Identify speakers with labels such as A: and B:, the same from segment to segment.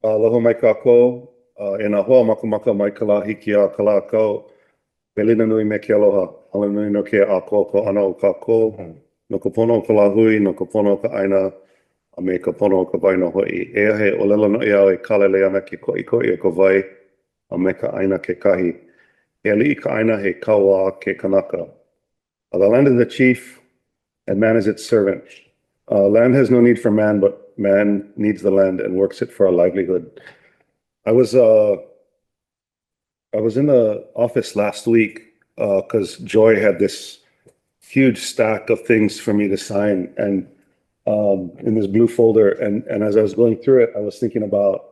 A: Aloha mai kako, e nā hoa makamaka mai ka la hiki a ka la kau. Pelina nui me ke aloha, hala nui no ke a ko ana o kako, no ka pono o ka la hui, no ka pono o ka aina, a me ka pono o ka vai no hoi. Ea he olela no ea o e kalele ana ke ko'i o ka vai, a me ka aina ke kahi. E ali'i ka aina he kaua ke kanaka. The land is the chief and man is its servant. Land has no need for man, but man needs the land and works it for a livelihood. I was in the office last week because Joy had this huge stack of things for me to sign and in this blue folder. And as I was going through it, I was thinking about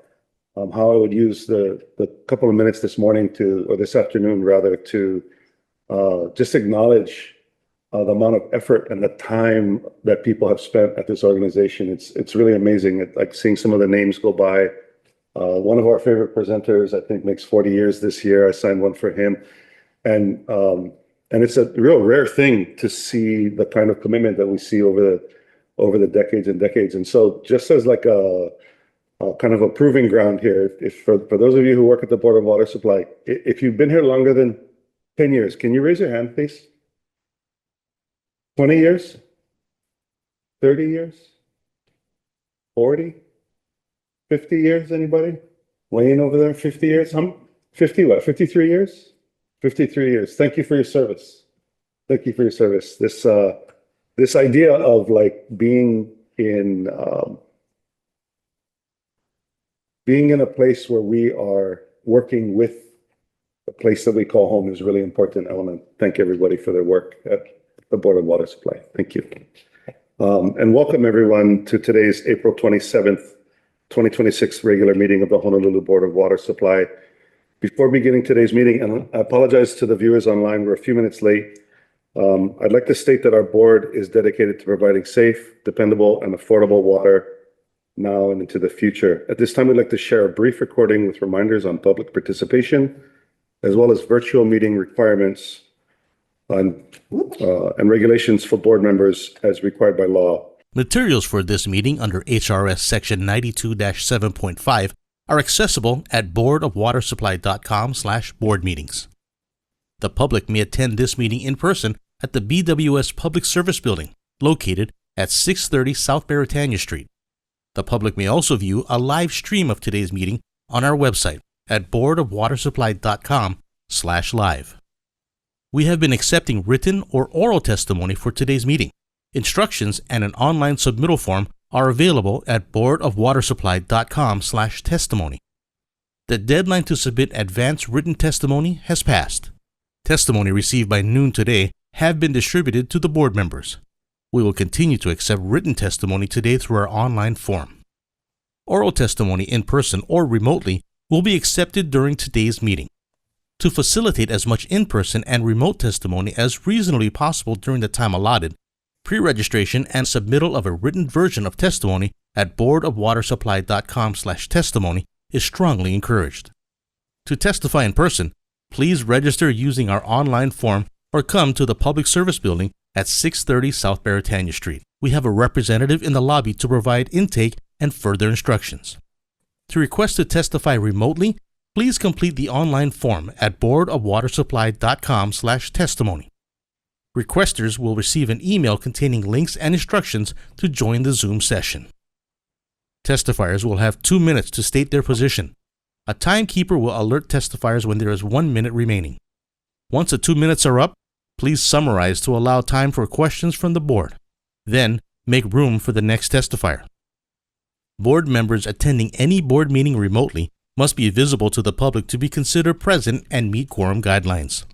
A: how I would use the couple of minutes this morning or this afternoon rather, to just acknowledge the amount of effort and the time that people have spent at this organization. It's really amazing. Like seeing some of the names go by. One of our favorite presenters, I think, makes 40 years this year. I signed one for him, and it's a real rare thing to see the kind of commitment that we see over the decades and decades. And so, just as like a kind of a proving ground here, if for those of you who work at the Board of Water Supply, if you've been here longer than 10 years, can you raise your hand, please? 20 years? 30 years? 40? 50 years, anybody? Weighing over there, 50 years? 50 what, 53 years? 53 years. Thank you for your service. Thank you for your service. This idea of like being in a place where we are working with the place that we call home is really important. I want to thank everybody for their work at the Board of Water Supply. Thank you. And welcome everyone to today's April 27th, 2026 regular meeting of the Honolulu Board of Water Supply. Before beginning today's meeting, and I apologize to the viewers online, we're a few minutes late. I'd like to state that our board is dedicated to providing safe, dependable, and affordable water now and into the future. At this time, we'd like to share a brief recording with reminders on public participation, as well as virtual meeting requirements and regulations for board members as required by law.
B: Materials for this meeting under HRS Section 92-7.5 are accessible at boardofwatersupply.com/board meetings. The public may attend this meeting in person at the BWS Public Service Building, located at 630 South Beretania Street. The public may also view a live stream of today's meeting on our website at boardofwatersupply.com/live. We have been accepting written or oral testimony for today's meeting. Instructions and an online submittal form are available at boardofwatersupply.com/testimony. The deadline to submit advanced written testimony has passed. Testimony received by noon today have been distributed to the board members. We will continue to accept written testimony today through our online form. Oral testimony in person or remotely will be accepted during today's meeting. To facilitate as much in-person and remote testimony as reasonably possible during the time allotted, pre-registration and submittal of a written version of testimony at boardofwatersupply.com/testimony is strongly encouraged. To testify in person, please register using our online form or come to the Public Service Building at 630 South Beretania Street. We have a representative in the lobby to provide intake and further instructions. To request to testify remotely, please complete the online form at boardofwatersupply.com/testimony. Requesters will receive an email containing links and instructions to join the Zoom session. Testifiers will have 2 minutes to state their position. A timekeeper will alert testifiers when there is 1 minute remaining. Once the 2 minutes are up, please summarize to allow time for questions from the board. Then, make room for the next testifier. Board members attending any board meeting remotely must be visible to the public to be considered present and meet quorum guidelines.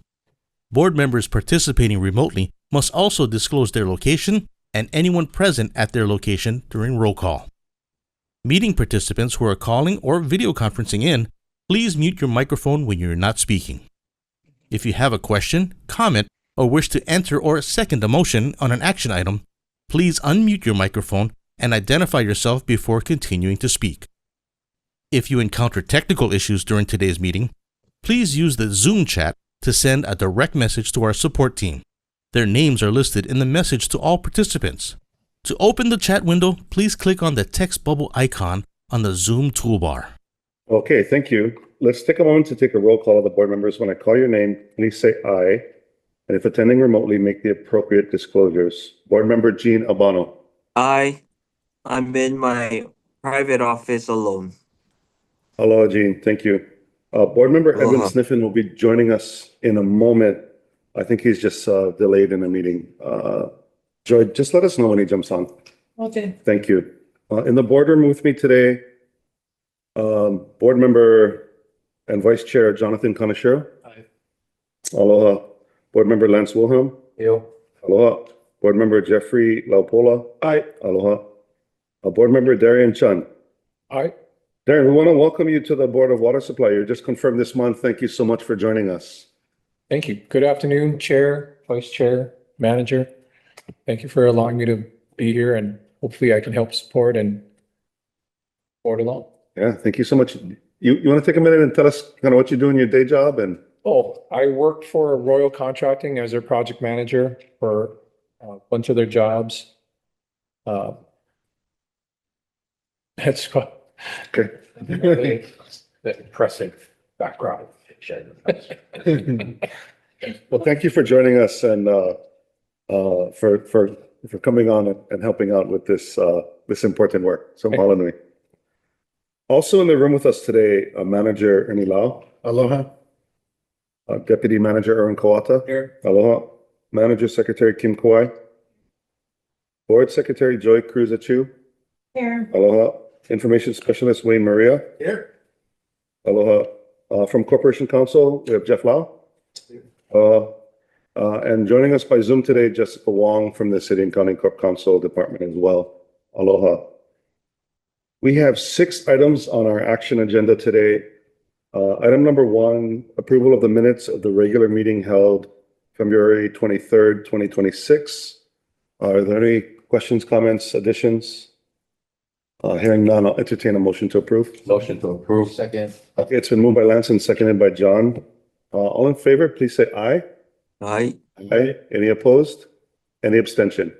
B: Board members participating remotely must also disclose their location and anyone present at their location during roll call. Meeting participants who are calling or video conferencing in, please mute your microphone when you're not speaking. If you have a question, comment, or wish to enter or second a motion on an action item, please unmute your microphone and identify yourself before continuing to speak. If you encounter technical issues during today's meeting, please use the Zoom chat to send a direct message to our support team. Their names are listed in the message to all participants. To open the chat window, please click on the text bubble icon on the Zoom toolbar.
A: Okay, thank you. Let's take a moment to take a roll call of the board members. When I call your name, please say aye. And if attending remotely, make the appropriate disclosures. Board member Jean Albano.
C: I'm in my private office alone.
A: Aloha, Jean. Thank you. Board member Edwin
C: Aloha.
A: Sniffen will be joining us in a moment. I think he's just delayed in a meeting. Joy, just let us know when he jumps on.
D: Okay.
A: Thank you. In the boardroom with me today, board member and vice chair Jonathan Kaneshiro.
D: Aye.
A: Aloha. Board member Lance Wilhelm.
D: Yo.
A: Aloha. Board member Jeffrey Laupola.
D: Aye.
A: Aloha. Board member Darian Chun.
D: Aye.
A: Darren, we want to welcome you to the Board of Water Supply. You're just confirmed this month. Thank you so much for joining us.
D: Thank you. Good afternoon, Chair, Vice Chair, Manager. Thank you for allowing me to be here, and hopefully I can help support and board along.
A: Yeah, thank you so much. You want to take a minute and tell us kind of what you do in your day job? And
D: Oh, I worked for Royal Contracting as their project manager for a bunch of their jobs. That's
A: okay.
D: really the impressive background.
A: Well, thank you for joining us and for coming on and helping out with this important work. So mahalo nui. Also in the room with us today, Manager Ernie Lau.
E: Aloha.
A: Deputy Manager Erwin Kawata.
D: Here.
A: Aloha. Manager Secretary Kim Kawai. Board Secretary Joy Cruz Achu.
F: Here.
A: Aloha. Information Specialist Wayne Maria.
E: Here.
A: Aloha. From Corporation Counsel, we have Jeff Lau. And joining us by Zoom today, Jessica Wong from the City and County Corp Counsel Department as well. Aloha. We have 6 items on our action agenda today. Item number 1, approval of the minutes of the regular meeting held February 23rd, 2026. Are there any questions, comments, additions? Hearing none, I'll entertain a motion to approve.
E: Motion to approve. Second.
A: Okay, it's been moved by Lance and seconded by John. All in favor, please say aye.
C: Aye.
A: Aye. Any opposed? Any abstention?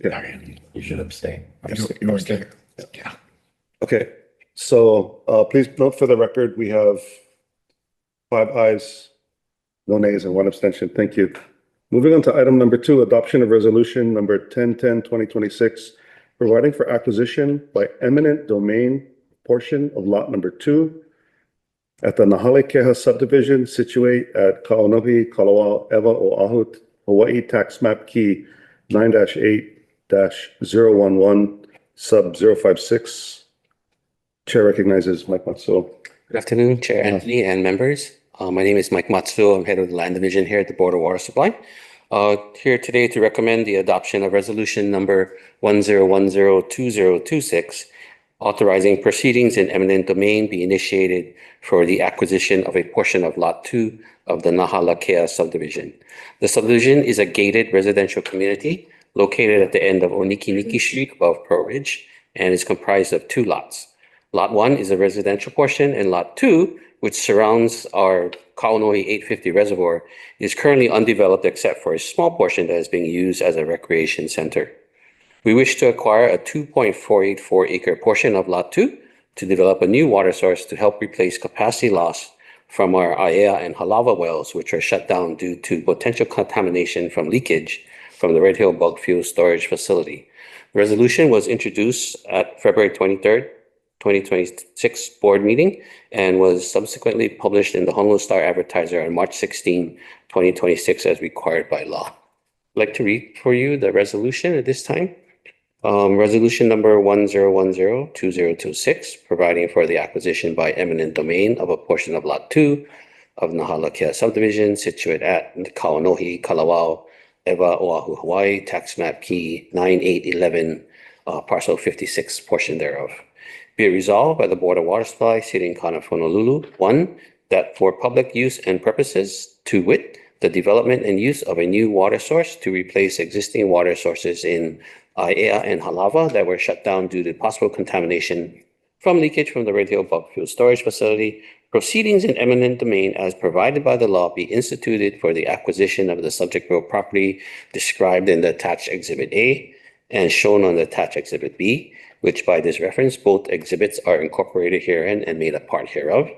E: Darian, you should abstain.
A: You weren't there.
E: Yeah.
A: Okay, so please note for the record, we have 5 ayes, no nays, and 1 abstention. Thank you. Moving on to item number 2, adoption of resolution number 1010-2026, providing for acquisition by eminent domain portion of lot number 2 at the Nahalekeha subdivision situate at Kaonohi, Kalawao, Ewa, Oahu, Hawaii tax map key 9-8-011 sub 056. Chair recognizes Mike Matsuo.
G: Good afternoon, Chair Anthony and members. My name is Mike Matsuo. I'm head of the Land Division here at the Board of Water Supply. Here today to recommend the adoption of resolution number 10102026, authorizing proceedings in eminent domain be initiated for the acquisition of a portion of Lot 2 of the Nahalekeha subdivision. The subdivision is a gated residential community located at the end of Onikiniki Street above Pearl Ridge and is comprised of 2 lots. Lot 1 is a residential portion, and Lot 2, which surrounds our Kaonohi 850 reservoir, is currently undeveloped except for a small portion that is being used as a recreation center. We wish to acquire a 2.484 acre portion of Lot 2 to develop a new water source to help replace capacity loss from our Aiea and Halawa wells, which are shut down due to potential contamination from leakage from the Red Hill Bulk Fuel Storage Facility. The resolution was introduced at February 23rd, 2026 board meeting and was subsequently published in the Honolulu Star Advertiser on March 16, 2026 as required by law. I'd like to read for you the resolution at this time. Resolution number 10102026, providing for the acquisition by eminent domain of a portion of Lot 2 of Nahalekeha subdivision situate at Kaonohi, Kalawao, Ewa, Oahu, Hawaii, tax map key 9811, parcel 56, portion thereof. Be it resolved by the Board of Water Supply, City and County of Honolulu, 1, that for public use and purposes, to wit, the development and use of a new water source to replace existing water sources in Aiea and Halawa that were shut down due to possible contamination from leakage from the Red Hill Bulk Fuel Storage Facility, proceedings in eminent domain as provided by the law be instituted for the acquisition of the subject real property described in the attached Exhibit A and shown on the attached Exhibit B, which by this reference, both exhibits are incorporated herein and made a part hereof.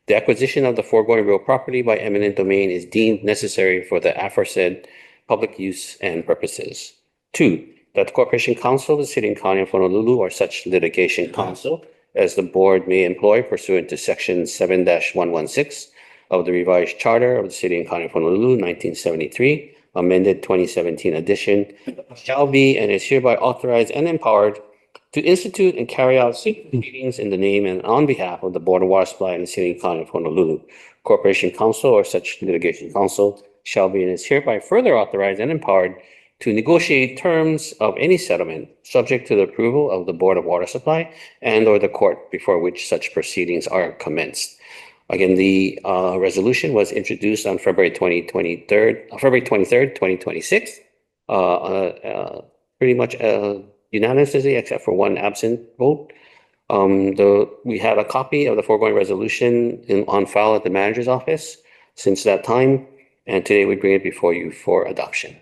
G: The acquisition of the foregoing real property by eminent domain is deemed necessary for the aforesaid public use and purposes. Two, that the Corporation Counsel of the City and County of Honolulu or such litigation counsel as the board may employ pursuant to section 7-116 of the revised charter of the City and County of Honolulu, 1973, amended 2017 edition, shall be and is hereby authorized and empowered to institute and carry out secret meetings in the name and on behalf of the Board of Water Supply and the City and County of Honolulu. Corporation Counsel or such litigation counsel shall be and is hereby further authorized and empowered to negotiate terms of any settlement subject to the approval of the Board of Water Supply and or the court before which such proceedings are commenced. Again, the resolution was introduced on February 23rd, 2026. Pretty much unanimously, except for one absent vote. We have a copy of the foregoing resolution on file at the manager's office since that time, and today we bring it before you for adoption.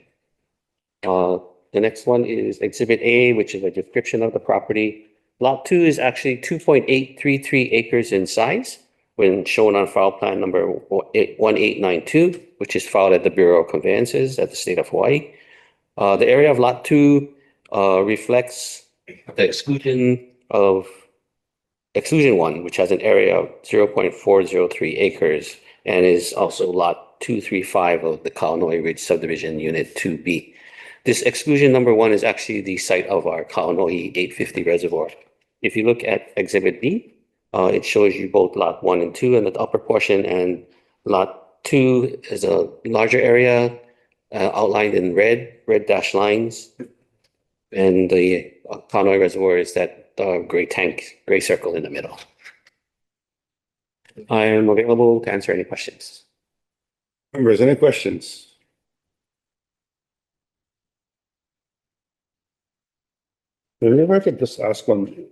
G: The next one is Exhibit A, which is a description of the property. Lot 2 is actually 2.833 acres in size when shown on file plan number 1892, which is filed at the Bureau of Conveyances at the state of Hawaii. The area of Lot 2 reflects the exclusion 1, which has an area of 0.403 acres and is also Lot 235 of the Kaunoi Ridge Subdivision Unit 2B. This exclusion number 1 is actually the site of our Kaunoi 850 reservoir. If you look at Exhibit B, it shows you both Lot 1 and 2 in the upper portion, and Lot 2 is a larger area outlined in red dashed lines. And the Kaunoi reservoir is that gray circle in the middle. I am available to answer any questions.
A: Members, any questions? Maybe if I could just ask one,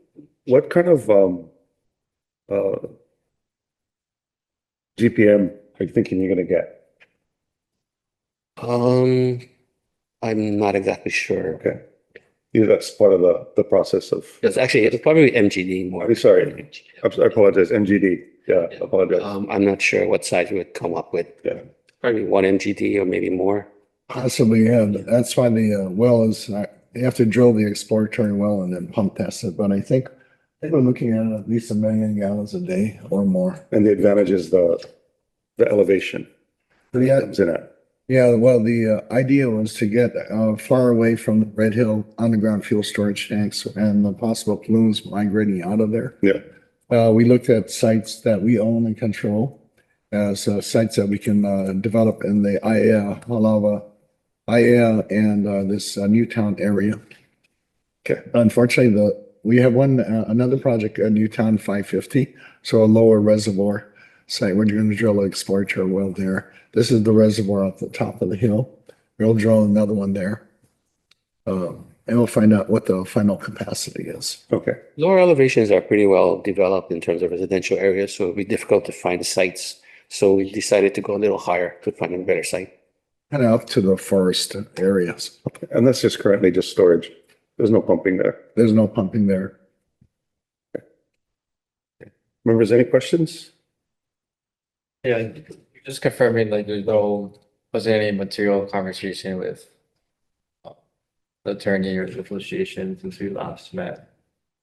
A: what kind of GPM are you thinking you're gonna get?
G: I'm not exactly sure.
A: Okay. Yeah, that's part of the process of,
G: It's probably MGD more.
A: I'm sorry. I apologize, MGD. Yeah, I apologize.
G: I'm not sure what size we would come up with.
A: Yeah.
G: Probably 1 MGD or maybe more.
F: Possibly, yeah. That's why the well is, you have to drill the exploratory well and then pump test it. But I think we're looking at least 1 million gallons a day or more.
A: And the advantage is the elevation
F: But yeah,
A: comes in at.
F: yeah, well, the idea was to get far away from the Red Hill underground fuel storage tanks and the possible plumes migrating out of there.
A: Yeah.
F: We looked at sites that we own and control as sites that we can develop in the Aiea and this Newtown area.
A: Okay.
F: Unfortunately, we have another project at Newtown 550, so a lower reservoir site. We're going to drill an exploratory well there. This is the reservoir at the top of the hill. We'll drill another one there. And we'll find out what the final capacity is.
A: Okay.
G: Lower elevations are pretty well developed in terms of residential areas, so it'll be difficult to find sites. So we decided to go a little higher to find a better site.
F: Kind of up to the forest areas.
A: And that's just currently just storage. There's no pumping there.
F: There's no pumping there.
A: Members, any questions?
E: Yeah, just confirming, like, wasn't any material conversation with the attorney or the association since we last met?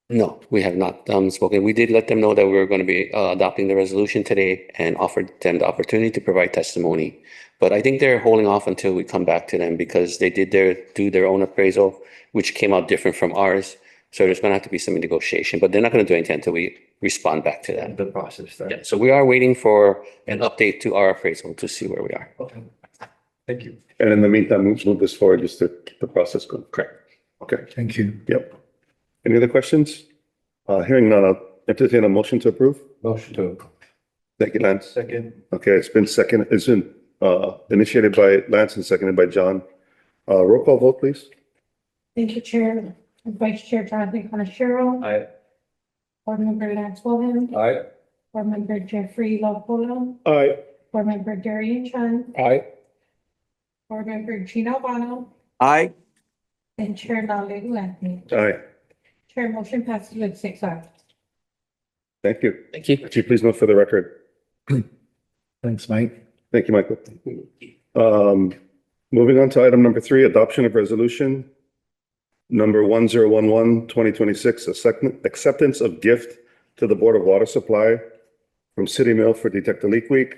G: No, we have not spoken. We did let them know that we were going to be adopting the resolution today and offered them the opportunity to provide testimony. But I think they're holding off until we come back to them because they did do their own appraisal, which came out different from ours. So there's going to have to be some negotiation, but they're not going to do anything until we respond back to that.
E: The process there.
G: Yeah, so we are waiting for an update to our appraisal to see where we are.
E: Okay. Thank you.
A: And in the meantime, move this forward just to keep the process going.
G: Correct.
A: Okay.
F: Thank you.
A: Yep. Any other questions? Hearing none, I'll entertain a motion to approve.
E: Motion to approve.
A: Thank you, Lance.
E: Second.
A: Okay, it's been initiated by Lance and seconded by John. Roll call vote, please.
H: Thank you, Chair. Vice Chair Jonathan Kanashiro.
E: Aye.
H: Board Member Lance Wilhelm.
E: Aye.
H: Board Member Jeffrey Lopola.
A: Aye.
H: Board Member Darian Chan.
D: Aye.
H: Board Member Gina Albano.
C: Aye.
H: And Chair Nalegu Anthony.
A: Aye.
H: Chair, motion passes with 6 ayes.
A: Thank you.
E: Thank you.
A: Could you please note for the record?
F: Thanks, Mike.
A: Thank you, Michael. Moving on to item number 3, adoption of resolution number 1011-2026, acceptance of gift to the Board of Water Supply from City Mill for Detect a Leak Week.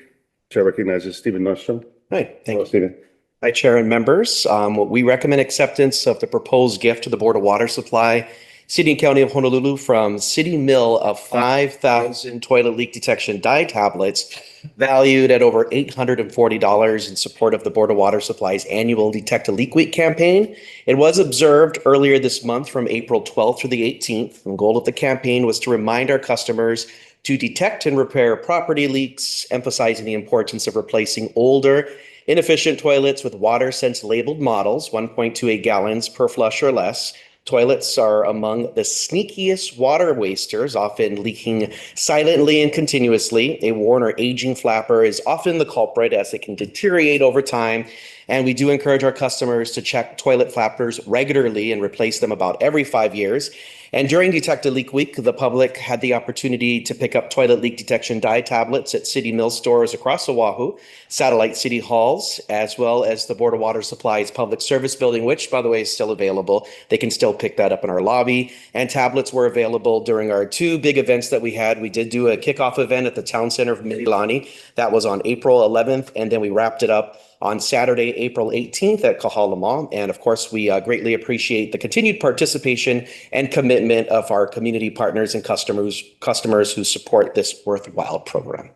A: Chair recognizes Stephen Nordstrom.
I: Hi, thank
A: Hello,
I: you.
A: Stephen.
I: Hi, Chair and members. We recommend acceptance of the proposed gift to the Board of Water Supply, City and County of Honolulu from City Mill of 5,000 toilet leak detection dye tablets valued at over $840 in support of the Board of Water Supply's annual Detect a Leak Week campaign. It was observed earlier this month from April 12th through the 18th. The goal of the campaign was to remind our customers to detect and repair property leaks, emphasizing the importance of replacing older, inefficient toilets with water sense labeled models, 1.28 gallons per flush or less. Toilets are among the sneakiest water wasters, often leaking silently and continuously. A worn or aging flapper is often the culprit as it can deteriorate over time. And we do encourage our customers to check toilet flappers regularly and replace them about every 5 years. And during Detect a Leak Week, the public had the opportunity to pick up toilet leak detection dye tablets at City Mill stores across Oahu, satellite city halls, as well as the Board of Water Supply's public service building, which, by the way, is still available. They can still pick that up in our lobby. And tablets were available during our 2 big events that we had. We did do a kickoff event at the Town Center of Mililani. That was on April 11th, and then we wrapped it up on Saturday, April 18th at Kahalama. And of course, we greatly appreciate the continued participation and commitment of our community partners and customers who support this worthwhile program.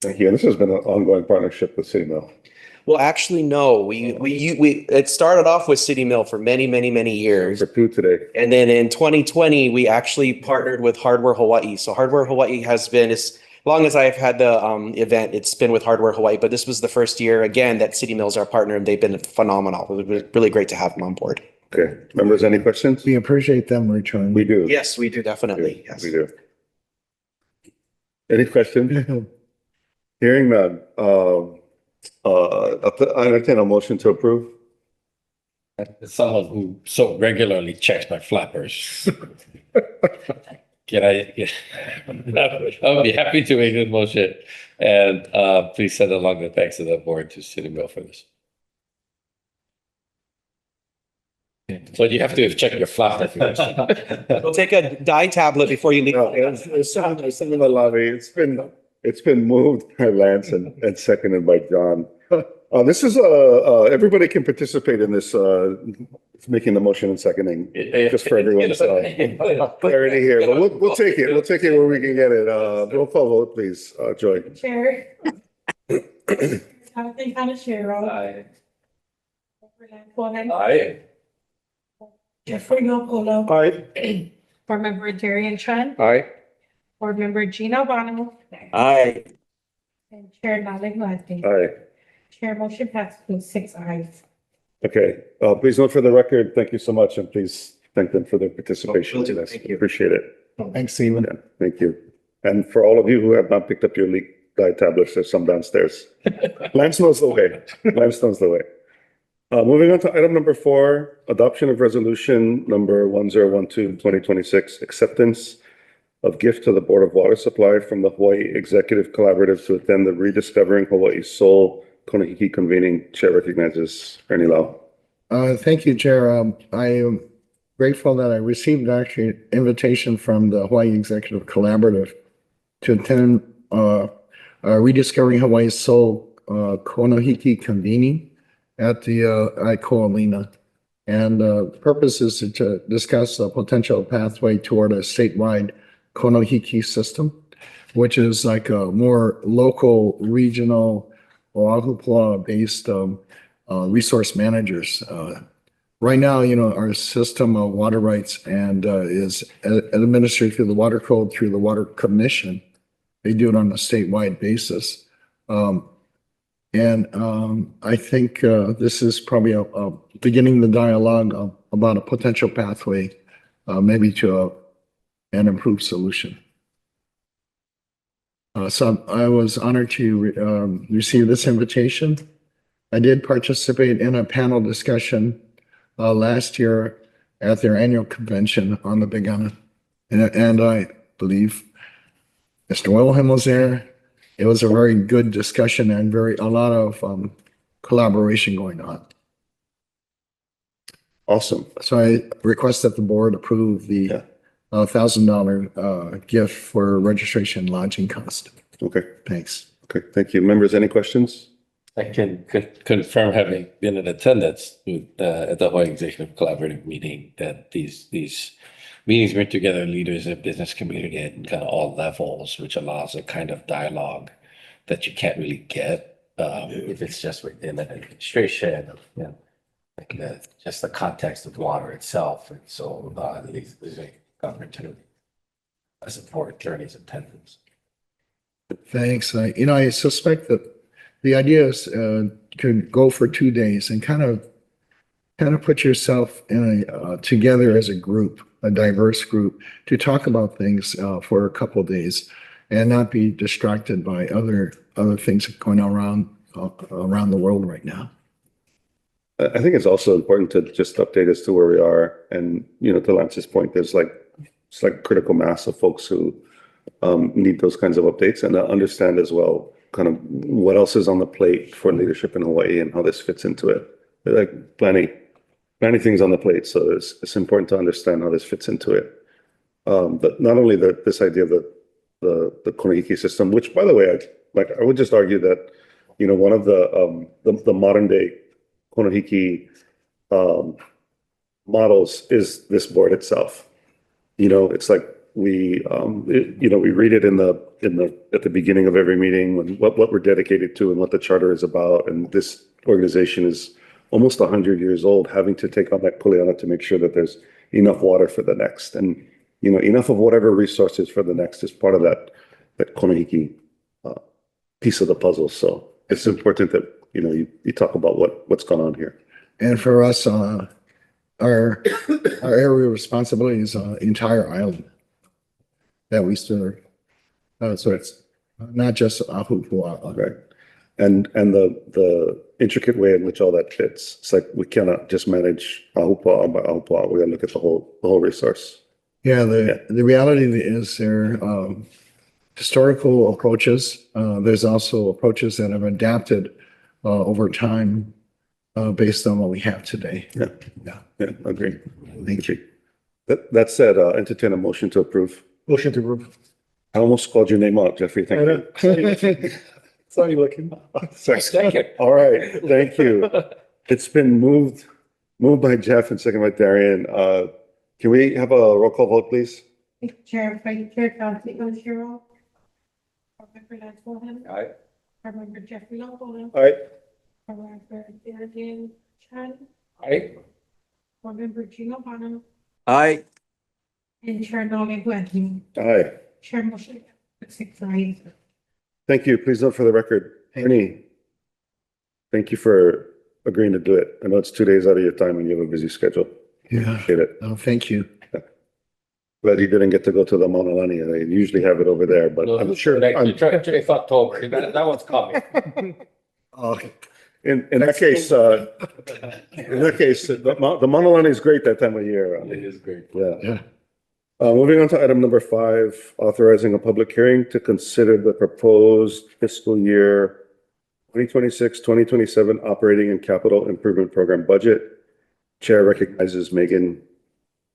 A: Thank you. And this has been an ongoing partnership with City Mill.
I: Well, actually, no, it started off with City Mill for many, many, many years.
A: For 2 today.
I: And then in 2020, we actually partnered with Hardware Hawaii. So Hardware Hawaii has been, as long as I've had the event, it's been with Hardware Hawaii. But this was the first year, again, that City Mill's our partner, and they've been phenomenal. It was really great to have them on board.
A: Okay. Members, any questions?
F: We appreciate them returning.
A: We do.
I: Yes, we do, definitely. Yes.
A: We do. Any questions? Hearing none. I entertain a motion to approve.
J: As someone who so regularly checks my flappers. I would be happy to make this motion, and please send along the thanks of the board to City Mill for this. So you have to check your flapper first.
I: We'll take a dye tablet before you leave.
A: No, it's in the lobby. It's been moved by Lance and seconded by John. This is everybody can participate in this, making the motion and seconding, just for everyone's clarity here. But we'll take it. We'll take it where we can get it. Roll call vote, please. Joy.
H: Chair. Jonathan Kaneshiro.
E: Aye.
J: Aye.
H: Jeffrey Polo.
A: Aye.
H: Board Member Darian Chen.
J: Aye.
H: Board Member Gina Vano.
C: Aye.
H: And Chair Nalik Malati.
A: Aye.
H: Chair, motion passes with 6 ayes.
A: Okay. Please note for the record, thank you so much, and please thank them for their participation
C: Will do.
A: in this.
C: Thank you.
A: Appreciate it.
F: Thanks, Stephen.
A: Yeah, thank you. And for all of you who have not picked up your leak dye tablets, there's some downstairs. Lance knows the way. Lance knows the way. Moving on to item number 4, adoption of resolution number 1012-2026, acceptance of gift to the Board of Water Supply from the Hawaii Executive Collaborative to attend the Rediscovering Hawaii Soul Konahiki convening. Chair recognizes Ernie Lau.
F: Thank you, Chair. I am grateful that I received actually an invitation from the Hawaii Executive Collaborative to attend Rediscovering Hawaii's Soul Konahiki convening at the Aikoa Arena. And the purpose is to discuss a potential pathway toward a statewide Konahiki system, which is like a more local, regional, Oahu-based resource managers. Right now, our system of water rights and is administered through the Water Code, through the Water Commission. They do it on a statewide basis. I think this is probably a beginning the dialogue about a potential pathway, maybe to an improved solution. So I was honored to receive this invitation. I did participate in a panel discussion last year at their annual convention on the Big Island. And I believe Mr. Wilhelm was there. It was a very good discussion and a lot of collaboration going on.
A: Awesome.
F: So I request that the board approve the
A: Yeah.
F: $1,000 gift for registration and lodging cost.
A: Okay.
F: Thanks.
A: Okay. Thank you. Members, any questions?
J: I can confirm, having been in attendance with, at the Hawaii Executive Collaborative meeting, that these meetings bring together leaders in the business community at kind of all levels, which allows a kind of dialogue that you can't really get if it's just within an administration, you know, like just the context of water itself. And so there's a opportunity. I support Journey's attendance.
F: Thanks. I suspect that the idea is could go for 2 days and kind of put yourself in together as a group, a diverse group, to talk about things for a couple of days and not be distracted by other things going on around the world right now.
A: I think it's also important to just update as to where we are. And, to Lance's point, it's like critical mass of folks who need those kinds of updates and understand as well kind of what else is on the plate for leadership in Hawaii and how this fits into it. Like plenty things on the plate. So it's important to understand how this fits into it. But not only this idea of the Konehiki system, which, by the way, I would just argue that, one of the modern day Konehiki models is this board itself. It's like we read it at the beginning of every meeting, when what we're dedicated to and what the charter is about. And this organization is almost 100 years old, having to take on that kuleana to make sure that there's enough water for the next, and enough of whatever resources for the next is part of that Konehiki piece of the puzzle. So it's important that you talk about what's going on here.
F: And for us, our area of responsibility is entire island that we serve. So it's not just Ahupua'a.
A: Right. And the intricate way in which all that fits. It's like we cannot just manage Ahupua'a by Ahupua'a. We gotta look at the whole resource.
F: Yeah, the reality is there are historical approaches. There's also approaches that have adapted over time based on what we have today.
A: Yeah, agree. Thank you. That said, entertain a motion to approve.
D: Motion to approve.
A: I almost called your name out, Jeffrey. Thank you.
D: Saw you looking.
A: Second. All right, thank you. It's been moved by Jeff and second by Darian. Can we have a roll call vote, please?
H: Chair, Vice Chair Chauncey Oshiro. Board Member Lance Wilhelm.
J: Aye.
H: Board Member Jeffrey Longfellow.
A: All right.
H: Board Member Darian Chan.
J: Aye.
H: Board Member Gino Bono.
C: Aye.
H: And Chair Nolan Guanxi.
A: Aye.
H: Chair motion 6 ayes.
A: Thank you. Please note for the record, Ernie, thank you for agreeing to do it. I know it's 2 days out of your time and you have a busy schedule.
F: Yeah.
A: Appreciate it.
F: Oh, thank you.
A: Glad you didn't get to go to the Mauna Lani. They usually have it over there, but I'm sure.
J: Actually, it's October. That one's coming.
A: In that case, the Mauna Lani is great that time of year.
J: It is great.
A: Yeah. Moving on to item number 5, authorizing a public hearing to consider the proposed fiscal year 2026-2027 operating and capital improvement program budget. Chair recognizes Megan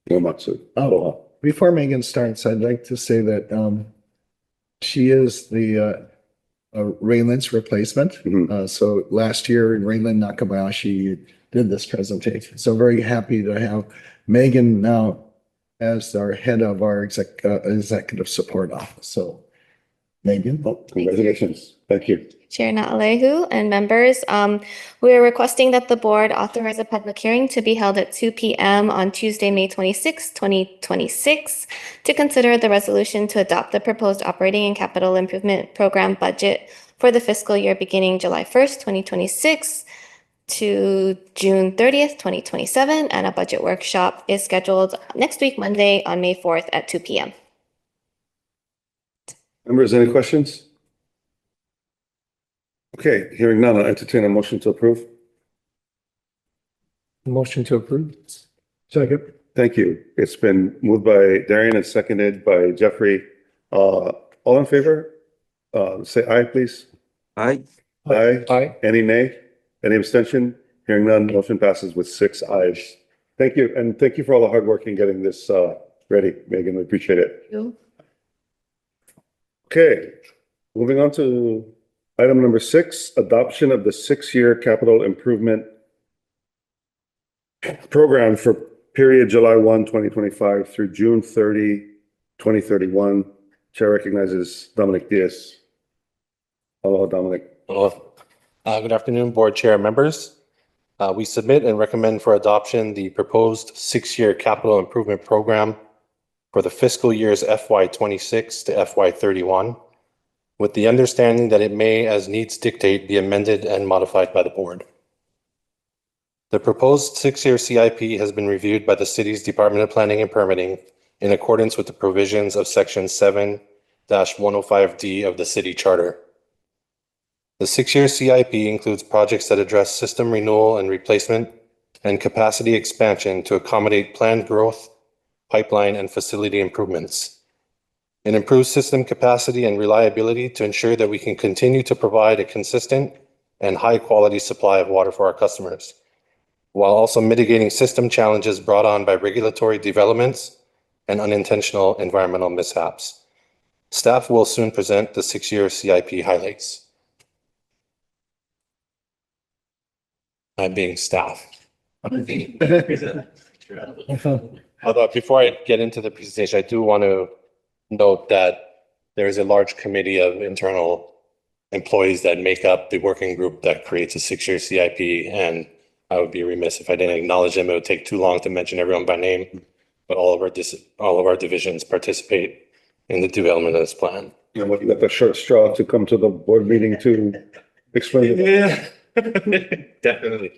A: Uematsu.
F: Oh, before Megan starts, I'd like to say that she is the Raylan's replacement.
A: Mhm.
F: So last year, Raylan Nakabayashi did this presentation. So very happy to have Megan now as our head of our executive support office. So Megan,
A: Congratulations. Thank you.
K: Chair Naalehu and members, we are requesting that the board authorize a public hearing to be held at 2 p.m. on Tuesday, May 26, 2026, to consider the resolution to adopt the proposed operating and capital improvement program budget for the fiscal year beginning July 1st, 2026 to June 30th, 2027, and a budget workshop is scheduled next week, Monday, on May 4th at 2 p.m.
A: Members, any questions? Okay, hearing none, I'll entertain a motion to approve.
D: Motion to approve. Second.
A: Thank you. It's been moved by Darian and seconded by Jeffrey. All in favor? Say aye, please.
C: Aye.
A: Aye.
D: Aye.
A: Any nay? Any abstention? Hearing none, motion passes with 6 ayes. Thank you, and thank you for all the hard work in getting this ready, Megan. We appreciate it. Okay, moving on to item number 6, adoption of the 6-year capital improvement program for period July 1, 2025 through June 30, 2031. Chair recognizes Dominic Diaz. Hello, Dominic.
G: Hello. Good afternoon, Board Chair members. We submit and recommend for adoption the proposed 6-year capital improvement program for the fiscal years FY26 to FY31, with the understanding that it may, as needs dictate, be amended and modified by the board. The proposed 6-year CIP has been reviewed by the city's Department of Planning and Permitting in accordance with the provisions of Section 7-105D of the city charter. The 6-year CIP includes projects that address system renewal and replacement and capacity expansion to accommodate planned growth, pipeline, and facility improvements. It improves system capacity and reliability to ensure that we can continue to provide a consistent and high-quality supply of water for our customers, while also mitigating system challenges brought on by regulatory developments and unintentional environmental mishaps. Staff will soon present the 6-year CIP highlights. I'm being staff. Although before I get into the presentation, I do want to note that there is a large committee of internal employees that make up the working group that creates a 6-year CIP, and I would be remiss if I didn't acknowledge them. It would take too long to mention everyone by name, but all of our divisions participate in the development of this plan.
A: You know, you got the short straw to come to the board meeting to explain it.
G: Yeah, definitely.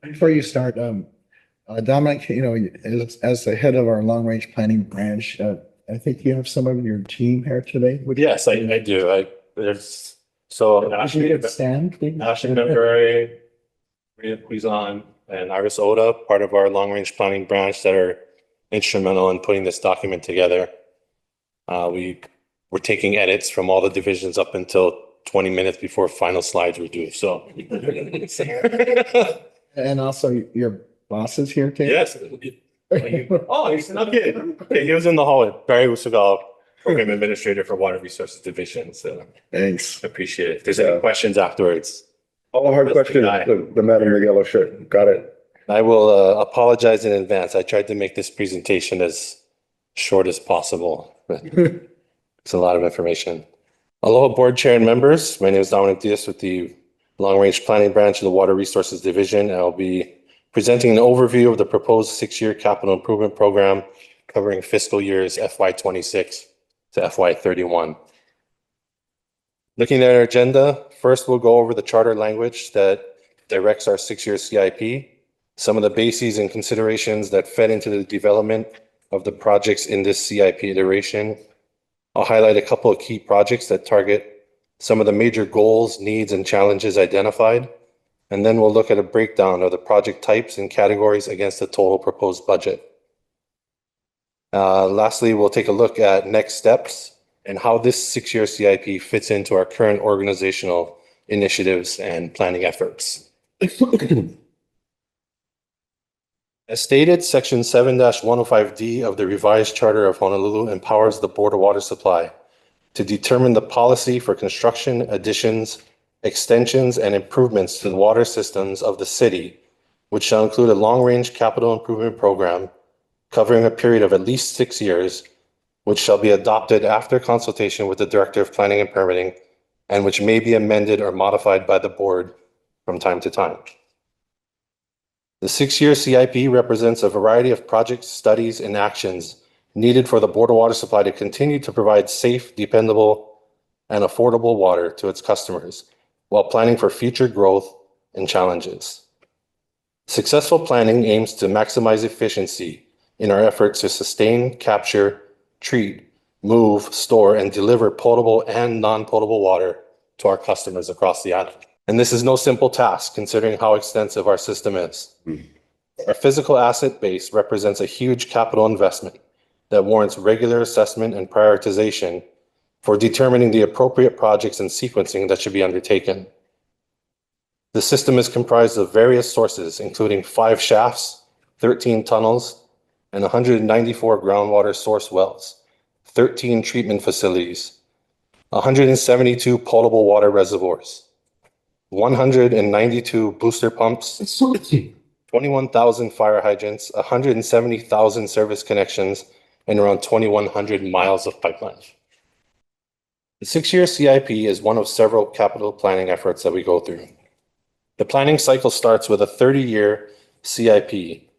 F: Before you start, Dominic, you know, as the head of our long-range planning branch, I think you have some of your team here today.
G: Yes, I do. There's so
F: Would you get stand, please?
G: Ashley Membury, Maria Quizon, and Iris Oda, part of our long-range planning branch, that are instrumental in putting this document together. We're taking edits from all the divisions up until 20 minutes before final slides were due. So,
F: And also your boss is here too?
G: yes. Oh, he's not kidding. Okay, he was in the hallway. Barry Usugal, Program Administrator for Water Resources Division. So
F: Thanks.
G: appreciate it. If there's any questions afterwards,
A: All the hard
G: That's the
A: questions,
G: guy.
A: the man in the yellow shirt. Got it.
G: I will apologize in advance. I tried to make this presentation as short as possible, but it's a lot of information. Aloha Board Chair and members. My name is Dominic Diaz with the Long Range Planning Branch of the Water Resources Division. I'll be presenting an overview of the proposed 6-year capital improvement program covering fiscal years FY26 to FY31. Looking at our agenda, first we'll go over the charter language that directs our 6-year CIP, some of the bases and considerations that fed into the development of the projects in this CIP iteration. I'll highlight a couple of key projects that target some of the major goals, needs, and challenges identified, and then we'll look at a breakdown of the project types and categories against the total proposed budget. Lastly, we'll take a look at next steps and how this 6-year CIP fits into our current organizational initiatives and planning efforts. As stated, Section 7-105D of the revised Charter of Honolulu empowers the Board of Water Supply to determine the policy for construction, additions, extensions, and improvements to the water systems of the city, which shall include a long-range capital improvement program covering a period of at least 6 years, which shall be adopted after consultation with the Director of Planning and Permitting, and which may be amended or modified by the board from time to time. The 6-year CIP represents a variety of projects, studies, and actions needed for the Board of Water Supply to continue to provide safe, dependable, and affordable water to its customers while planning for future growth and challenges. Successful planning aims to maximize efficiency in our efforts to sustain, capture, treat, move, store, and deliver potable and non-potable water to our customers across the island. And this is no simple task, considering how extensive our system is. Our physical asset base represents a huge capital investment that warrants regular assessment and prioritization for determining the appropriate projects and sequencing that should be undertaken. The system is comprised of various sources, including 5 shafts, 13 tunnels, and 194 groundwater source wells, 13 treatment facilities, 172 potable water reservoirs, 192 booster pumps, 21,000 fire hydrants, 170,000 service connections, and around 2,100 miles of pipeline. The 6-year CIP is one of several capital planning efforts that we go through. The planning cycle starts with a 30-year CIP,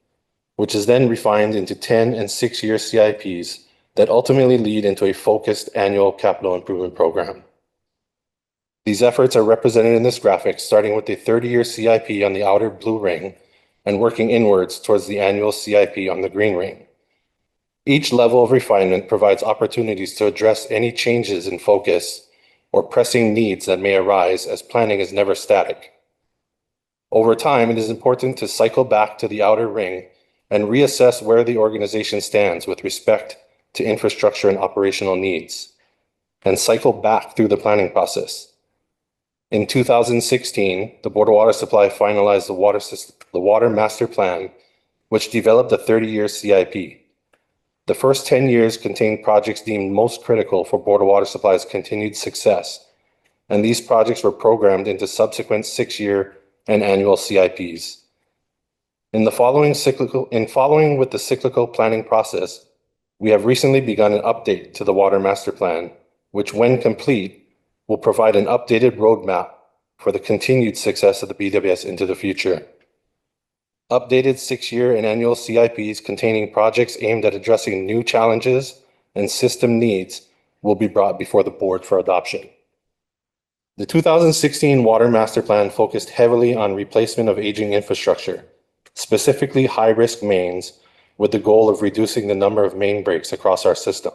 G: which is then refined into 10 and 6-year CIPs that ultimately lead into a focused annual capital improvement program. These efforts are represented in this graphic, starting with the 30-year CIP on the outer blue ring and working inwards towards the annual CIP on the green ring. Each level of refinement provides opportunities to address any changes in focus or pressing needs that may arise, as planning is never static. Over time, it is important to cycle back to the outer ring and reassess where the organization stands with respect to infrastructure and operational needs, and cycle back through the planning process. In 2016, the Board of Water Supply finalized the Water Master Plan, which developed a 30-year CIP. The first 10 years contained projects deemed most critical for Board of Water Supply's continued success, and these projects were programmed into subsequent 6-year and annual CIPs. In following with the cyclical planning process, we have recently begun an update to the Water Master Plan, which, when complete, will provide an updated roadmap for the continued success of the BWS into the future. Updated 6-year and annual CIPs containing projects aimed at addressing new challenges and system needs will be brought before the board for adoption. The 2016 Water Master Plan focused heavily on replacement of aging infrastructure, specifically high-risk mains, with the goal of reducing the number of main breaks across our system.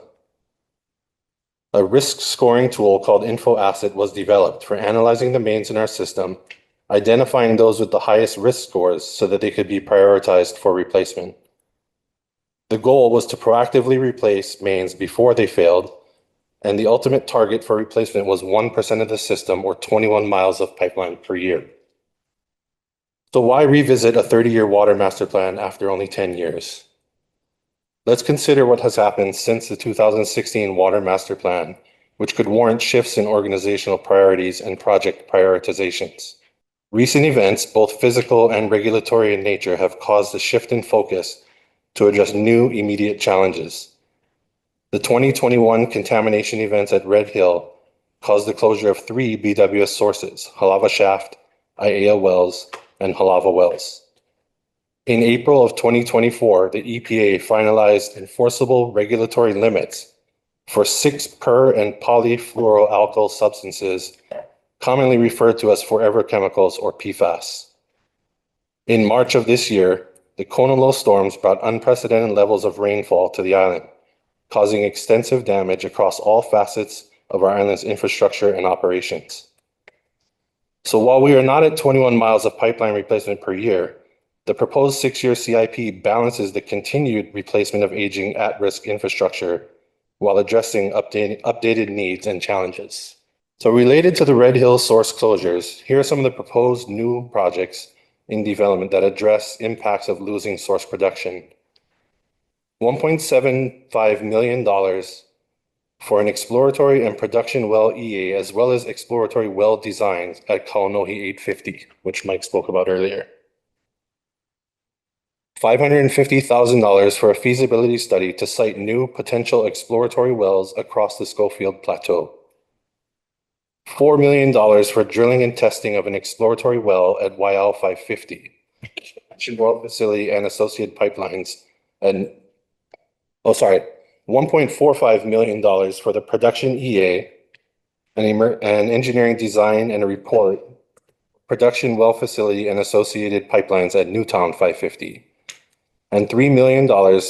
G: A risk scoring tool called InfoAsset was developed for analyzing the mains in our system, identifying those with the highest risk scores so that they could be prioritized for replacement. The goal was to proactively replace mains before they failed, and the ultimate target for replacement was 1% of the system, or 21 miles of pipeline per year. So why revisit a 30-year Water Master Plan after only 10 years? Let's consider what has happened since the 2016 Water Master Plan, which could warrant shifts in organizational priorities and project prioritizations. Recent events, both physical and regulatory in nature, have caused a shift in focus to address new immediate challenges. The 2021 contamination events at Red Hill caused the closure of 3 BWS sources: Halava Shaft, Aiea Wells, and Halava Wells. In April of 2024, the EPA finalized enforceable regulatory limits for 6 per- and polyfluoroalkyl substances, commonly referred to as forever chemicals, or PFAS. In March of this year, the Kona storms brought unprecedented levels of rainfall to the island, causing extensive damage across all facets of our island's infrastructure and operations. So while we are not at 21 miles of pipeline replacement per year, the proposed 6-year CIP balances the continued replacement of aging at-risk infrastructure while addressing updated needs and challenges. So related to the Red Hill source closures, here are some of the proposed new projects in development that address impacts of losing source production. $1.75 million for an exploratory and production well EA, as well as exploratory well designs at Kaunohi 850, which Mike spoke about earlier. $550,000 for a feasibility study to site new potential exploratory wells across the Schofield Plateau. $4 million for drilling and testing of an exploratory well at YL 550, well facility and associated pipelines, and $1.45 million for the production EA and engineering design and a report, production well facility and associated pipelines at Newtown 550, and $3 million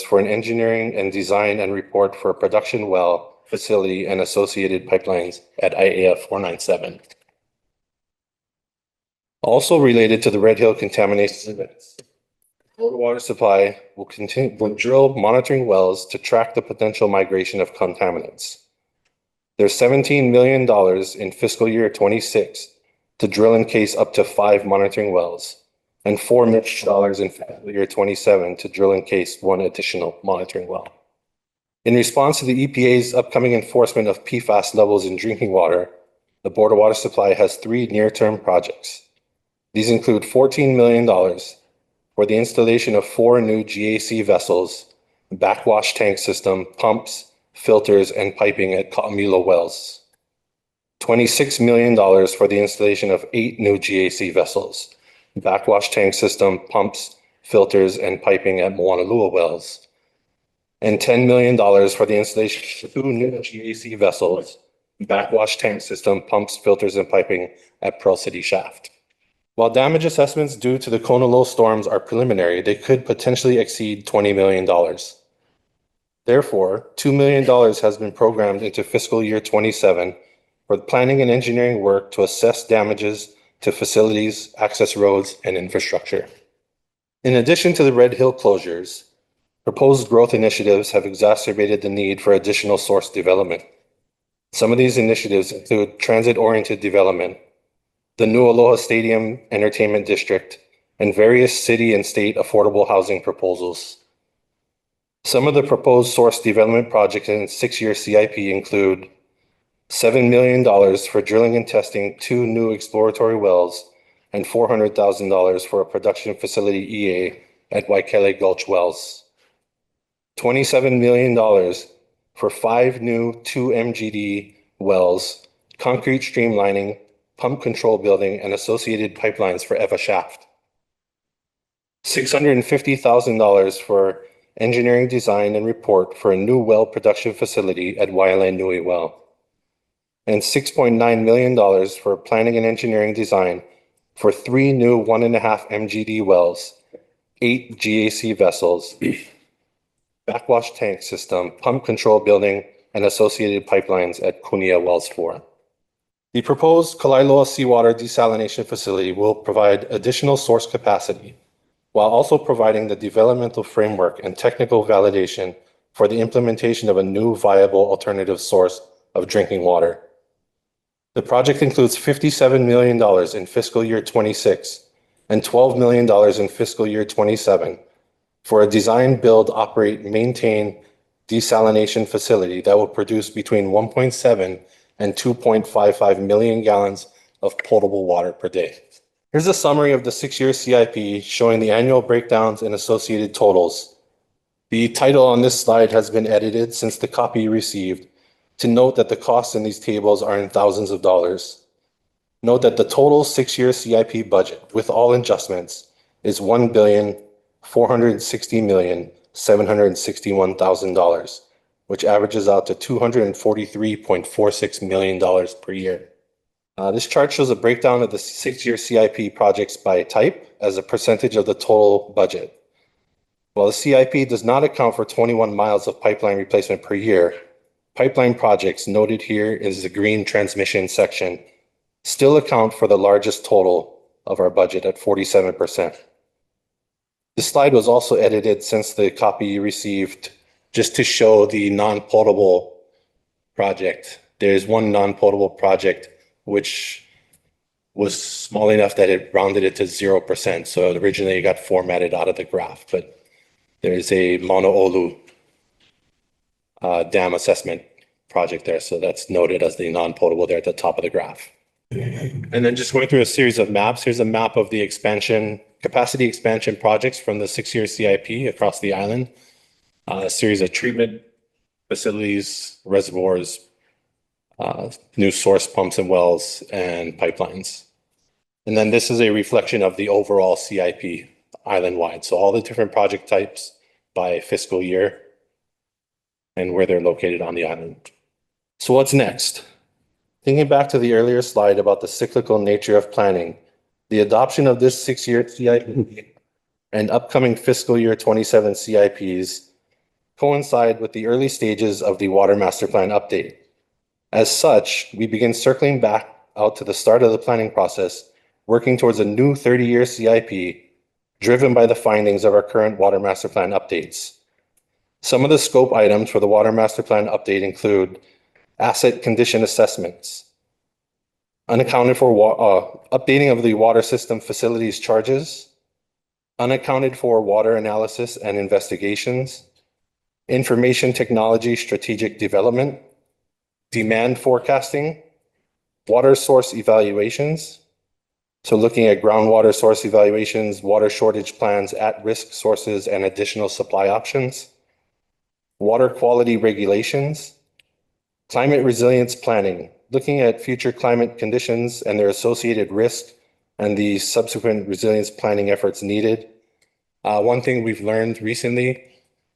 G: for an engineering and design and report for a production well facility and associated pipelines at Aiea 497. Also related to the Red Hill contamination events, Board of Water Supply will drill monitoring wells to track the potential migration of contaminants. There's $17 million in fiscal year 26 to drill and case up to 5 monitoring wells, and $4 million in fiscal year 27 to drill and case 1 additional monitoring well. In response to the EPA's upcoming enforcement of PFAS levels in drinking water, the Board of Water Supply has 3 near-term projects. These include $14 million for the installation of 4 new GAC vessels, backwash tank system, pumps, filters, and piping at Ka'amilo wells. $26 million for the installation of 8 new GAC vessels, backwash tank system, pumps, filters, and piping at Moanalua wells. And $10 million for the installation of 2 new GAC vessels, backwash tank system, pumps, filters, and piping at Pearl City Shaft. While damage assessments due to the Kona low storms are preliminary, they could potentially exceed $20 million. Therefore, $2 million has been programmed into fiscal year 27 for planning and engineering work to assess damages to facilities, access roads, and infrastructure. In addition to the Red Hill closures, proposed growth initiatives have exacerbated the need for additional source development. Some of these initiatives include transit-oriented development, the new Aloha Stadium Entertainment District, and various city and state affordable housing proposals. Some of the proposed source development projects in 6-year CIP include $7 million for drilling and testing 2 new exploratory wells and $400,000 for a production facility EA at Waikele Gulch wells. $27 million for 5 new 2 MGD wells, concrete streamlining, pump control building, and associated pipelines for Eva Shaft. $650,000 for engineering design and report for a new well production facility at Waialae Nui well. And $6.9 million for planning and engineering design for 3 new 1.5 MGD wells, 8 GAC vessels, backwash tank system, pump control building, and associated pipelines at Kunia Wells 4. The proposed Kalailoa seawater desalination facility will provide additional source capacity while also providing the developmental framework and technical validation for the implementation of a new viable alternative source of drinking water. The project includes $57 million in fiscal year 26 and $12 million in fiscal year 27 for a design, build, operate, maintain desalination facility that will produce between 1.7 and 2.55 million gallons of potable water per day. Here's a summary of the 6-year CIP showing the annual breakdowns and associated totals. The title on this slide has been edited since the copy you received to note that the costs in these tables are in thousands of dollars. Note that the total 6-year CIP budget with all adjustments is $1,460,761,000, which averages out to $243.46 million per year. This chart shows a breakdown of the 6-year CIP projects by type as a percentage of the total budget. While the CIP does not account for 21 miles of pipeline replacement per year, pipeline projects noted here is the green transmission section still account for the largest total of our budget at 47%. This slide was also edited since the copy you received just to show the non-potable project. There's one non-potable project which was small enough that it rounded it to 0%. So originally it got formatted out of the graph, but there's a Mauna dam assessment project there. So that's noted as the non-potable there at the top of the graph. And then just going through a series of maps, here's a map of the capacity expansion projects from the 6-year CIP across the island. A series of treatment facilities, reservoirs, new source pumps and wells, and pipelines. And then this is a reflection of the overall CIP island-wide. So all the different project types by fiscal year and where they're located on the island. So what's next? Thinking back to the earlier slide about the cyclical nature of planning, the adoption of this 6-year CIP and upcoming fiscal year 27 CIPs coincide with the early stages of the Water Master Plan update. As such, we begin circling back out to the start of the planning process, working towards a new 30-year CIP driven by the findings of our current Water Master Plan updates. Some of the scope items for the Water Master Plan update include asset condition assessments, unaccounted for updating of the water system facilities charges, unaccounted for water analysis and investigations, information technology strategic development, demand forecasting, water source evaluations. So looking at groundwater source evaluations, water shortage plans, at-risk sources, and additional supply options, water quality regulations, climate resilience planning, looking at future climate conditions and their associated risk and the subsequent resilience planning efforts needed. One thing we've learned recently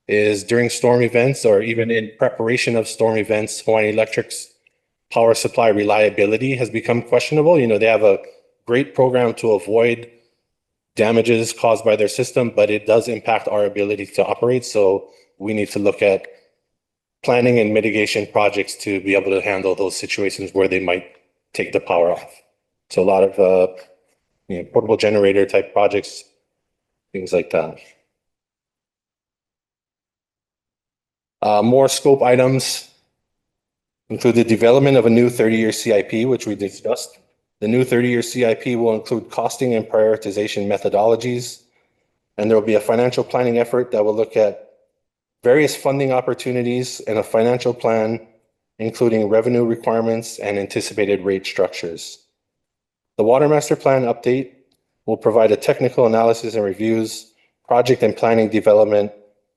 G: is during storm events or even in preparation of storm events, Hawaiian Electric's power supply reliability has become questionable. You know, they have a great program to avoid damages caused by their system, but it does impact our ability to operate. So we need to look at planning and mitigation projects to be able to handle those situations where they might take the power off. So a lot of portable generator type projects, things like that. More scope items include the development of a new 30-year CIP, which we discussed. The new 30-year CIP will include costing and prioritization methodologies, and there will be a financial planning effort that will look at various funding opportunities and a financial plan, including revenue requirements and anticipated rate structures. The Water Master Plan update will provide a technical analysis and reviews, project and planning development,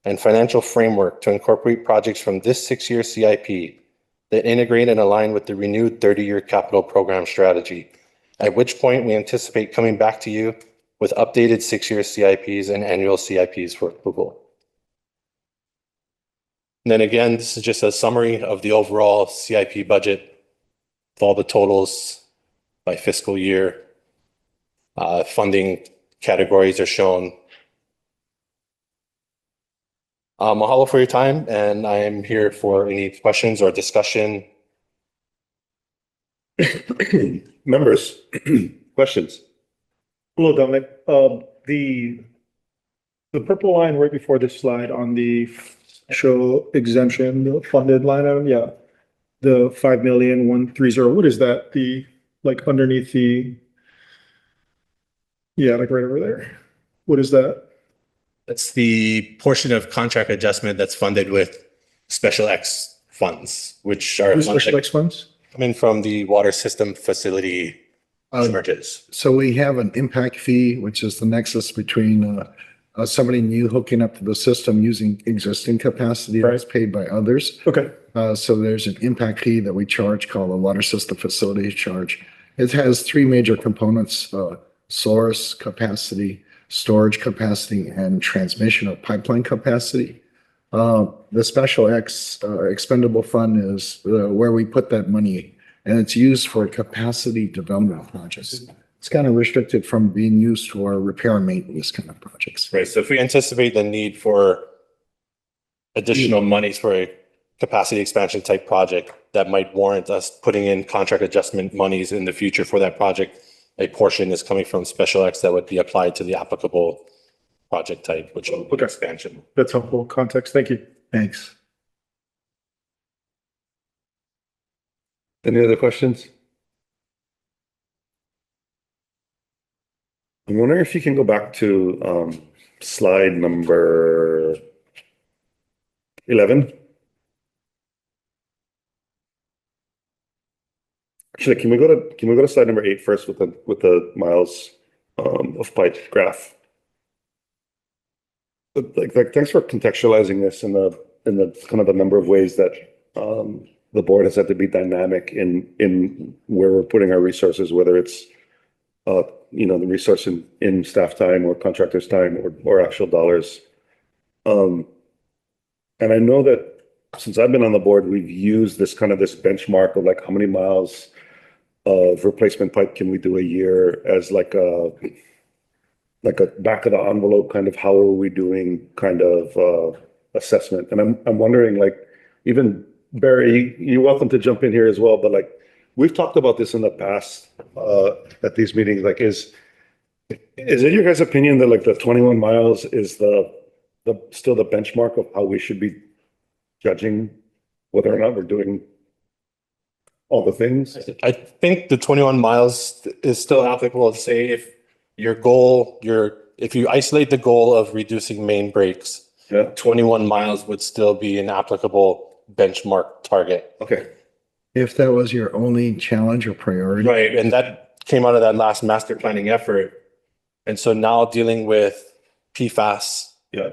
G: and financial framework to incorporate projects from this 6-year CIP that integrate and align with the renewed 30-year capital program strategy, at which point we anticipate coming back to you with updated 6-year CIPs and annual CIPs for approval. And then again, this is just a summary of the overall CIP budget with all the totals by fiscal year. Funding categories are shown. Mahalo for your time, and I am here for any questions or discussion.
A: Members, questions?
L: Hello, Dominic. The purple line right before this slide on the show exemption, the funded line item, yeah. The 5,130, what is that? The, like underneath the, yeah, like right over there. What is that?
G: That's the portion of contract adjustment that's funded with Special X funds, which are
L: Special X funds?
G: coming from the water system facility charges.
F: So we have an impact fee, which is the nexus between somebody new hooking up to the system using existing capacity that's paid by others.
L: Okay.
F: So there's an impact fee that we charge called a water system facility charge. It has three major components: source capacity, storage capacity, and transmission or pipeline capacity. The Special X expendable fund is where we put that money, and it's used for capacity development projects. It's kind of restricted from being used for repair and maintenance kind of projects.
G: Right. So if we anticipate the need for additional monies for a capacity expansion type project that might warrant us putting in contract adjustment monies in the future for that project, a portion is coming from Special X that would be applied to the applicable project type, which will be expansion.
L: That's helpful context. Thank you.
F: Thanks.
A: Any other questions? I'm wondering if you can go back to slide number 11. Actually, can we go to slide number 8 first with the miles of pipe graph? Like thanks for contextualizing this in the kind of a number of ways that the board has had to be dynamic in where we're putting our resources, whether it's the resource in staff time or contractors time or actual dollars. And I know that since I've been on the board, we've used this benchmark of like how many miles of replacement pipe can we do a year as like a back of the envelope kind of how are we doing kind of assessment. And I'm wondering, like, even Barry, you're welcome to jump in here as well, but like we've talked about this in the past at these meetings, like is Is it your guys' opinion that like the 21 miles is still the benchmark of how we should be judging whether or not we're doing all the things?
I: I think the 21 miles is still applicable to say if if you isolate the goal of reducing main breaks,
A: Yeah.
I: 21 miles would still be an applicable benchmark target.
A: Okay.
F: If that was your only challenge or priority.
I: Right, and that came out of that last master planning effort. And so now dealing with PFAS.
A: Yeah.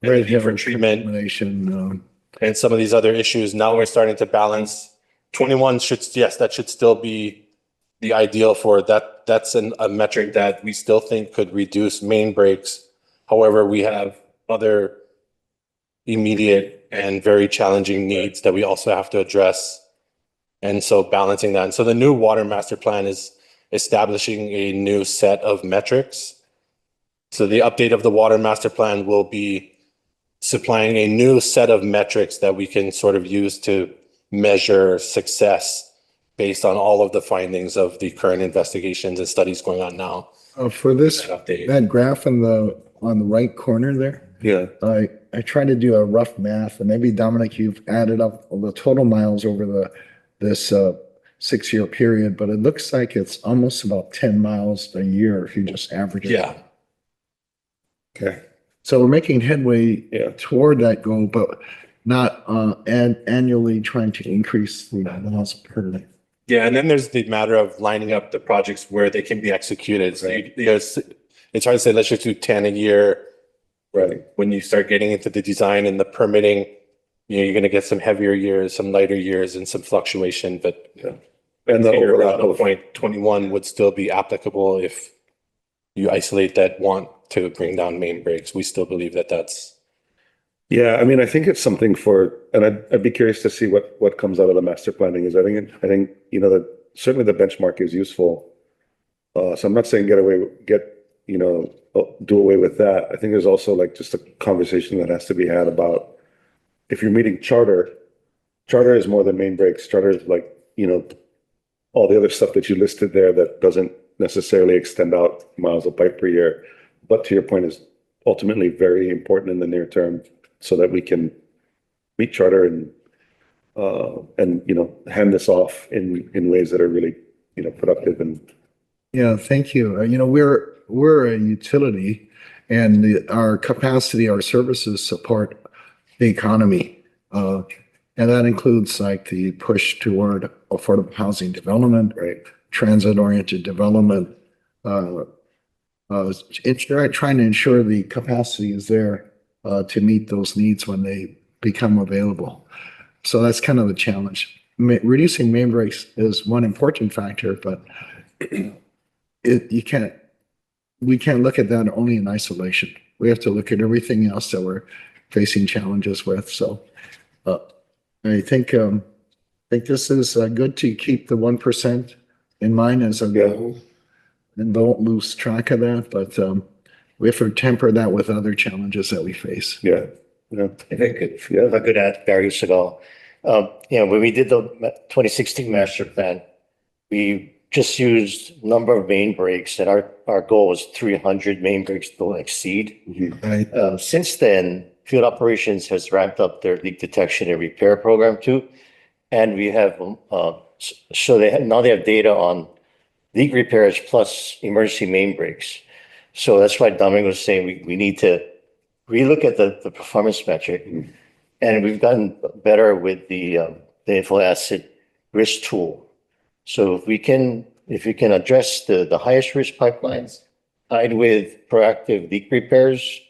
I: And the need for treatment
F: Contamination,
I: and some of these other issues, now we're starting to balance. 21 that should still be the ideal for that. That's a metric that we still think could reduce main breaks. However, we have other immediate and very challenging needs that we also have to address. And so balancing that. And so the new water master plan is establishing a new set of metrics. So the update of the water master plan will be supplying a new set of metrics that we can sort of use to measure success based on all of the findings of the current investigations and studies going on now.
F: for this,
I: Update.
F: that graph on the right corner there,
A: Yeah.
F: I tried to do a rough math, and maybe Dominic, you've added up the total miles over this 6-year period, but it looks like it's almost about 10 miles a year if you just average it.
I: Yeah.
A: Okay.
F: So we're making headway
A: Yeah.
F: toward that goal, but not annually trying to increase the miles per day.
I: Yeah, and then there's the matter of lining up the projects where they can be executed. So it's hard to say, let's just do 10 a year.
A: Right.
I: When you start getting into the design and the permitting, you're going to get some heavier years, some lighter years, and some fluctuation. But
A: And the
I: to your
A: overlap
I: original
A: of,
I: point, 21 would still be applicable if you isolate that want to bring down main breaks. We still believe that that's.
A: yeah, I mean, I think it's something and I'd be curious to see what comes out of the master planning is I think, that certainly the benchmark is useful. So I'm not saying do away with that. I think there's also like just a conversation that has to be had about if you're meeting charter is more than main breaks. Charter is like, all the other stuff that you listed there that doesn't necessarily extend out miles of pipe per year. But to your point is ultimately very important in the near term so that we can meet charter and hand this off in ways that are really, productive and.
F: Yeah, thank you. We're a utility, and our capacity, our services support the economy. And that includes like the push toward affordable housing development, right? Transit-oriented development. It's trying to ensure the capacity is there to meet those needs when they become available. So that's kind of the challenge. Reducing main breaks is one important factor, but we can't look at that only in isolation. We have to look at everything else that we're facing challenges with. So I think this is good to keep the 1% in mind as a goal and don't lose track of that. But we have to temper that with other challenges that we face.
A: Yeah. Yeah.
M: If I could add, Barry Segal, when we did the 2016 master plan, we just used number of main breaks, and our goal was 300 main breaks to exceed.
F: Right.
M: Since then, field operations has ramped up their leak detection and repair program too, and we have now they have data on leak repairs plus emergency main breaks. So that's why Dominic was saying we need to relook at the performance metric, and we've gotten better with the inflow acid risk tool. So if we can address the highest risk pipelines tied with proactive leak repairs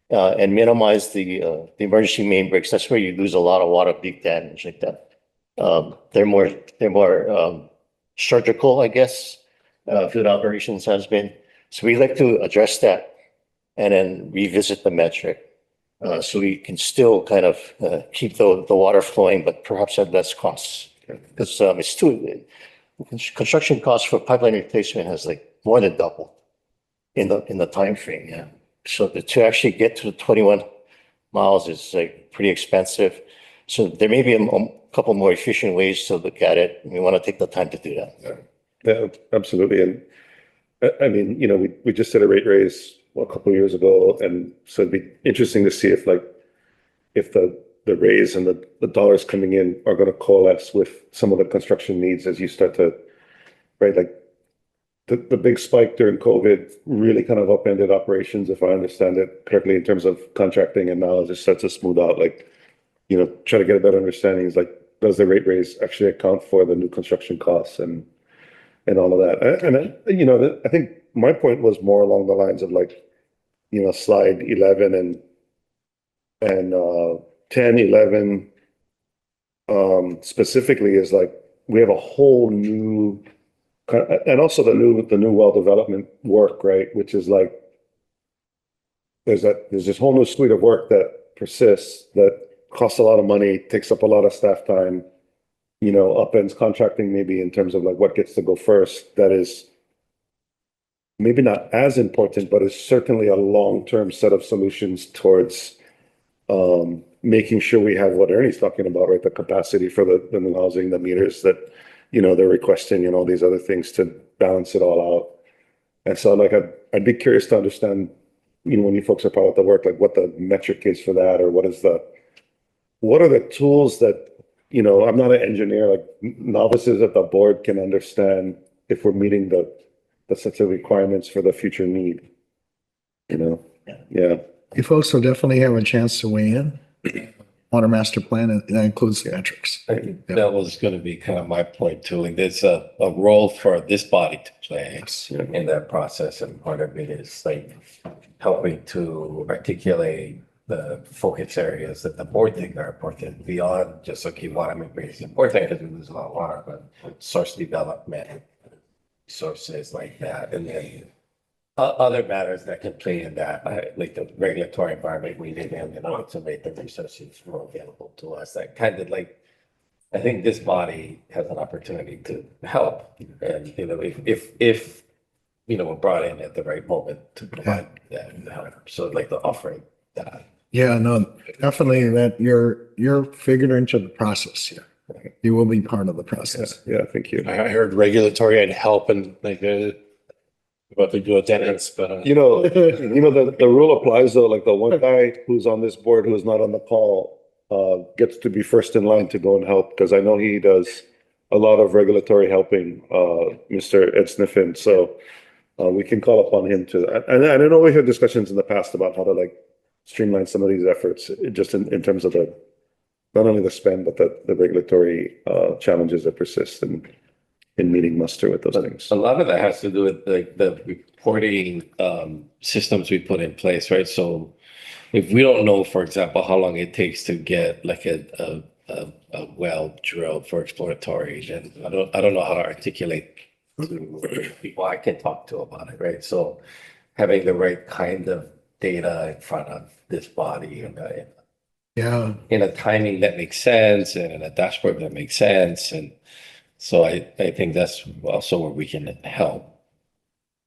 M: and minimize the emergency main breaks, that's where you lose a lot of water leak damage like that. They're more surgical, I guess. Field operations has been. So we like to address that and then revisit the metric. So we can still kind of keep the water flowing, but perhaps at less costs. Because it's construction costs for pipeline replacement has like more than doubled in the time frame. Yeah. So to actually get to the 21 miles is like pretty expensive. So there may be a couple more efficient ways to look at it. We want to take the time to do that.
A: Yeah, absolutely. I mean, we just did a rate raise a couple of years ago, and so it'd be interesting to see if the raise and the dollars coming in are going to coalesce with some of the construction needs as you start to, right? Like the big spike during COVID really kind of upended operations, if I understand it correctly, in terms of contracting, and now it just starts to smooth out. Like, try to get a better understanding is like, does the rate raise actually account for the new construction costs and all of that? And I think my point was more along the lines of like, slide 11 and 10, 11, specifically is like, we have a whole new, and also the new well development work, right? Which is like, there's this whole new suite of work that persists, that costs a lot of money, takes up a lot of staff time, upends contracting maybe in terms of like what gets to go first. That is maybe not as important, but it's certainly a long-term set of solutions towards making sure we have what Ernie's talking about, right? The capacity for the new housing, the meters that, they're requesting, and all these other things to balance it all out. And so like, I'd be curious to understand, when you folks are part of the work, like what the metric is for that, or what are the tools that, I'm not an engineer, like novices at the board can understand if we're meeting the sets of requirements for the future need, Yeah.
F: You folks will definitely have a chance to weigh in. Water master plan, and that includes the metrics.
J: I think that was going to be kind of my point too. Like there's a role for this body to play in that process. And part of it is like helping to articulate the focus areas that the board think are important beyond just, okay, water migration is important because we lose a lot of water, but source development, sources like that. And then other matters that can play in that, like the regulatory environment we live in, to make the resources more available to us. That kind of like, I think this body has an opportunity to help. And, if we're brought in at the right moment to provide that help. So like the offering that.
F: Yeah, no, definitely that you're figured into the process. Yeah. You will be part of the process.
A: Yeah, thank you.
N: I heard regulatory and help and like about to do attendance, but
A: the rule applies though. Like the one guy who's on this board who's not on the call gets to be first in line to go and help, because I know he does a lot of regulatory helping, Mr. Ed Sniffen. So we can call upon him to. And I know we had discussions in the past about how to like streamline some of these efforts, just in terms of not only the spend, but the regulatory challenges that persist in meeting muster with those things.
J: A lot of that has to do with the reporting systems we put in place, right? So if we don't know, for example, how long it takes to get like a well drilled for exploratory, then I don't know how to articulate to people I can talk to about it, right? So having the right kind of data in front of this body in a timing that makes sense and in a dashboard that makes sense. And so I think that's also where we can help.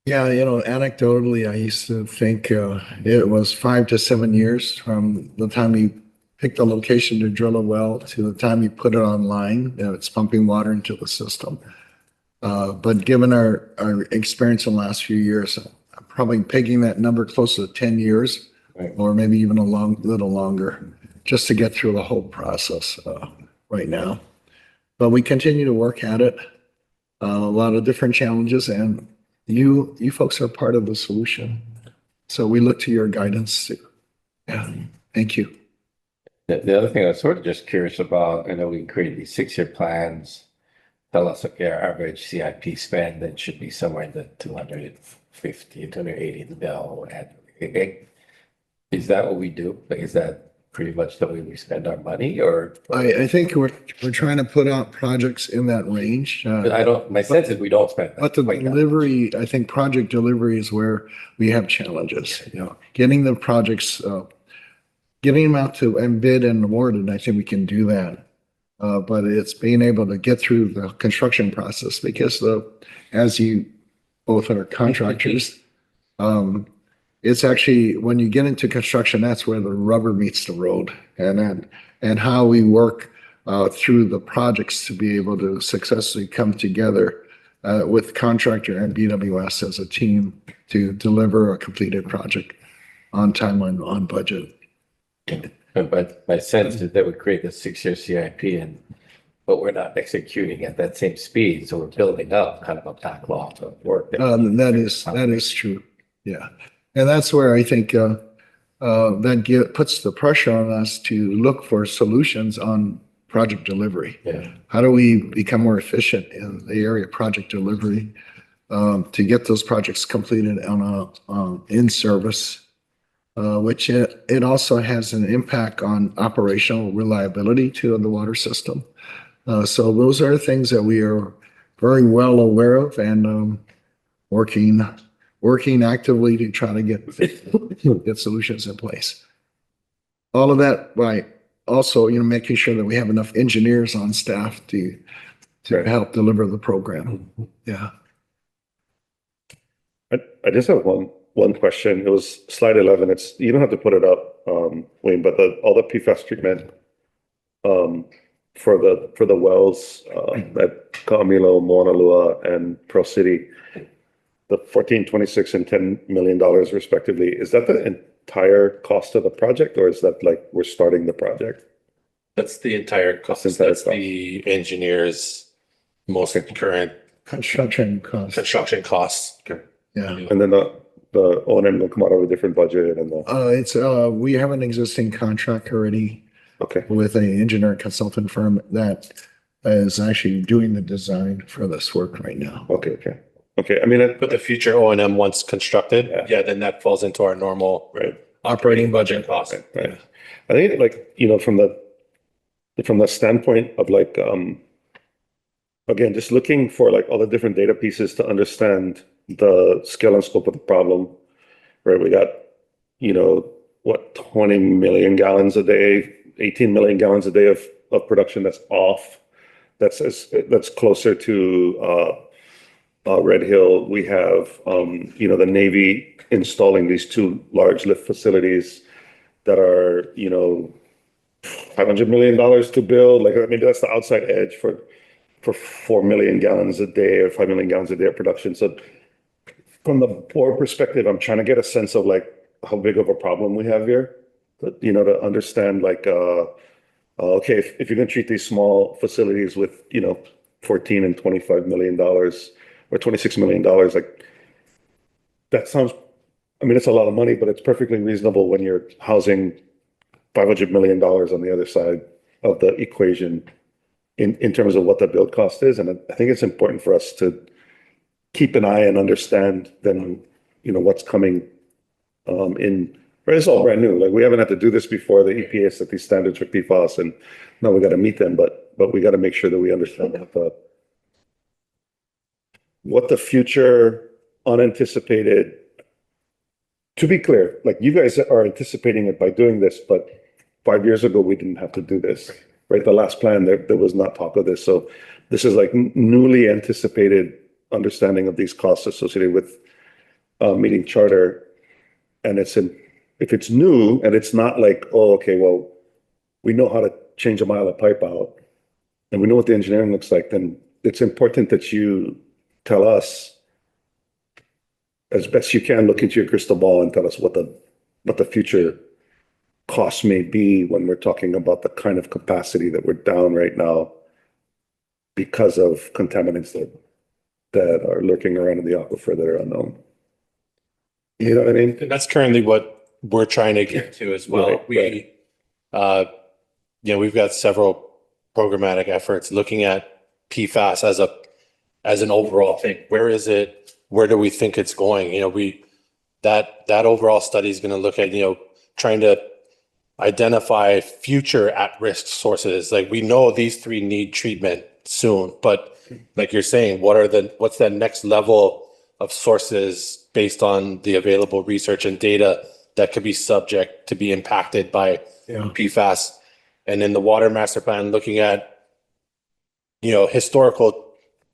F: Yeah, anecdotally, I used to think it was 5 to 7 years from the time you picked a location to drill a well to the time you put it online. It's pumping water into the system. But given our experience in the last few years, I'm probably pegging that number close to 10 years, or maybe even a little longer, just to get through the whole process right now. But we continue to work at it. A lot of different challenges, and you folks are part of the solution. So we look to your guidance too. Yeah, thank you.
J: The other thing I was sort of just curious about, I know we created these 6-year plans. Tell us, okay, our average CIP spend that should be somewhere in the 250, 280 mil annually. Is that what we do? Like, is that pretty much the way we spend our money, or?
F: I think we're trying to put out projects in that range.
J: My sense is we don't spend that.
F: But the delivery, I think project delivery is where we have challenges. Getting the projects, getting them out to and bid and awarded, I think we can do that. But it's being able to get through the construction process, because as you both are contractors, it's actually, when you get into construction, that's where the rubber meets the road, and how we work through the projects to be able to successfully come together with contractor and BWS as a team to deliver a completed project on time and on budget.
J: But my sense is that we create a 6-year CIP but we're not executing at that same speed. So we're building up kind of a backlog of work.
F: That is true. Yeah. And that's where I think puts the pressure on us to look for solutions on project delivery.
J: Yeah.
F: How do we become more efficient in the area of project delivery to get those projects completed in service, which it also has an impact on operational reliability to the water system. So those are things that we are very well aware of and working actively to try to get solutions in place. All of that by also, making sure that we have enough engineers on staff to help deliver the program. Yeah.
A: I just have one question. It was slide 11. You don't have to put it up, Wayne, but all the PFAS treatment for the wells at Ka'amilo, Mauna Lua, and Pearl City, the 14, 26, and $10 million respectively. Is that the entire cost of the project, or is that like we're starting the project?
N: That's the entire cost. That's the engineer's most current
F: Construction costs.
N: Okay.
F: Yeah.
A: And then the O&M will come out of a different budget and
F: we have an existing contract already.
A: Okay.
F: With an engineer consultant firm that is actually doing the design for this work right now.
A: Okay. I mean,
N: But the future O&M once constructed, then that falls into our normal operating budget cost.
A: Right. I think from the standpoint of again, just looking for all the different data pieces to understand the scale and scope of the problem, right? We got, 20 million gallons a day, 18 million gallons a day of production that's off. That's closer to Red Hill. We have, the Navy installing these 2 large lift facilities that are, $500 million to build. That's the outside edge for 4 million gallons a day or 5 million gallons a day of production. So from the board perspective, I'm trying to get a sense of how big of a problem we have here, to understand okay, if you're going to treat these small facilities with, 14 and $25 million or $26 million, that sounds, it's a lot of money, but it's perfectly reasonable when you're housing $500 million on the other side of the equation in terms of what the build cost is. And I think it's important for us to keep an eye and understand then, what's coming in. It's all brand new. We haven't had to do this before. The EPA set these standards for PFAS, and now we got to meet them. But we got to make sure that we understand what the future unanticipated. To be clear, you guys are anticipating it by doing this, but 5 years ago we didn't have to do this, right? The last plan there was not talk of this. So this is newly anticipated understanding of these costs associated with meeting charter, and if it's new and it's not we know how to change a mile of pipe out and we know what the engineering looks like, then it's important that you tell us as best you can, look into your crystal ball and tell us what the future costs may be when we're talking about the kind of capacity that we're down right now because of contaminants that are lurking around in the aquifer that are unknown. You know what I mean?
N: And that's currently what we're trying to get to as well. We've got several programmatic efforts looking at PFAS as an overall thing. Where is it? Where do we think it's going? That overall study is going to look at, trying to identify future at-risk sources. We know these 3 need treatment soon, but like you're saying, what's that next level of sources based on the available research and data that could be subject to be impacted by PFAS? And in the water master plan, looking at, historical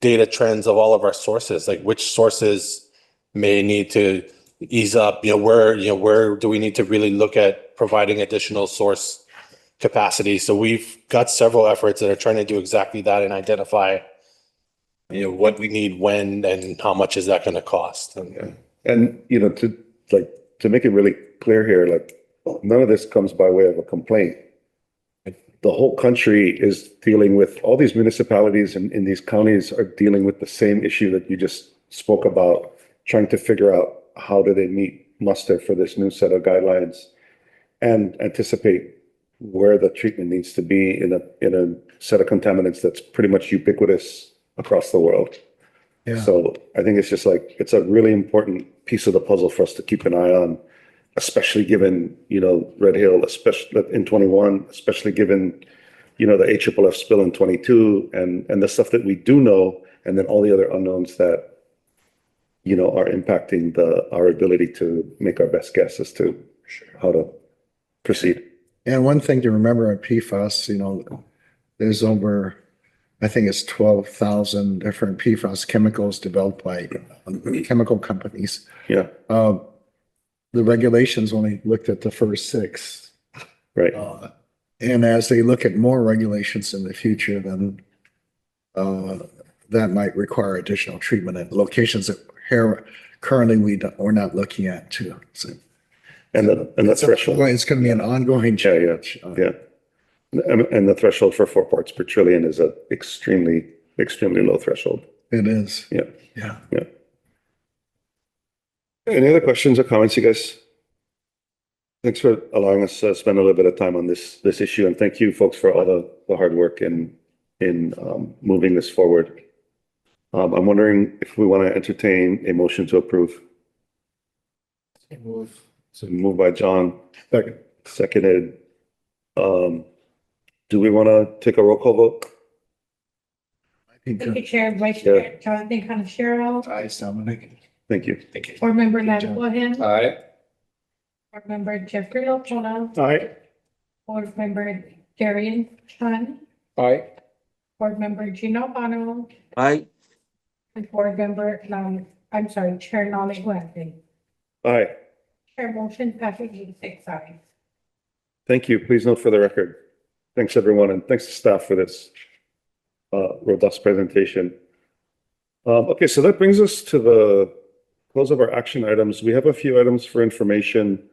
N: data trends of all of our sources, which sources may need to ease up, where do we need to really look at providing additional source capacity? So we've got several efforts that are trying to do exactly that and identify what we need when and how much is that gonna cost? And
A: And, to make it really clear here, none of this comes by way of a complaint. The whole country is dealing with, all these municipalities in these counties are dealing with the same issue that you just spoke about, trying to figure out how do they meet muster for this new set of guidelines and anticipate where the treatment needs to be in a set of contaminants that's pretty much ubiquitous across the world.
F: Yeah.
A: So I think it's just it's a really important piece of the puzzle for us to keep an eye on, especially given, Red Hill, especially in 21, especially given, the AFFF spill in 22 and the stuff that we do know, and then all the other unknowns that, are impacting our ability to make our best guess as to how to proceed.
F: And one thing to remember on PFAS, there's over, I think it's 12,000 different PFAS chemicals developed by chemical companies.
A: Yeah.
F: The regulations only looked at the first 6.
A: Right.
F: And as they look at more regulations in the future, then that might require additional treatment at locations that currently we're not looking at too. So,
A: And the threshold.
F: it's going to be an ongoing challenge.
A: Yeah. And the threshold for 4 parts per trillion is a extremely, extremely low threshold.
F: It is.
A: Yeah.
F: Yeah.
A: Yeah. Any other questions or comments, you guys? Thanks for allowing us to spend a little bit of time on this issue, and thank you folks for all the hard work in moving this forward. I'm wondering if we want to entertain a motion to approve. So moved by John, seconded. Do we want to take a roll call vote?
H: Thank you, Chair, Vice Chair, Jonathan Conachero.
F: Aye, Dominic.
A: Thank you.
H: Board Member Lanahan.
E: Aye.
H: Board Member Jeffrey Lopona.
L: Aye.
H: Board Member Darian Chun.
D: Aye.
H: Board Member Gino Bono.
C: Aye.
H: And Board Member, Chair Nolly Guanxi.
A: Aye.
H: Chair motion passes 86 ayes.
A: Thank you. Please note for the record. Thanks, everyone, and thanks to staff for this robust presentation. Okay, so that brings us to the close of our action items. We have a few items for information.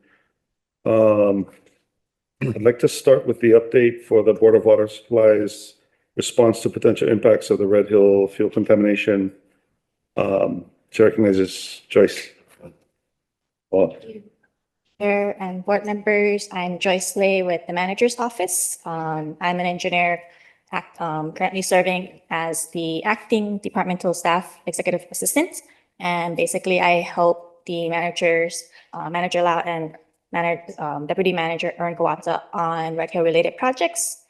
A: I'd like to start with the update for the Board of Water Supply's response to potential impacts of the Red Hill fuel contamination. Chair recognizes Joyce.
O: Chair and board members, I'm Joyce Lay with the manager's office. I'm an engineer currently serving as the acting departmental staff executive assistant. And basically I help the managers, Manager Lau and Deputy Manager Ern Kawata on Red Hill related projects.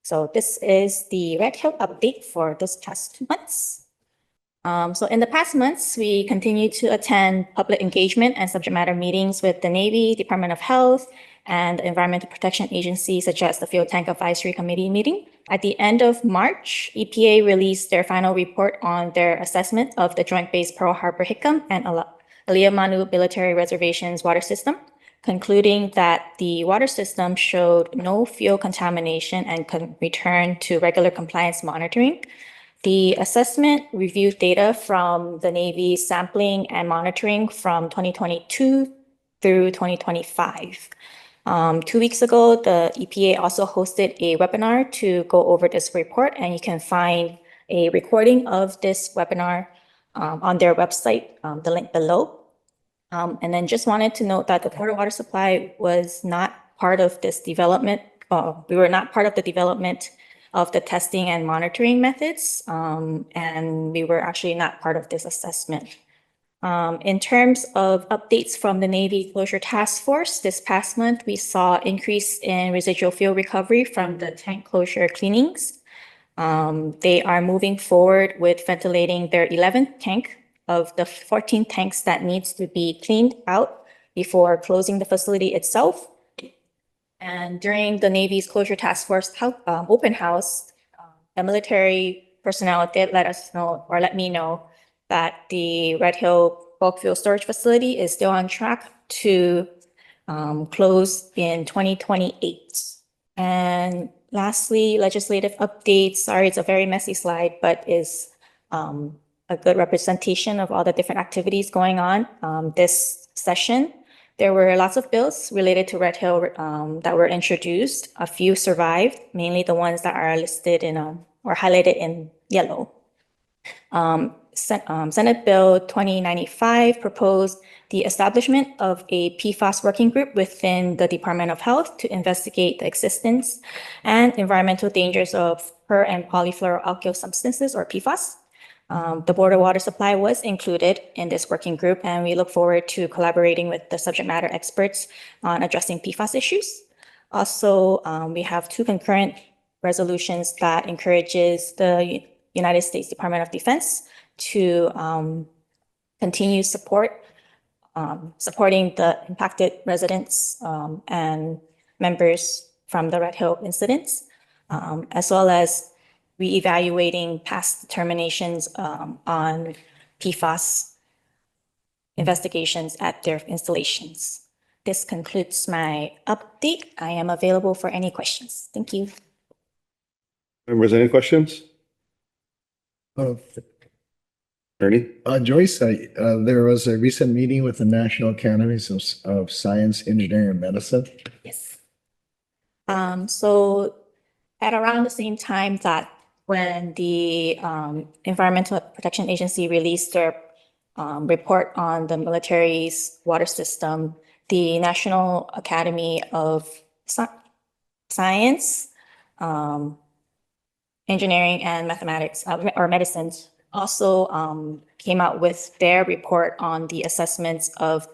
O: So this is the Red Hill update for this past 2 months. So in the past months, we continue to attend public engagement and subject matter meetings with the Navy, Department of Health, and Environmental Protection Agency, such as the Fuel Tank Advisory Committee meeting. At the end of March, EPA released their final report on their assessment of the Joint Base Pearl Harbor Hickam and Aliyah Manu Military Reservation's water system, concluding that the water system showed no fuel contamination and could return to regular compliance monitoring. The assessment reviewed data from the Navy sampling and monitoring from 2022 through 2025. 2 weeks ago, the EPA also hosted a webinar to go over this report, and you can find a recording of this webinar on their website, the link below. And then just wanted to note that the Board of Water Supply was not part of this development. We were not part of the development of the testing and monitoring methods, and we were actually not part of this assessment. In terms of updates from the Navy Closure Task Force, this past month, we saw increase in residual fuel recovery from the tank closure cleanings. They are moving forward with ventilating their 11th tank of the 14 tanks that needs to be cleaned out before closing the facility itself. And during the Navy's Closure Task Force open house, the military personnel did let us know, or let me know, that the Red Hill bulk fuel storage facility is still on track to close in 2028. And lastly, legislative updates. Sorry, it's a very messy slide, but is a good representation of all the different activities going on this session. There were lots of bills related to Red Hill that were introduced. A few survived, mainly the ones that are listed in or highlighted in yellow. Senate Bill 2095 proposed the establishment of a PFAS working group within the Department of Health to investigate the existence and environmental dangers of per and polyfluoroalkyl substances, or PFAS. The Board of Water Supply was included in this working group, and we look forward to collaborating with the subject matter experts on addressing PFAS issues. Also, we have two concurrent resolutions that encourages the United States Department of Defense to continue supporting the impacted residents and members from the Red Hill incidents, as well as reevaluating past determinations on PFAS investigations at their installations. This concludes my update. I am available for any questions. Thank you.
A: Members, any questions? Ernie?
F: Joyce, there was a recent meeting with the National Academies of Science, Engineering, and Medicine.
O: Yes. So at around the same time that when the Environmental Protection Agency released their report on the military's water system, the National Academy of Science, Engineering, and Mathematics, or Medicine, also came out with their report on the assessments of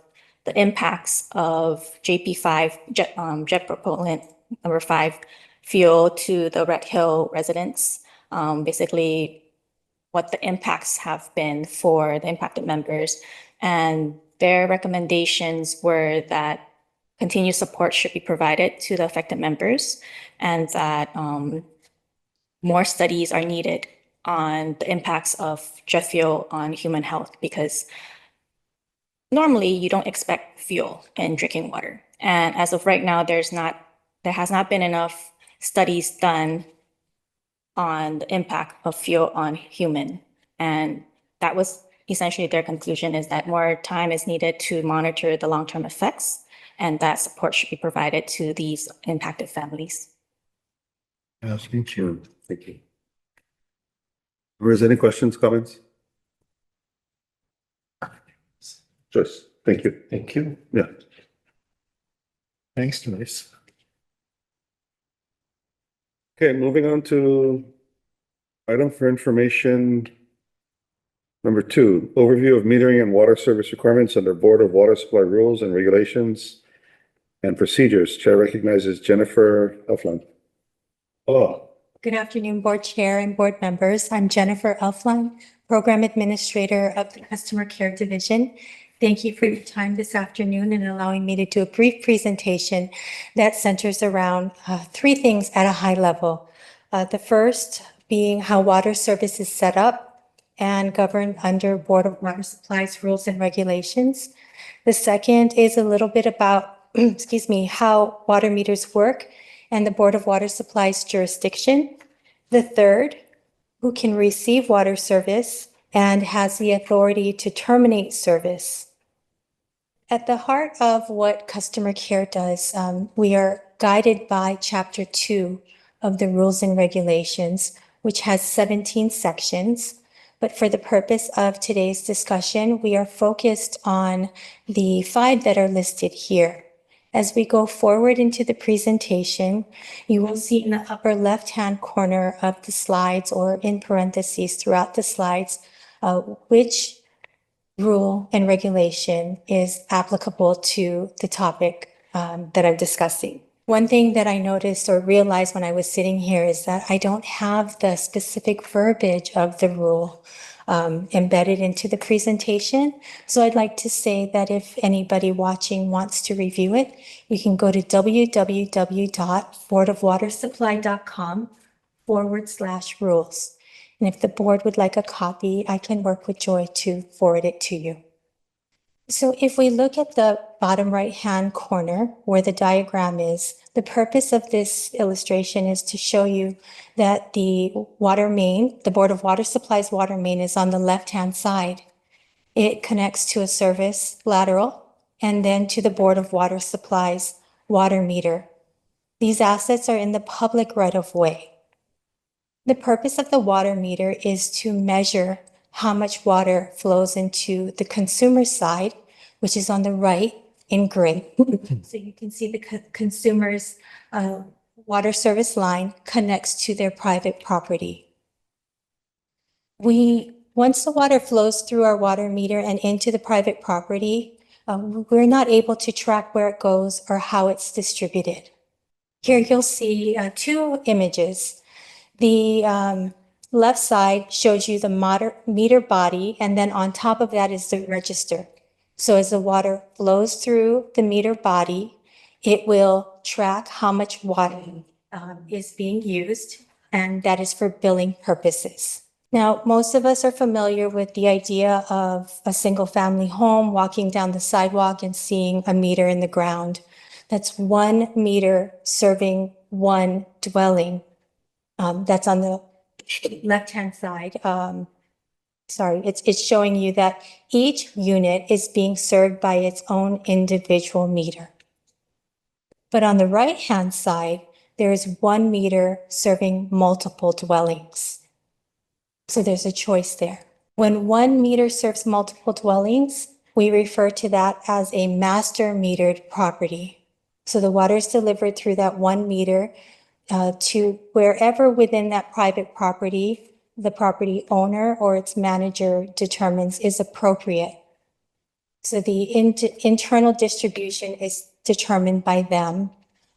O: the impacts of JP5, jet propellant number 5 fuel to the Red Hill residents. Basically, what the impacts have been for the impacted members. And their recommendations were that continued support should be provided to the affected members, and that more studies are needed on the impacts of jet fuel on human health, because normally you don't expect fuel in drinking water. And as of right now, there has not been enough studies done on the impact of fuel on human. And that was essentially their conclusion, is that more time is needed to monitor the long-term effects, and that support should be provided to these impacted families.
F: Yes, thank you.
A: Thank you. Members, any questions, comments? Joyce, thank you.
J: Thank you.
A: Yeah.
F: Thanks, Joyce.
A: Okay, moving on to item for information number 2, overview of metering and water service requirements under Board of Water Supply rules and regulations and procedures. Chair recognizes Jennifer Elfland. Oh,
H: Good afternoon, Board Chair and Board members. I'm Jennifer Elfline, Program Administrator of the Customer Care Division. Thank you for your time this afternoon and allowing me to do a brief presentation that centers around 3 things at a high level. The first being how water service is set up and governed under Board of Water Supplies rules and regulations. The second is a little bit about, excuse me, how water meters work and the Board of Water Supplies jurisdiction. The third, who can receive water service and has the authority to terminate service. At the heart of what customer care does, we are guided by Chapter 2 of the Rules and Regulations, which has 17 sections. But for the purpose of today's discussion, we are focused on the 5 that are listed here. As we go forward into the presentation, you will see in the upper left-hand corner of the slides, or in parentheses throughout the slides, which rule and regulation is applicable to the topic that I'm discussing. One thing that I noticed or realized when I was sitting here is that I don't have the specific verbiage of the rule embedded into the presentation. So I'd like to say that if anybody watching wants to review it, you can go to www.boardofwatersupply.com/rules. And if the board would like a copy, I can work with Joy to forward it to you. So if we look at the bottom right-hand corner where the diagram is, the purpose of this illustration is to show you that the water main, the Board of Water Supply's water main is on the left-hand side. It connects to a service lateral and then to the Board of Water Supply's water meter. These assets are in the public right-of-way. The purpose of the water meter is to measure how much water flows into the consumer side, which is on the right in gray. So you can see the consumer's water service line connects to their private property. Once the water flows through our water meter and into the private property, we're not able to track where it goes or how it's distributed. Here you'll see two images. The left side shows you the meter body, and then on top of that is the register. So as the water flows through the meter body, it will track how much water is being used, and that is for billing purposes. Now, most of us are familiar with the idea of a single-family home, walking down the sidewalk and seeing a meter in the ground. That's 1 meter serving 1 dwelling. That's on the left-hand side. Sorry, it's showing you that each unit is being served by its own individual meter. But on the right-hand side, there is 1 meter serving multiple dwellings. So there's a choice there. When 1 meter serves multiple dwellings, we refer to that as a master metered property. So the water is delivered through that 1 meter to wherever within that private property the property owner or its manager determines is appropriate. So the internal distribution is determined by them.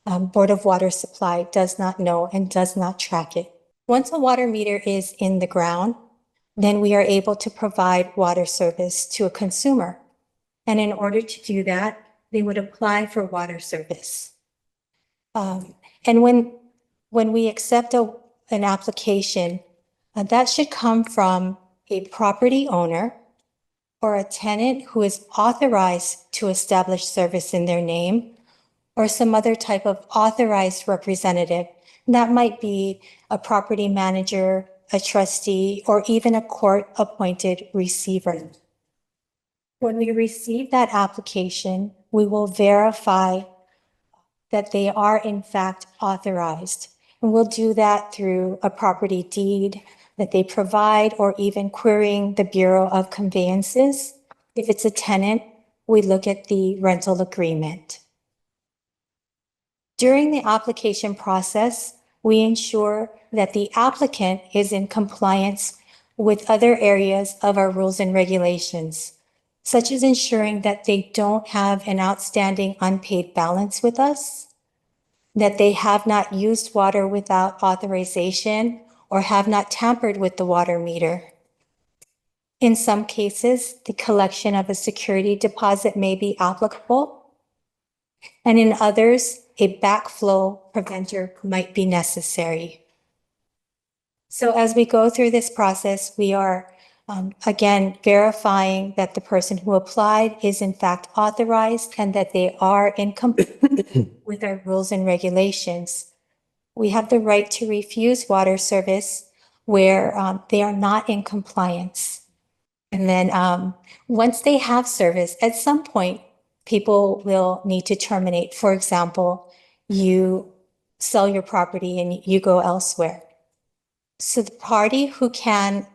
H: Board of Water Supply does not know and does not track it. Once a water meter is in the ground, then we are able to provide water service to a consumer. And in order to do that, they would apply for water service. And when we accept an application, that should come from a property owner or a tenant who is authorized to establish service in their name, or some other type of authorized representative. That might be a property manager, a trustee, or even a court-appointed receiver. When we receive that application, we will verify that they are in fact authorized. And we'll do that through a property deed that they provide, or even querying the Bureau of Conveyances. If it's a tenant, we look at the rental agreement. During the application process, we ensure that the applicant is in compliance with other areas of our rules and regulations, such as ensuring that they don't have an outstanding unpaid balance with us, that they have not used water without authorization, or have not tampered with the water meter. In some cases, the collection of a security deposit may be applicable, and in others, a backflow preventer might be necessary. So as we go through this process, we are again verifying that the person who applied is in fact authorized and that they are in compliance with our rules and regulations. We have the right to refuse water service where they are not in compliance. And then once they have service, at some point, people will need to terminate. For example, you sell your property and you go elsewhere. So the party who can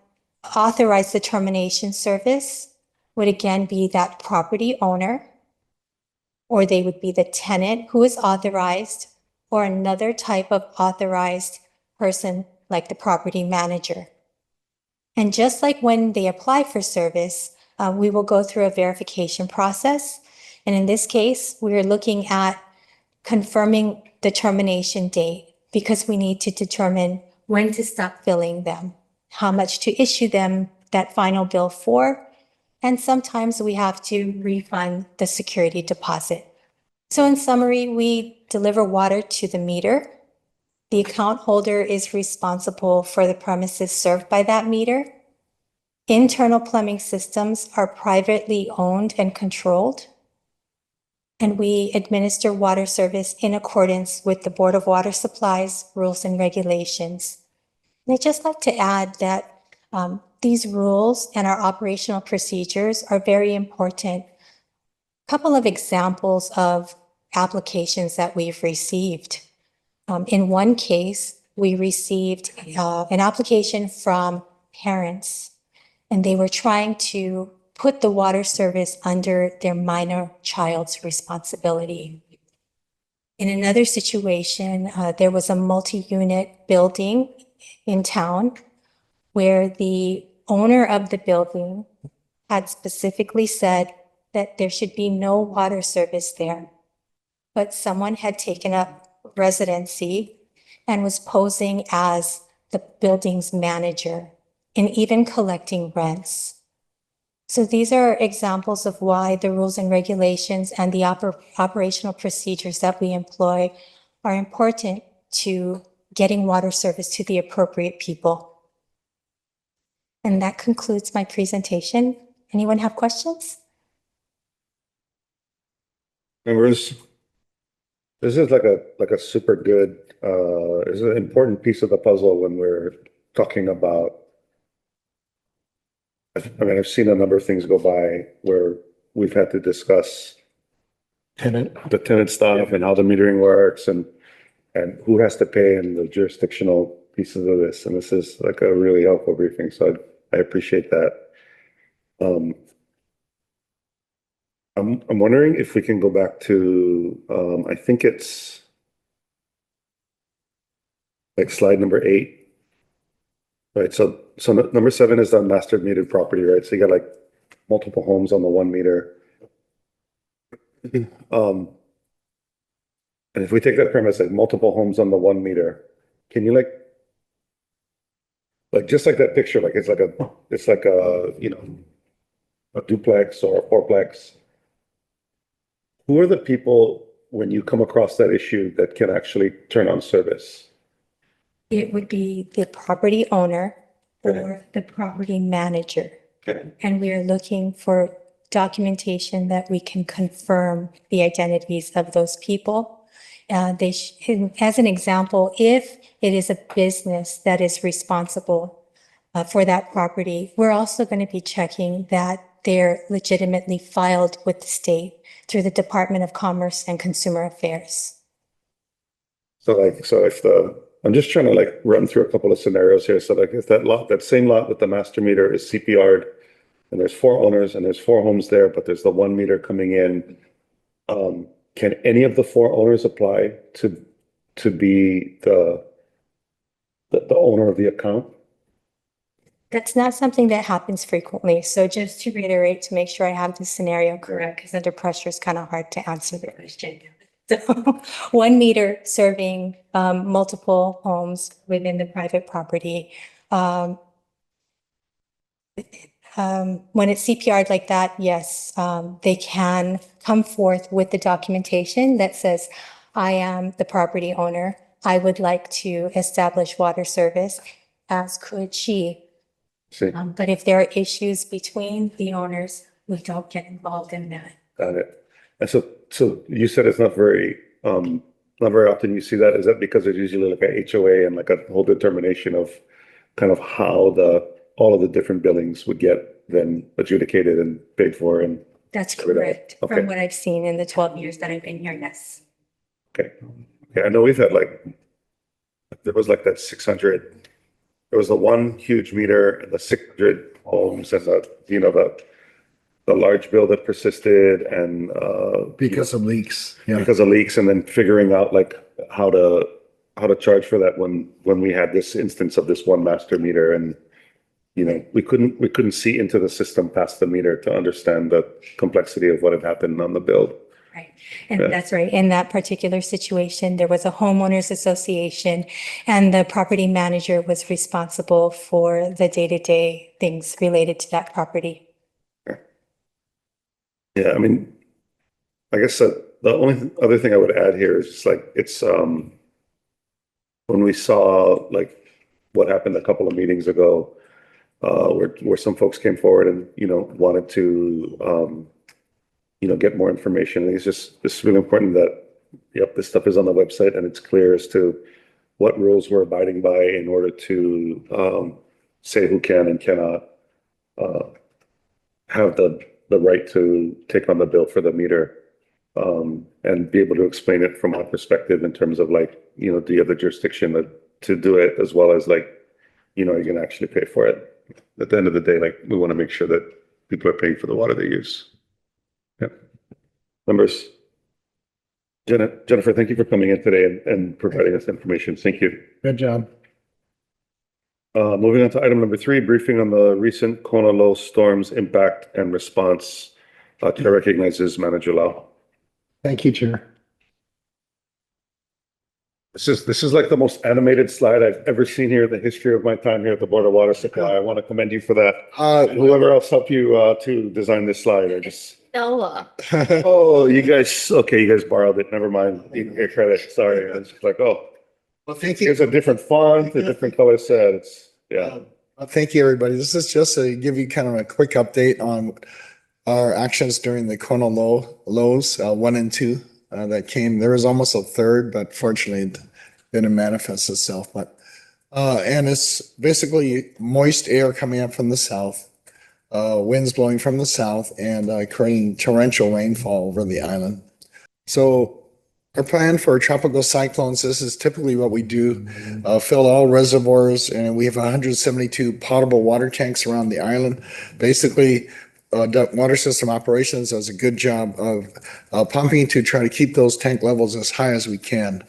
H: authorize the termination service would again be that property owner, or they would be the tenant who is authorized, or another type of authorized person like the property manager. And just like when they apply for service, we will go through a verification process. And in this case, we're looking at confirming the termination date because we need to determine when to stop billing them, how much to issue them that final bill for, and sometimes we have to refund the security deposit. So in summary, we deliver water to the meter. The account holder is responsible for the premises served by that meter. Internal plumbing systems are privately owned and controlled. And we administer water service in accordance with the Board of Water Supplies rules and regulations. And I'd just like to add that these rules and our operational procedures are very important. A couple of examples of applications that we've received. In one case, we received an application from parents, and they were trying to put the water service under their minor child's responsibility. In another situation, there was a multi-unit building in town where the owner of the building had specifically said that there should be no water service there. But someone had taken up residency and was posing as the building's manager and even collecting rents. So these are examples of why the rules and regulations and the operational procedures that we employ are important to getting water service to the appropriate people. And that concludes my presentation. Anyone have questions?
A: Members, this is like a super good, this is an important piece of the puzzle when we're talking about. I mean, I've seen a number of things go by where we've had to discuss the tenant stuff and how the metering works and who has to pay and the jurisdictional pieces of this. And this is like a really helpful briefing. So I appreciate that. I'm wondering if we can go back to, I think it's like slide number 8. Right, so number 7 is the master metered property, right? So you got like multiple homes on the 1 meter. And if we take that premise, like multiple homes on the 1 meter, can you like just like that picture, like it's like a you know, a duplex or a fourplex. Who are the people when you come across that issue that can actually turn on service?
H: It would be the property owner or the property manager.
A: Okay.
H: And we are looking for documentation that we can confirm the identities of those people. As an example, if it is a business that is responsible for that property, we're also going to be checking that they're legitimately filed with the state through the Department of Commerce and Consumer Affairs.
A: So if I'm just trying to like run through a couple of scenarios here. So like if that same lot with the master meter is CPR'd and there's 4 owners and there's 4 homes there, but there's the 1 meter coming in, can any of the 4 owners apply to be the owner of the account?
H: That's not something that happens frequently. So just to reiterate, to make sure I have the scenario correct, because under pressure is kind of hard to answer the question. So 1 meter serving multiple homes within the private property. When it's CPR'd like that, yes, they can come forth with the documentation that says, I am the property owner. I would like to establish water service, as could she. But if there are issues between the owners, we don't get involved in that.
A: Got it. And so you said it's not very often you see that. Is that because there's usually like a HOA and like a whole determination of kind of how all of the different billings would get then adjudicated and paid for? And
H: that's correct.
A: Okay.
H: From what I've seen in the 12 years that I've been here, yes.
A: Okay. Okay. I know we've had there was like that 600. There was the 1 huge meter and the 600 homes and the large bill that persisted and
F: because of leaks. Yeah.
A: Because of leaks, and then figuring out like how to charge for that when we had this instance of this 1 master meter, and we couldn't see into the system past the meter to understand the complexity of what had happened on the build.
H: Right. And that's right. In that particular situation, there was a homeowners association and the property manager was responsible for the day-to-day things related to that property.
A: Yeah, I mean, I guess the only other thing I would add here is just like it's when we saw like what happened a couple of meetings ago, where some folks came forward and, wanted to, get more information. I think it's really important that, yep, this stuff is on the website and it's clear as to what rules we're abiding by in order to say who can and cannot have the right to take on the bill for the meter, and be able to explain it from our perspective in terms of like, do you have the jurisdiction to do it, as well as like, you can actually pay for it. At the end of the day, like, we want to make sure that people are paying for the water they use. Yeah. Members, Jennifer, thank you for coming in today and providing us information. Thank you.
F: Good job.
A: Moving on to item number 3, briefing on the recent Kona low storms impact and response. Chair recognizes Manager Lau.
F: Thank you, Chair.
A: This is like the most animated slide I've ever seen here in the history of my time here at the Board of Water Supply. I want to commend you for that. Whoever else helped you to design this slide, I just.
K: Noah.
A: Oh, you guys borrowed it. Never mind. You can get credit. Sorry. I was just like, oh.
F: Well, thank you.
A: Here's a different font, a different color set. It's, yeah.
F: Well, thank you, everybody. This is just to give you kind of a quick update on our actions during the Kona lows 1 and 2 that came. There was almost a third, but fortunately it didn't manifest itself. And it's basically moist air coming up from the south, winds blowing from the south, and creating torrential rainfall over the island. So our plan for tropical cyclones, this is typically what we do, fill all reservoirs, and we have 172 potable water tanks around the island. Basically, water system operations does a good job of pumping to try to keep those tank levels as high as we can.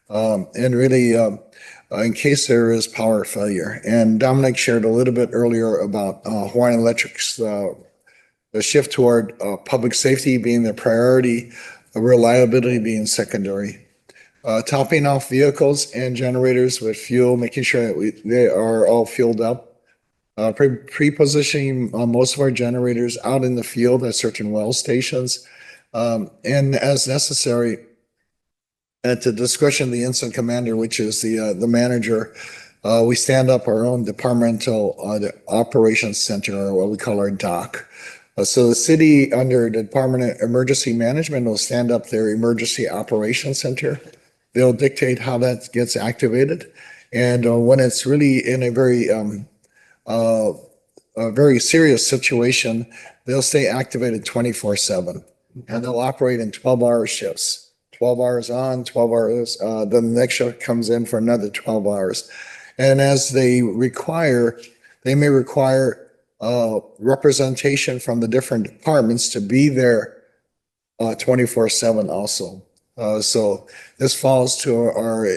F: And really, in case there is power failure. And Dominic shared a little bit earlier about Hawaiian Electric's the shift toward public safety being their priority, reliability being secondary. Topping off vehicles and generators with fuel, making sure that they are all fueled up. Pre-positioning most of our generators out in the field at certain well stations. And as necessary, at the discretion of the incident commander, which is the manager, we stand up our own departmental operations center, or what we call our DOC. So the city, under the Department of Emergency Management, will stand up their Emergency Operations Center. They'll dictate how that gets activated. And when it's really in a very serious situation, they'll stay activated 24/7. And they'll operate in 12-hour shifts. 12 hours on, 12 hours, then the next shift comes in for another 12 hours. And as they may require representation from the different departments to be there 24/7 also. So this falls to our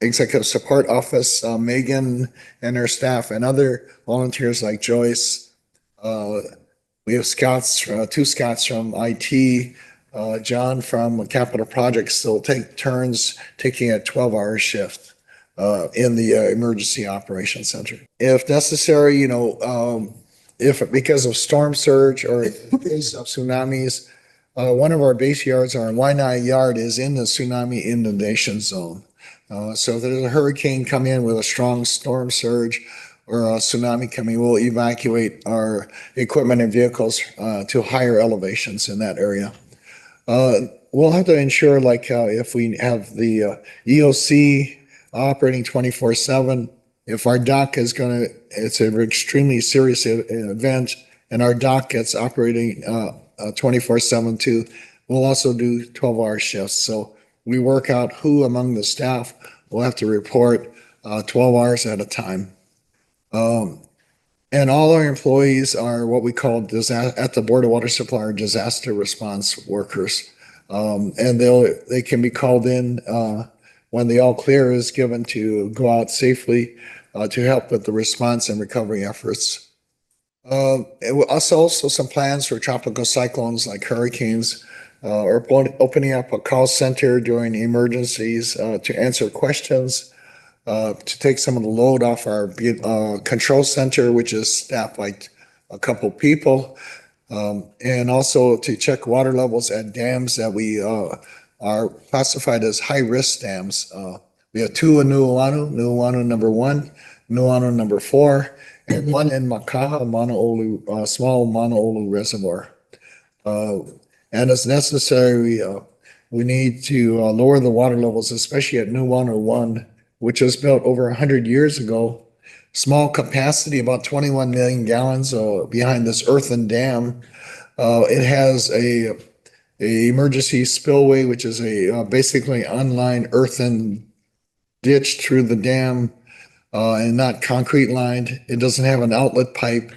F: executive support office, Megan and her staff, and other volunteers like Joyce. We have scouts, 2 scouts from IT, John from Capital Projects. They'll take turns taking a 12-hour shift in the Emergency Operations Center. If necessary, if because of storm surge or case of tsunamis, one of our base yards, our Waianae Yard, is in the tsunami inundation zone. So if there's a hurricane coming in with a strong storm surge or a tsunami coming, we'll evacuate our equipment and vehicles to higher elevations in that area. We'll have to ensure, like if we have the EOC operating 24/7, if our dock is it's an extremely serious event, and our dock gets operating 24/7 too, we'll also do 12-hour shifts. So we work out who among the staff will have to report 12 hours at a time. And all our employees are what we call at the Board of Water Supply are disaster response workers. And they can be called in when the all clear is given to go out safely to help with the response and recovery efforts. Also some plans for tropical cyclones like hurricanes, or opening up a call center during emergencies to answer questions, to take some of the load off our control center, which is staffed by a couple people, and also to check water levels at dams that we are classified as high-risk dams. We have 2 in Nuuanu number 1 Nuano number 4, and one in Makaha Manaolu, small Manaolu Reservoir. And as necessary, we need to lower the water levels, especially at Nuano 1, which was built over 100 years ago. Small capacity, about 21 million gallons behind this earthen dam. It has a emergency spillway, which is a basically unlined earthen ditch through the dam and not concrete lined. It doesn't have an outlet pipe.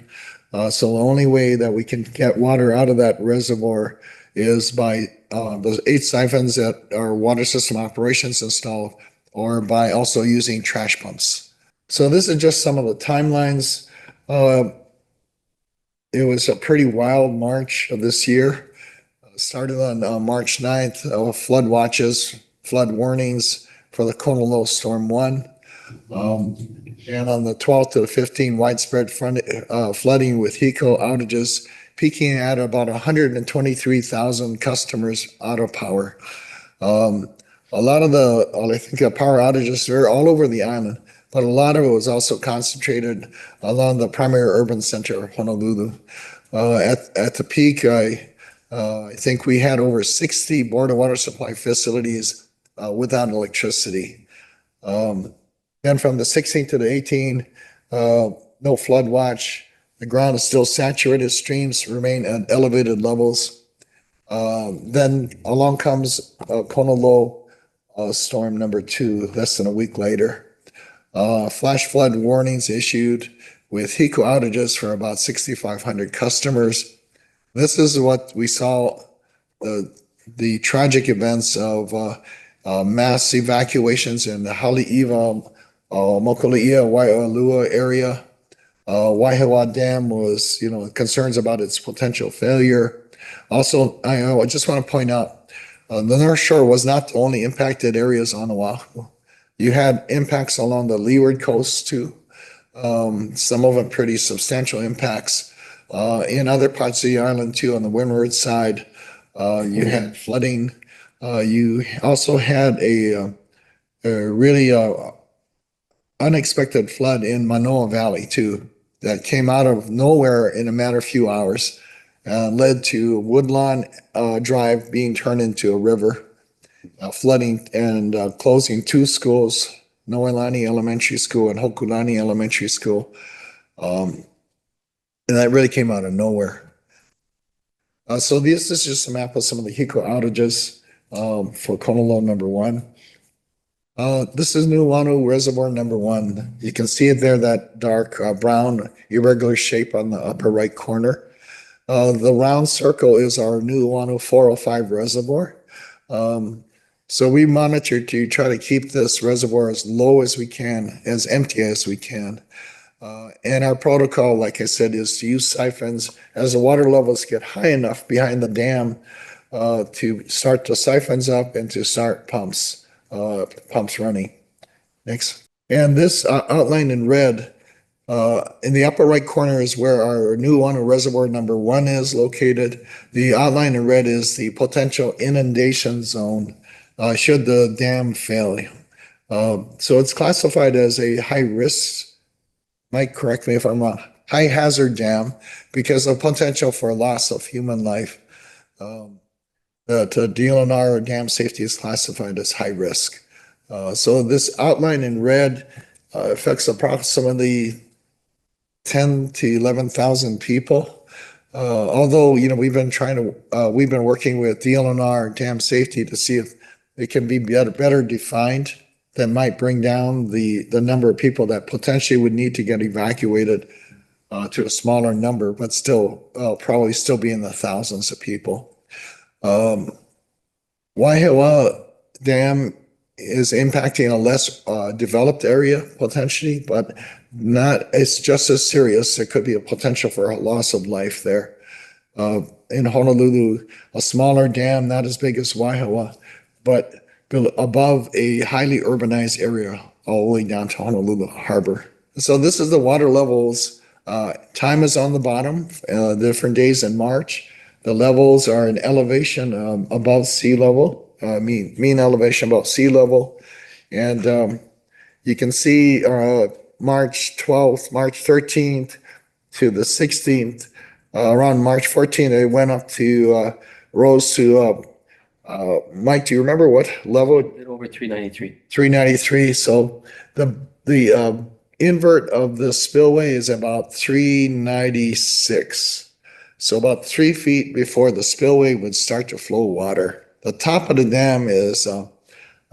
F: So the only way that we can get water out of that reservoir is by those 8 siphons that our water system operations installed, or by also using trash pumps. So this is just some of the timelines. It was a pretty wild March of this year. Started on March 9th, flood watches, flood warnings for the Konolo Storm 1. And on the 12th to the 15th, widespread flooding with HECO outages, peaking at about 123,000 customers out of power. A lot of I think the power outages were all over the island, but a lot of it was also concentrated along the primary urban center of Honolulu. At the peak, I think we had over 60 board of water supply facilities without electricity. Then from the 16th to the 18th, no flood watch. The ground is still saturated. Streams remain at elevated levels. Then along comes Konolo storm number 2, less than a week later. Flash flood warnings issued with HECO outages for about 6,500 customers. This is what we saw, the tragic events of mass evacuations in the Haleiwa, Mokuleia, Waialua area. Waihewa Dam was, concerns about its potential failure. Also, I just want to point out, the North Shore was not the only impacted areas on Oahu. You had impacts along the leeward coast too. Some of them pretty substantial impacts. In other parts of the island too, on the windward side, you had flooding. You also had a really unexpected flood in Manoa Valley too, that came out of nowhere in a matter of few hours, led to Woodlawn Drive being turned into a river, flooding and closing 2 schools, Noelani Elementary School and Hokulani Elementary School. And that really came out of nowhere. So this is just a map of some of the HECO outages for Konolo number 1. This is Nuuanu Reservoir number 1. You can see it there, that dark brown irregular shape on the upper right corner. The round circle is our Nuuanu 405 reservoir. So we monitor to try to keep this reservoir as low as we can, as empty as we can. And our protocol, like I said, is to use siphons as the water levels get high enough behind the dam to start the siphons up and to start pumps running. Next. And this outlined in red, in the upper right corner is where our Nuuanu Reservoir number 1 is located. The outline in red is the potential inundation zone should the dam fail. So it's classified as a high risk, Mike, correct me if I'm wrong, high hazard dam because of potential for loss of human life. The DLNR dam safety is classified as high risk. So this outline in red affects approximately 10 to 11,000 people. Although, we've been working with DLNR dam safety to see if it can be better defined, that might bring down the number of people that potentially would need to get evacuated to a smaller number, but still probably still be in the thousands of people. Waihewa Dam is impacting a less developed area potentially, but it's just as serious. There could be a potential for a loss of life there. In Honolulu, a smaller dam, not as big as Waihewa, but above a highly urbanized area all the way down to Honolulu Harbor. So this is the water levels. Time is on the bottom, different days in March. The levels are in elevation above sea level, mean elevation above sea level. And you can see March 12th, March 13th to the 16th. Around March 14th, it went up to, rose to, Mike, do you remember what level?
E: Over 393.
F: 393. So the invert of the spillway is about 396. So about 3 feet before the spillway would start to flow water. The top of the dam is, I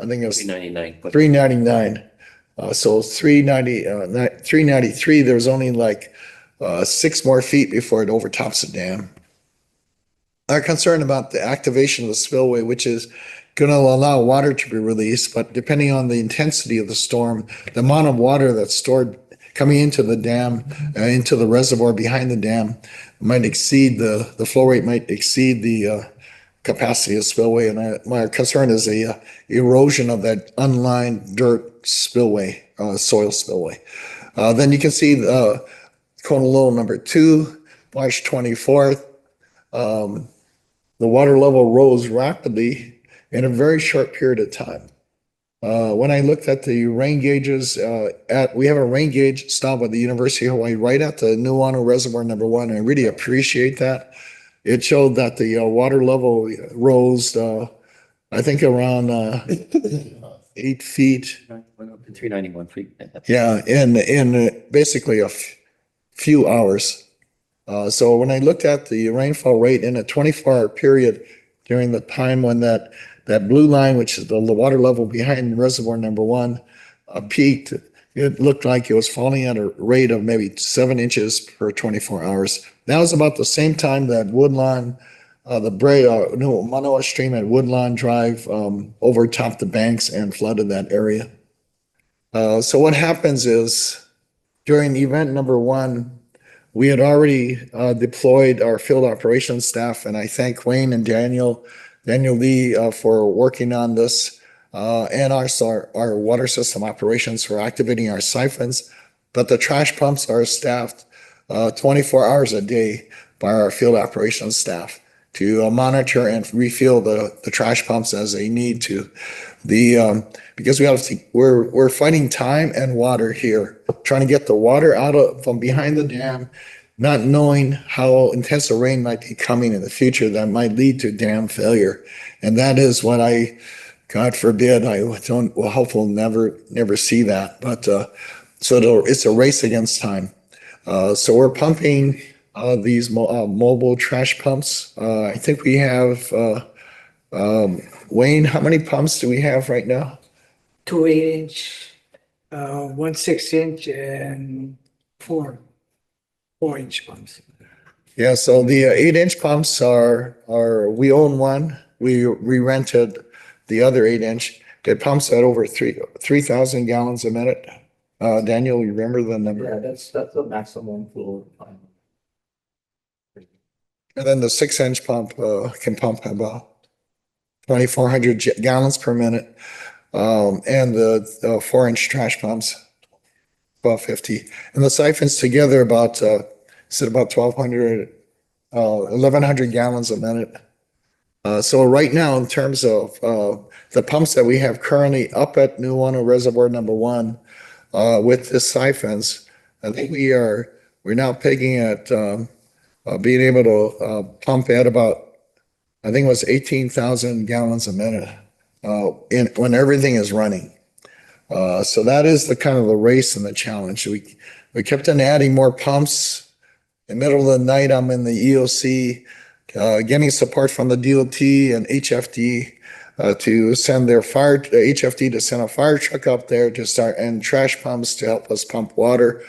F: think it was
E: 399.
F: 399. So 393, there's only like 6 more feet before it overtops the dam. Are concerned about the activation of the spillway, which is going to allow water to be released, but depending on the intensity of the storm, the amount of water that's stored coming into the dam, into the reservoir behind the dam, might exceed the flow rate might exceed the capacity of spillway. And my concern is the erosion of that unlined dirt spillway, soil spillway. Then you can see Honolulu number 2, March 24th. The water level rose rapidly in a very short period of time. When I looked at the rain gauges, we have a rain gauge stop at the University of Hawaii right at the Nuuanu Reservoir number 1. I really appreciate that. It showed that the water level rose, I think around 8 feet.
E: Went up to 391 feet.
F: Yeah, in basically a few hours. So when I looked at the rainfall rate in a 24-hour period during the time when that blue line, which is the water level behind reservoir number 1, peaked, it looked like it was falling at a rate of maybe 7 inches per 24 hours. That was about the same time that Woodlawn, Manoa Stream at Woodlawn Drive overtopped the banks and flooded that area. So what happens is during event number 1, we had already deployed our field operations staff, and I thank Wayne and Daniel Lee for working on this, and also our water system operations for activating our siphons. But the trash pumps are staffed 24 hours a day by our field operations staff to monitor and refill the trash pumps as they need to. Because we're fighting time and water here, trying to get the water from behind the dam, not knowing how intense the rain might be coming in the future that might lead to dam failure. And that is what God forbid, will hopefully never see that. But so it's a race against time. So we're pumping these mobile trash pumps. I think we have, Wayne, how many pumps do we have right now?
P: 2 8-inch, 1 6-inch, and 4 4-inch pumps.
F: Yeah, so the 8-inch pumps we own one. We rented the other 8-inch. It pumps at over 3,000 gallons a minute. Daniel, you remember the number?
E: Yeah, that's the maximum flow.
F: And then the 6-inch pump can pump about 2,400 gallons per minute. And the 4-inch trash pumps, 1,250. And the siphons together about 1,100 gallons a minute. So right now, in terms of the pumps that we have currently up at Nuuanu Reservoir number 1, with the siphons, I think we're now pegging at being able to pump at about, I think it was 18,000 gallons a minute when everything is running. So that is the kind of the race and the challenge. We kept on adding more pumps. In the middle of the night, I'm in the EOC, getting support from the DOT and HFD to send HFD to send a fire truck up there to start, and trash pumps to help us pump water.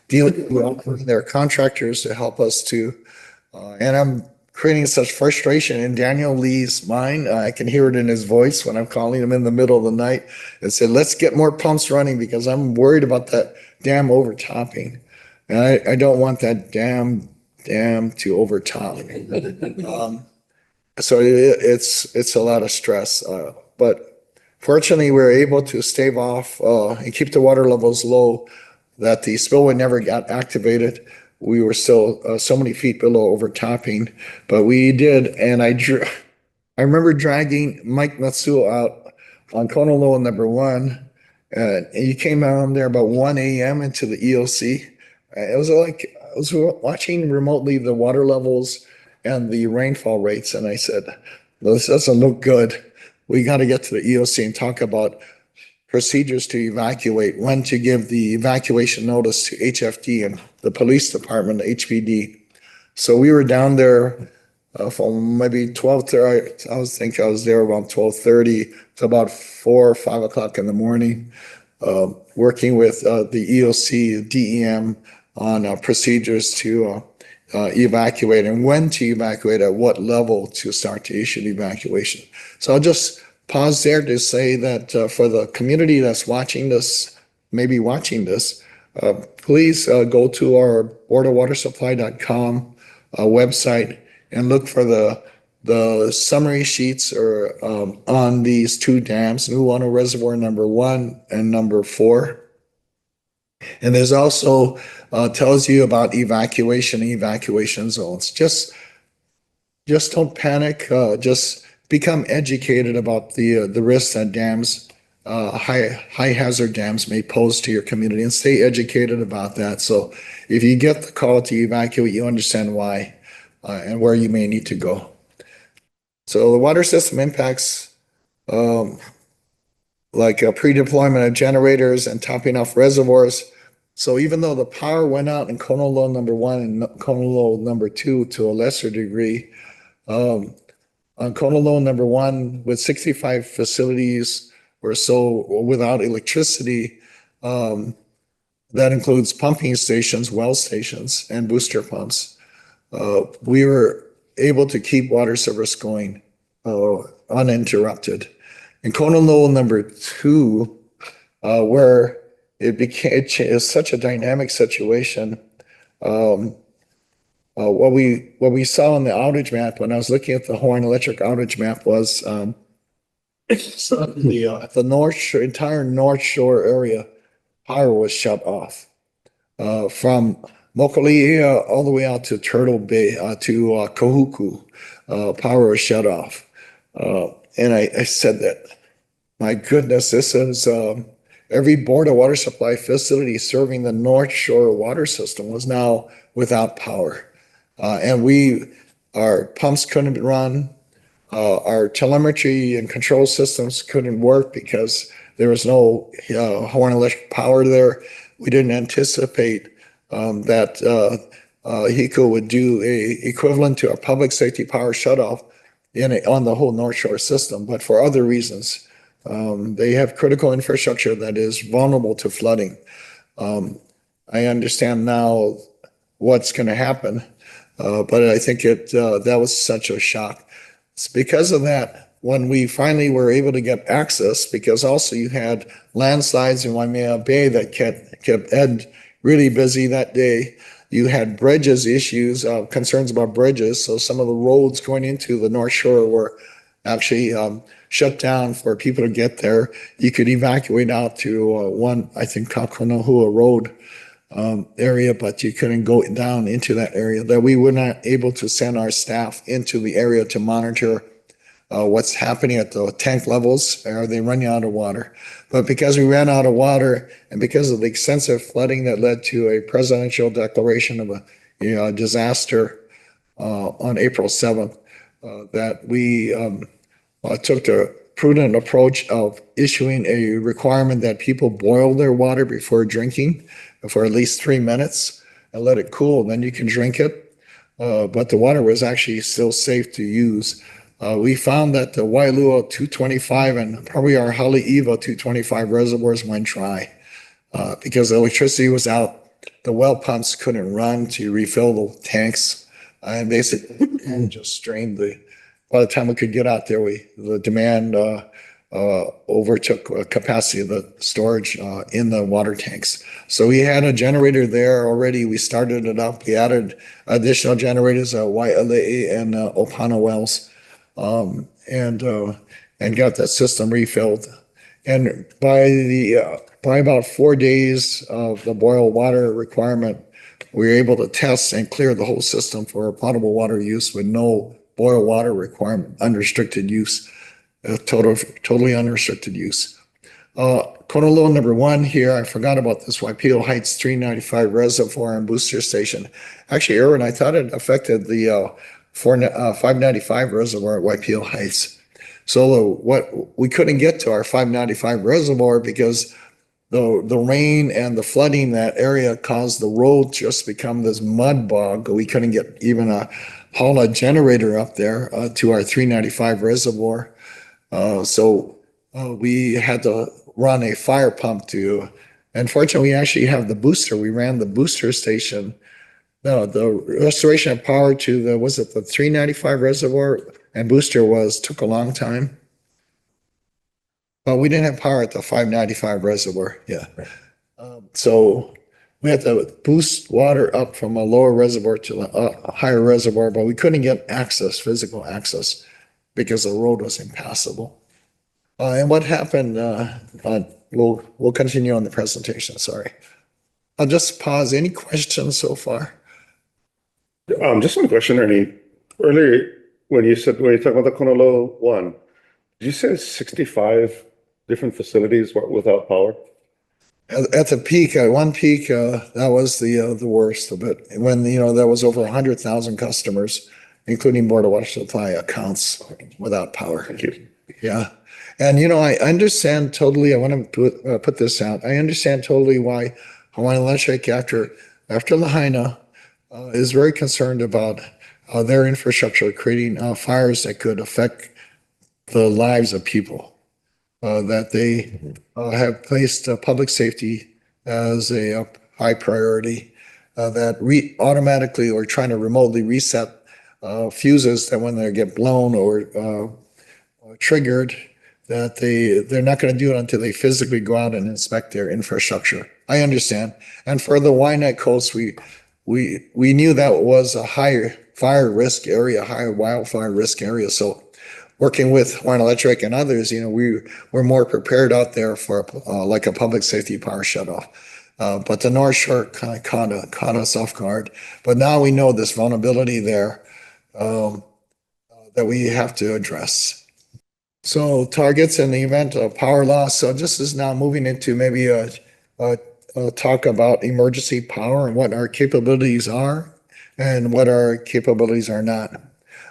F: Dealing with their contractors to help us to, and I'm creating such frustration in Daniel Lee's mind. I can hear it in his voice when I'm calling him in the middle of the night and said, let's get more pumps running because I'm worried about that dam overtopping. And I don't want that dam to overtop. So it's a lot of stress. But fortunately, we're able to stave off and keep the water levels low, that the spillway never got activated. We were still so many feet below overtopping, but we did. And I remember dragging Mike Matsuo out on Honolulu number 1 And you came down there about 1 a.m. into the EOC. It was like I was watching remotely the water levels and the rainfall rates, and I said, "This doesn't look good. We got to get to the EOC and talk about procedures to evacuate, when to give the evacuation notice to HFD and the police department, HPD." So we were down there from maybe 12:30. I was there around 12:30 to about 4 or 5 o'clock in the morning, working with the EOC, DEM on procedures to evacuate and when to evacuate, at what level to start to issue the evacuation. So I'll just pause there to say that for the community that's watching this, maybe watching this, please go to our boardofwatersupply.com website and look for the summary sheets or on these two dams, Nuuanu Reservoir number 1 and number 4. And there's also tells you about evacuation zones. Just don't panic. Just become educated about the risks that dams, high hazard dams may pose to your community, and stay educated about that. So if you get the call to evacuate, you understand why and where you may need to go. So the water system impacts, like pre-deployment of generators and topping off reservoirs. So even though the power went out in Konolo number 1 and Konolo number 2 to a lesser degree, on Konolo number 1, with 65 facilities or so without electricity, that includes pumping stations, well stations, and booster pumps, we were able to keep water service going uninterrupted. In Konolo number 2, where it's such a dynamic situation, what we saw on the outage map when I was looking at the Hawaiian Electric outage map was the North Shore, entire North Shore area, power was shut off from Mokuleia all the way out to Turtle Bay to Kahuku. Power was shut off, and I said that, my goodness, this is every board of water supply facility serving the North Shore water system was now without power. And our pumps couldn't run, our telemetry and control systems couldn't work because there was no Hawaiian Electric power there. We didn't anticipate that HECO would do a equivalent to a public safety power shutoff on the whole North Shore system, but for other reasons. They have critical infrastructure that is vulnerable to flooding. I understand now what's going to happen, but I think that was such a shock. It's because of that, when we finally were able to get access, because also you had landslides in Waimea Bay that kept Ed really busy that day. You had bridges issues, concerns about bridges. So some of the roads going into the North Shore were actually shut down for people to get there. You could evacuate out to one, I think, Kakonahua Road area, but you couldn't go down into that area. That we were not able to send our staff into the area to monitor what's happening at the tank levels. Are they running out of water? But because we ran out of water and because of the extensive flooding that led to a presidential declaration of a disaster on April 7th, that we took the prudent approach of issuing a requirement that people boil their water before drinking for at least 3 minutes and let it cool. Then you can drink it. But the water was actually still safe to use. We found that the Wailua 225 and probably our Haleiwa 225 reservoirs went dry because the electricity was out. The well pumps couldn't run to refill the tanks, and basically just drained by the time we could get out there, the demand overtook capacity of the storage in the water tanks. So we had a generator there already. We started it up. We added additional generators at Waialei and Opana wells, and got that system refilled. And by about 4 days of the boil water requirement, we were able to test and clear the whole system for potable water use with no boil water requirement, unrestricted use, totally unrestricted use. Honolulu number one here, I forgot about this Waipio Heights 395 Reservoir and Booster Station. Actually, Erwin, I thought it affected the 595 Reservoir at Waipio Heights. So what we couldn't get to our 595 Reservoir because the rain and the flooding in that area caused the road just become this mud bog. We couldn't get even haul a generator up there to our 395 Reservoir. So we had to run a fire pump to, unfortunately, we actually have the booster. We ran the booster station. No, the restoration of power to the 395 Reservoir and booster took a long time. But we didn't have power at the 595 Reservoir, yeah. So we had to boost water up from a lower reservoir to a higher reservoir, but we couldn't get access, physical access, because the road was impassable. And what happened, we'll continue on the presentation, sorry. I'll just pause. Any questions so far?
A: Just one question, Ernie. Earlier, when you talked about the Honolulu one, did you say 65 different facilities without power?
F: At the peak, at one peak, that was the worst of it. When, there was over 100,000 customers, including Board of Water Supply accounts without power.
A: Thank you.
F: Yeah. And, I understand totally, I want to put this out. I understand totally why Hawaiian Electric, after Lahaina, is very concerned about their infrastructure, creating fires that could affect the lives of people. That they have placed public safety as a high priority, that automatically or trying to remotely reset fuses that when they get blown or triggered, that they're not going to do it until they physically go out and inspect their infrastructure. I understand. And for the Waianae Coast, we knew that was a higher fire risk area, higher wildfire risk area. So working with Hawaiian Electric and others, we're more prepared out there for like a public safety power shutoff. But the North Shore kind of caught us off guard. But now we know this vulnerability there that we have to address. So targets in the event of power loss. So this is now moving into maybe a talk about emergency power and what our capabilities are and what our capabilities are not.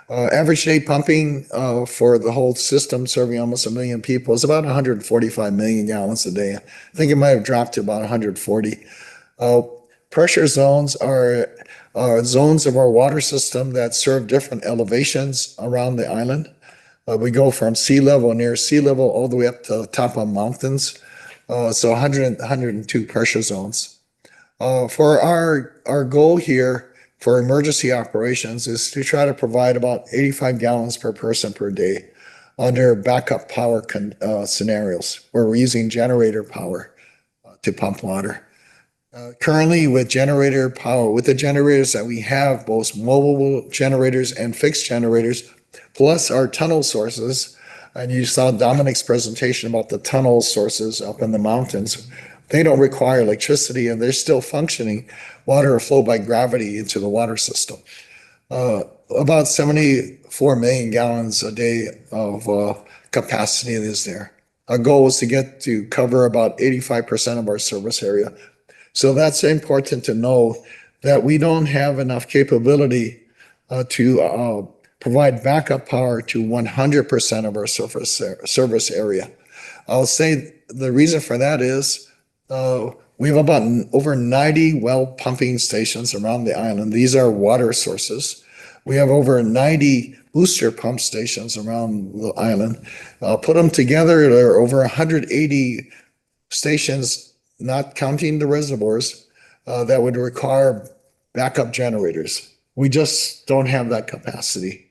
F: Average day pumping for the whole system serving almost 1 million people is about 145 million gallons a day. I think it might have dropped to about 140. Pressure zones are zones of our water system that serve different elevations around the island. We go from sea level, near sea level, all the way up to the top of mountains. So 102 pressure zones. For our goal here for emergency operations is to try to provide about 85 gallons per person per day under backup power scenarios where we're using generator power to pump water. Currently with generator power, with the generators that we have, both mobile generators and fixed generators, plus our tunnel sources, and you saw Dominic's presentation about the tunnel sources up in the mountains. They don't require electricity and they're still functioning. Water will flow by gravity into the water system. About 74 million gallons a day of capacity is there. Our goal is to get to cover about 85% of our service area. So that's important to know that we don't have enough capability to provide backup power to 100% of our service area. I'll say the reason for that is we have about over 90 well pumping stations around the island. These are water sources. We have over 90 booster pump stations around the island. Put them together, there are over 180 stations, not counting the reservoirs, that would require backup generators. We just don't have that capacity.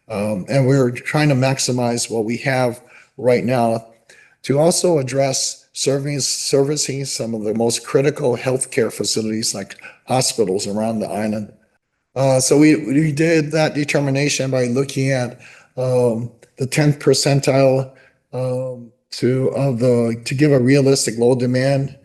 F: And we're trying to maximize what we have right now to also address servicing some of the most critical healthcare facilities like hospitals around the island. So we did that determination by looking at the 10th percentile to give a realistic load demand.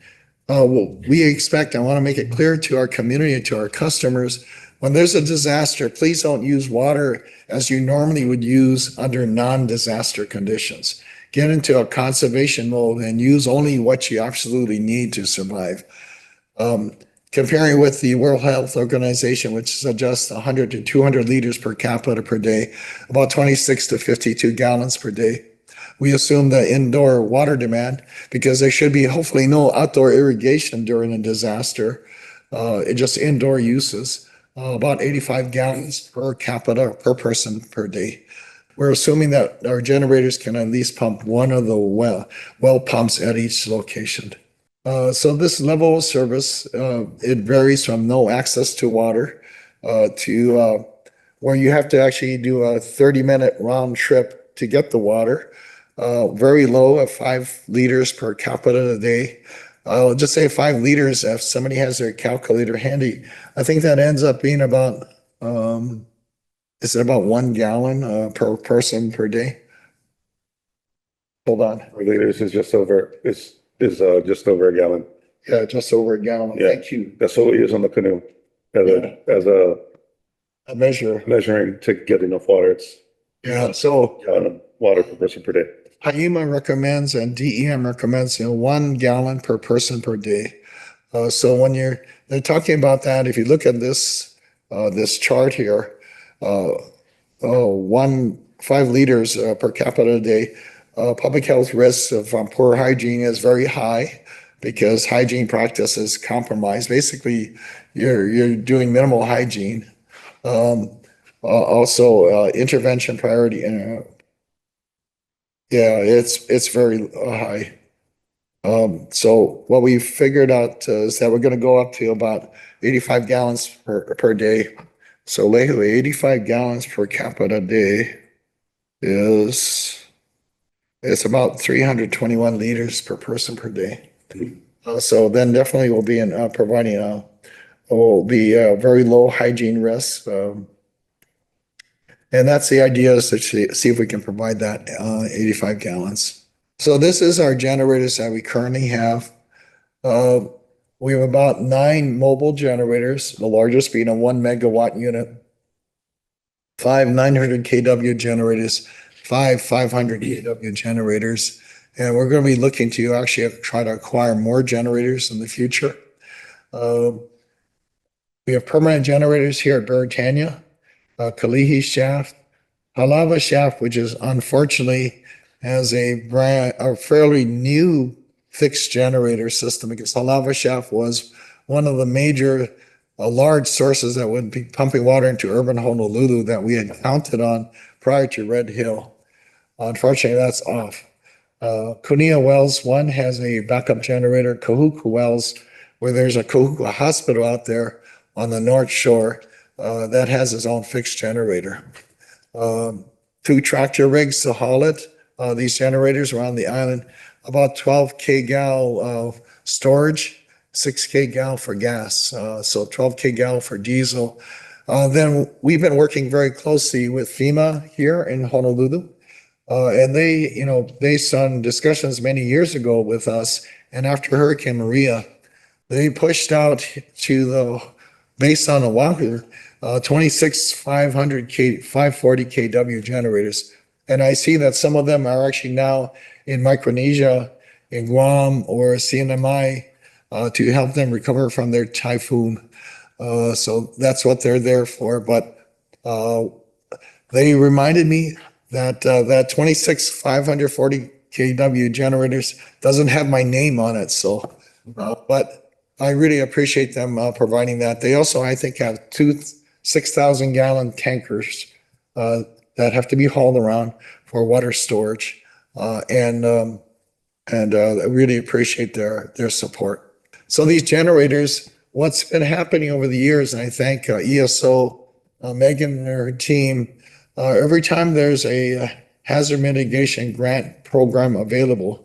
F: We expect, I want to make it clear to our community and to our customers, when there's a disaster, please don't use water as you normally would use under non-disaster conditions. get into a conservation mode and use only what you absolutely need to survive. Comparing with the World Health Organization, which suggests 100 to 200 liters per capita per day, about 26 to 52 gallons per day. We assume the indoor water demand, because there should be hopefully no outdoor irrigation during a disaster, just indoor uses, about 85 gallons per capita per person per day. We're assuming that our generators can at least pump one of the well pumps at each location. So this level of service, it varies from no access to water to where you have to actually do a 30-minute round trip to get the water. Very low at 5 liters per capita a day. I'll just say 5 liters if somebody has their calculator handy. I think that ends up being about, is it about 1 gallon per person per day? Hold on.
A: 4 liters is just over, is just over a gallon.
F: Yeah, just over a gallon.
A: Yeah.
F: Thank you.
A: That's what we use on the canoe as a
F: measure.
A: Measuring to get enough water. It's
F: so
A: gallon of water per person per day.
F: HIEMA recommends and DEM recommends 1 gallon per person per day. So when they're talking about that, if you look at this chart here, 5 liters per capita a day, public health risks of poor hygiene is very high because hygiene practice is compromised. Basically, you're doing minimal hygiene. Also, intervention priority. It's very high. So what we figured out is that we're going to go up to about 85 gallons per day. So lately, 85 gallons per capita day it's about 321 liters per person per day. So then definitely we'll be providing very low hygiene risks. And that's the idea, is to see if we can provide that 85 gallons. So this is our generators that we currently have. We have about 9 mobile generators, the largest being a 1 megawatt unit, 5 900 kW generators, 5 500 kW generators. And we're going to be looking to actually try to acquire more generators in the future. We have permanent generators here at Beretania, Kalihi Shaft, Halava Shaft, which is unfortunately has a fairly new fixed generator system, because Halava Shaft was one of the major large sources that would be pumping water into urban Honolulu that we had counted on prior to Red Hill. Unfortunately, that's off. Kunia Wells 1 has a backup generator. Kahuku Wells, where there's a Kahuku hospital out there on the North Shore, that has its own fixed generator. 2 tractor rigs to haul it. These generators around the island, about 12 kgal storage, 6 kgal for gas, so 12 kgal for diesel. Then we've been working very closely with FEMA here in Honolulu. And based on discussions many years ago with us, and after Hurricane Maria, they pushed out based on Oahu, 26 540 kW generators. And I see that some of them are actually now in Micronesia, in Guam, or CNMI, to help them recover from their typhoon. So that's what they're there for. But they reminded me that that 26 540 kW generators doesn't have my name on it. So, but I really appreciate them providing that. They also, I think, have 2 6,000-gallon tankers that have to be hauled around for water storage, and I really appreciate their support. So these generators, what's been happening over the years, and I thank ESO, Megan and her team, every time there's a hazard mitigation grant program available,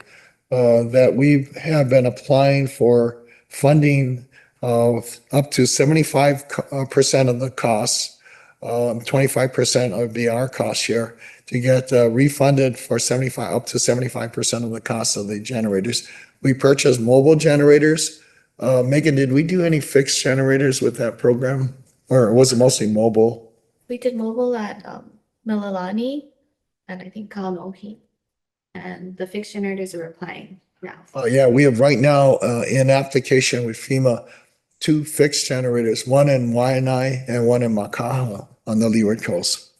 F: that we have been applying for funding up to 75% of the costs, 25% of our cost share, to get refunded for up to 75% of the cost of the generators. We purchased mobile generators. Megan, did we do any fixed generators with that program, or was it mostly mobile?
K: We did mobile at Mililani and I think Kaanohi. And the fiction nerders are replying now.
F: Yeah, we have right now in application with FEMA, 2 fixed generators, one in Waianae and one in Makaha on the Leeward Coast.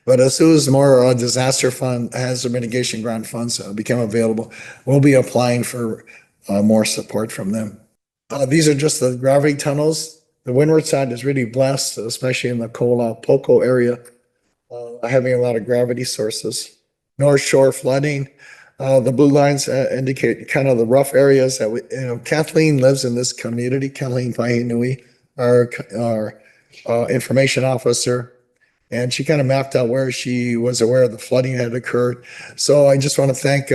F: But as soon as more disaster fund, hazard mitigation grant funds become available, we'll be applying for more support from them. These are just the gravity tunnels. The windward side is really blessed, especially in the Kola Poco area, having a lot of gravity sources. North Shore flooding. The blue lines indicate kind of the rough areas that we, Kathleen lives in this community. Kathleen Pahinui, our information officer, and she kind of mapped out where she was aware the flooding had occurred. So I just want to thank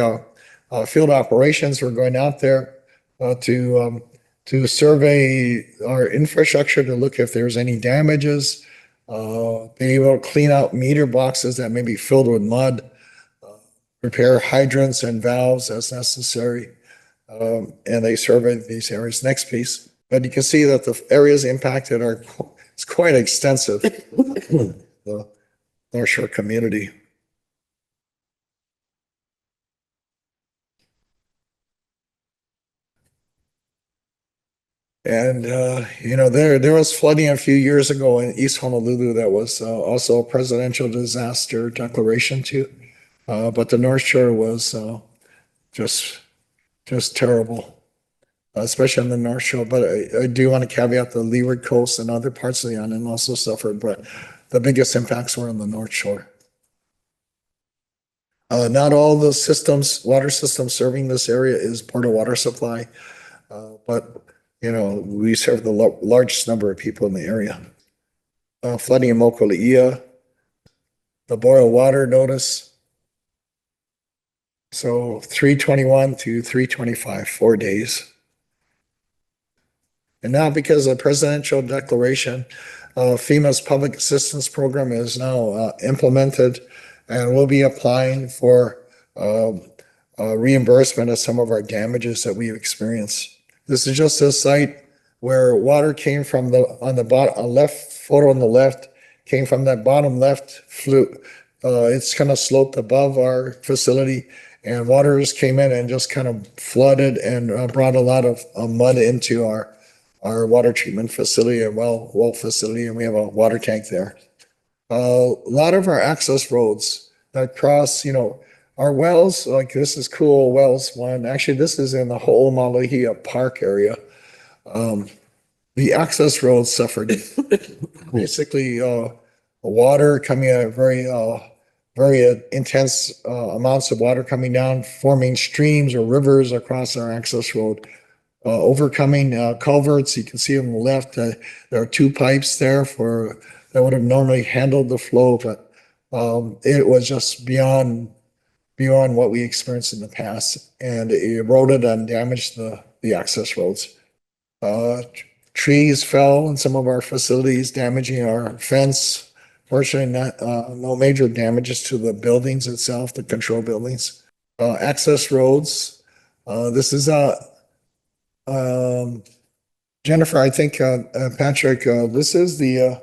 F: field operations for going out there to survey our infrastructure to look if there's any damages, be able to clean out meter boxes that may be filled with mud, repair hydrants and valves as necessary, and they surveyed these areas. Next piece. But you can see that the areas impacted it's quite extensive. The North Shore community. And, there was flooding a few years ago in East Honolulu that was also a presidential disaster declaration too. But the North Shore was just terrible, especially on the North Shore. But I do want to caveat the Leeward Coast and other parts of the island also suffered, but the biggest impacts were on the North Shore. Not all the water systems serving this area is Board of Water Supply, but we serve the largest number of people in the area. Flooding in Mokuleia, the boil water notice. So 321 to 325, 4 days. And now because of the presidential declaration, FEMA's public assistance program is now implemented, and we'll be applying for reimbursement of some of our damages that we've experienced. This is just a site where water came from on the bottom, left photo on the left, came from that bottom left flute. It's kind of sloped above our facility, and waters came in and just kind of flooded and brought a lot of mud into our water treatment facility, a well facility, and we have a water tank there. A lot of our access roads that cross, our wells, like this is Cool Wells 1. Actually, this is in the whole Malahia Park area. The access roads suffered. Basically, water coming at very intense amounts of water coming down, forming streams or rivers across our access road. Overcoming culverts, you can see on the left, there are 2 pipes there that would have normally handled the flow, but it was just beyond what we experienced in the past, and it eroded and damaged the access roads. Trees fell in some of our facilities, damaging our fence. Fortunately, no major damages to the buildings itself, the control buildings. Access roads. This is Jennifer, I think, Patrick, this is the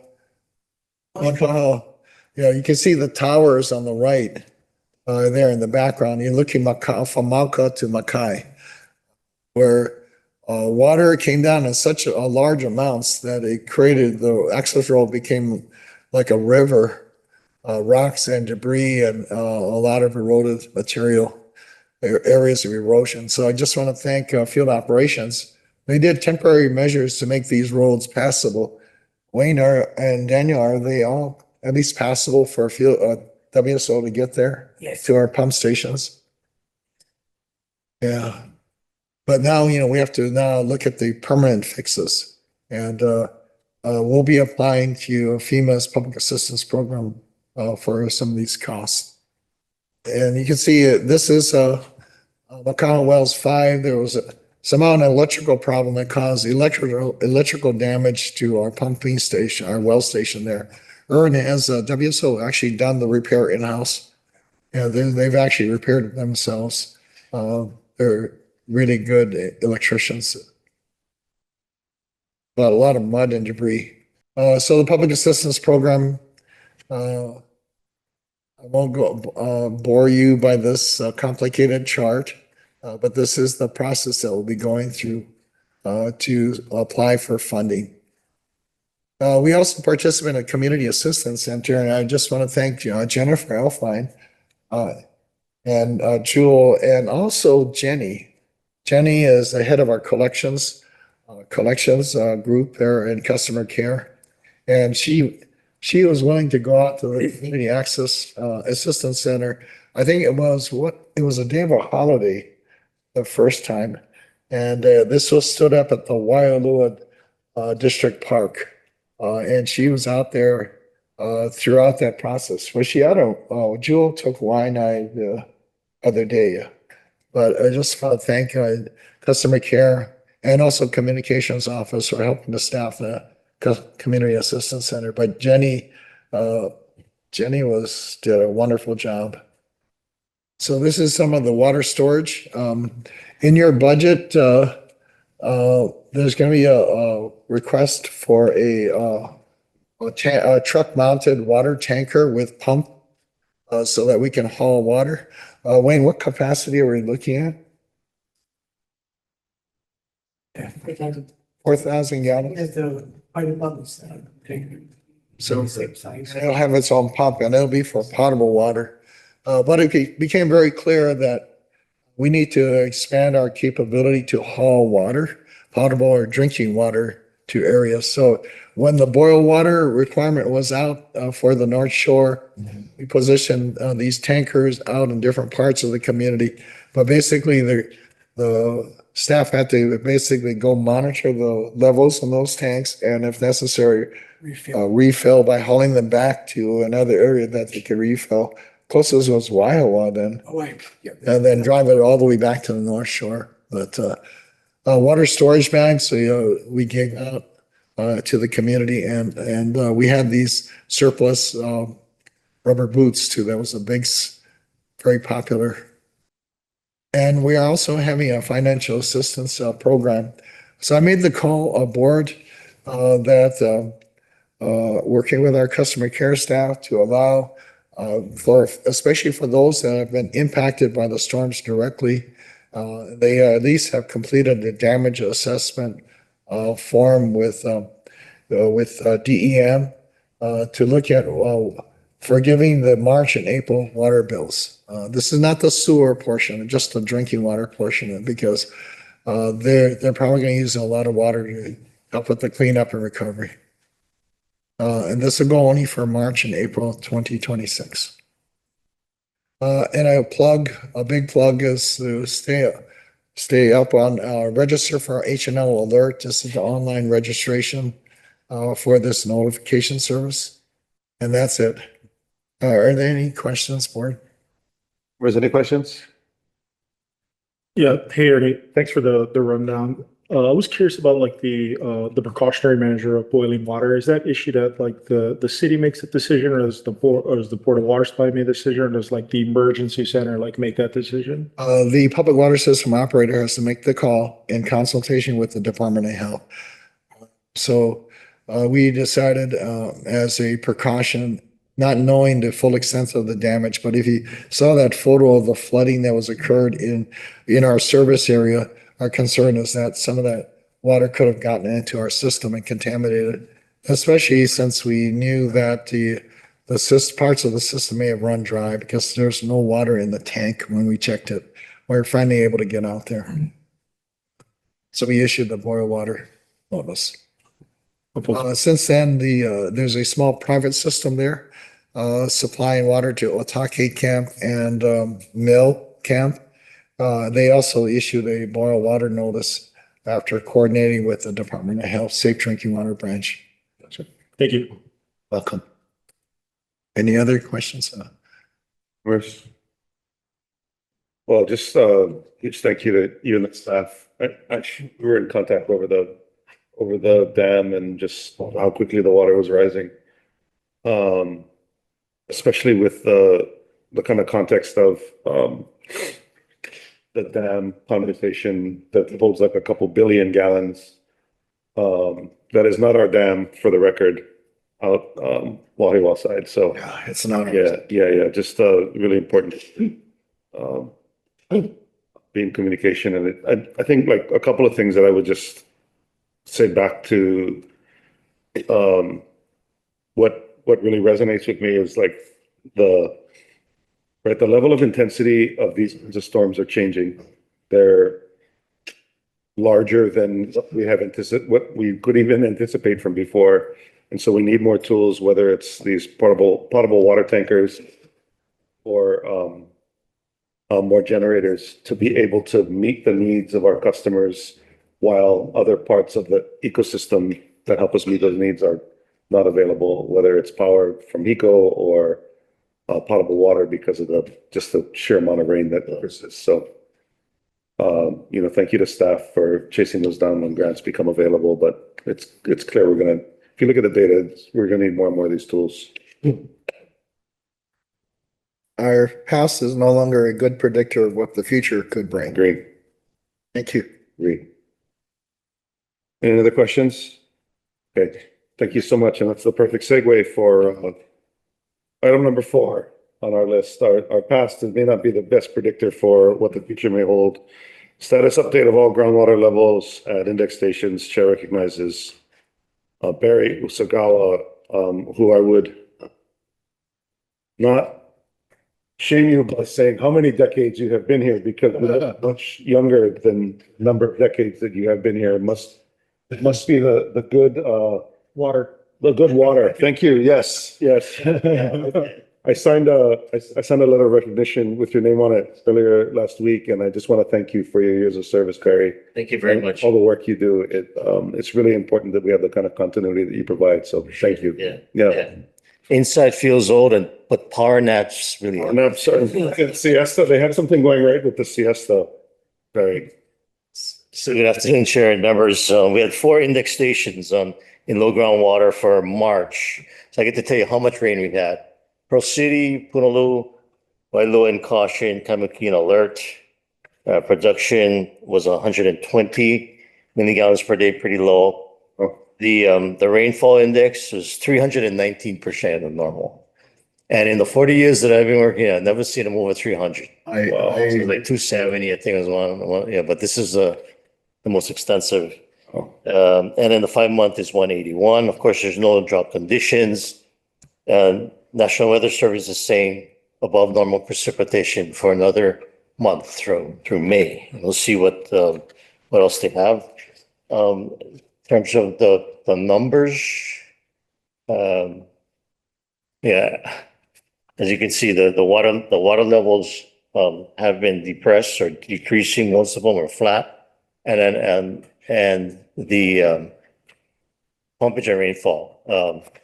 F: you can see the towers on the right there in the background. You're looking from Mauka to Makai, where water came down in such a large amounts that it created the access road became like a river, rocks and debris and a lot of eroded material, areas of erosion. So I just want to thank field operations. They did temporary measures to make these roads passable. Wayne and Daniel, are they all at least passable for WSO to get there?
P: Yes.
F: To our pump stations? Yeah. But now, we have to now look at the permanent fixes, and we'll be applying to FEMA's public assistance program for some of these costs. And you can see this is Makana Wells 5. There was somehow an electrical problem that caused electrical damage to our pumping station, our well station there. Has WSO actually done the repair in-house, and they've actually repaired it themselves. They're really good electricians, but a lot of mud and debris. So the public assistance program, I won't bore you by this complicated chart, but this is the process that we'll be going through to apply for funding. We also participate in a community assistance center, and I just want to thank Jennifer Elfline and Jewel, and also Jenny. Jenny is the head of our collections group there in customer care, and she was willing to go out to the community access assistance center. I think it was a day of a holiday the first time, and this was stood up at the Waialua District Park, and she was out there throughout that process. Was she out of? Jewel took wine the other day, but I just want to thank customer care and also communications office for helping the staff in the community assistance center. But Jenny did a wonderful job. So this is some of the water storage. In your budget, there's going to be a request for a truck-mounted water tanker with pump so that we can haul water. Wayne, what capacity are we looking at? 4,000 gallons.
P: As the fire department's tanker.
F: So
P: Same size.
F: it'll have its own pump, and it'll be for potable water. But it became very clear that we need to expand our capability to haul water, potable or drinking water, to areas. So when the boil water requirement was out for the North Shore, we positioned these tankers out in different parts of the community. But basically, the staff had to basically go monitor the levels in those tanks, and if necessary, refill by hauling them back to another area that they could refill. Closest was Waiawa then. And then drive it all the way back to the North Shore. But water storage bags, so we gave out to the community, and we had these surplus rubber boots too. That was very popular. And we are also having a financial assistance program. So I made the call aboard that working with our customer care staff to allow especially for those that have been impacted by the storms directly, they at least have completed the damage assessment form with DEM to look at forgiving the March and April water bills. This is not the sewer portion, just the drinking water portion, because they're probably going to use a lot of water to help with the cleanup and recovery. And this will go only for March and April 2026. And a big plug is to stay up on register for our H&L alert. This is the online registration for this notification service. And that's it. Are there any questions, board?
A: Was any questions?
L: Yeah, hey Ernie, thanks for the rundown. I was curious about like the precautionary measure of boiling water. Is that issue that like the city makes a decision, or does the board of water supply make a decision, or does like the emergency center like make that decision?
F: The public water system operator has to make the call in consultation with the Department of Health. So we decided as a precaution, not knowing the full extent of the damage, but if you saw that photo of the flooding that was occurred in our service area, our concern is that some of that water could have gotten into our system and contaminated, especially since we knew that the parts of the system may have run dry because there's no water in the tank when we checked it. We were finally able to get out there. So we issued the boil water notice. Since then, there's a small private system there supplying water to Otake Camp and Mill Camp. They also issued a boil water notice after coordinating with the Department of Health Safe Drinking Water Branch.
L: Thank you.
F: Welcome. Any other questions?
A: Well, just thank you to you and the staff. We were in contact over the dam and just how quickly the water was rising. Especially with the kind of context of the dam conversation that holds like a couple billion gallons. That is not our dam, for the record. out, Wahiwa side. So
F: Yeah, it's not.
A: yeah, just, really important. Um, be in communication, and I think like a couple of things that I would just say back to, what really resonates with me is like the, right, the level of intensity of these kinds of storms are changing. They're larger than what we could even anticipate from before. And so we need more tools, whether it's these potable water tankers or, more generators to be able to meet the needs of our customers while other parts of the ecosystem that help us meet those needs are not available, whether it's power from eco or, potable water because of just the sheer amount of rain that persists. So, thank you to staff for chasing those down when grants become available, but it's clear if you look at the data, we're gonna need more and more of these tools.
F: Our past is no longer a good predictor of what the future could bring.
A: Agreed.
F: Thank you.
A: Agreed. Any other questions? Okay, thank you so much. And that's the perfect segue for, item number 4 on our list. Our past may not be the best predictor for what the future may hold. Status update of all groundwater levels at index stations. Chair recognizes, Barry Usagawa, who I would not shame you by saying how many decades you have been here, because we're much younger than the number of decades that you have been here. It must be the good,
L: Water.
A: the good water. Thank you. Yes. I signed a letter of recognition with your name on it earlier last week, and I just want to thank you for your years of service, Barry.
M: Thank you very
A: And
M: much.
A: all the work you do. It's really important that we have the kind of continuity that you provide. So thank you.
M: Yeah. Inside feels old, but power naps really.
A: And I'm sorry, siesta, they had something going right with the siesta. Barry.
M: So good afternoon, Chair and members. We had 4 index stations in low groundwater for March. So I get to tell you how much rain we had. Pearl City, Punaluu, Wailoa in caution, Kamaki in alert. Production was 120 milligallons per day, pretty low. The rainfall index was 319% of normal. And in the 40 years that I've been working, I've never seen them over 300. It was like 270, I think it was one. Yeah, but this is the most extensive. And then the 5-month is 181. Of course, there's no drought conditions. National Weather Service is saying above normal precipitation for another month through May. We'll see what else they have. In terms of the numbers, as you can see, the water levels have been depressed or decreasing. Most of them are flat, and the pumpage and rainfall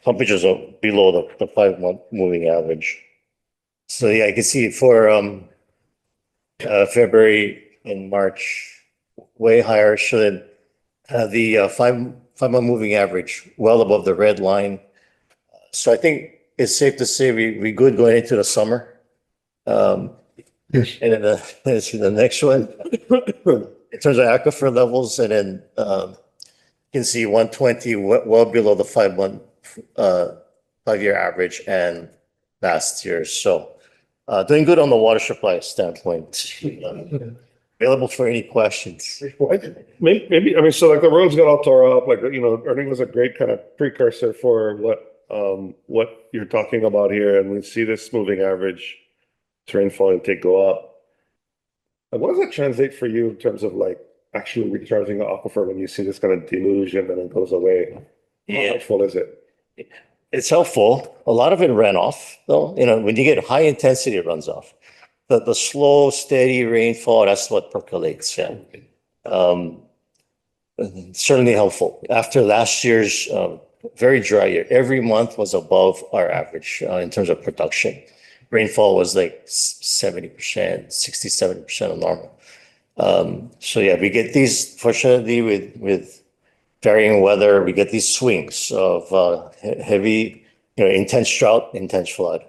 M: pumpages are below the 5-month moving average. So yeah, I can see for February and March way higher. So then the 5-month moving average well above the red line. So I think it's safe to say we good going into the summer.
F: Yes.
M: And then let's see the next one. In terms of aquifer levels, and then you can see 120 well below the 5-month 5-year average and last year. So doing good on the water supply standpoint. Available for any questions.
A: Maybe, I mean, so like the roads got all tore up, like, earning was a great kind of precursor for what you're talking about here. And we see this moving average rainfall intake go up. And what does that translate for you in terms of like actually recharging the aquifer when you see this kind of deluge and then it goes away? How helpful is it?
M: It's helpful. A lot of it ran off though. When you get high intensity, it runs off. The slow, steady rainfall, that's what percolates. Yeah. Certainly helpful. After last year's very dry year, every month was above our average in terms of production. Rainfall was like 70%, 67% of normal. So yeah, we get these, fortunately, with varying weather, we get these swings of heavy, intense drought, intense flood.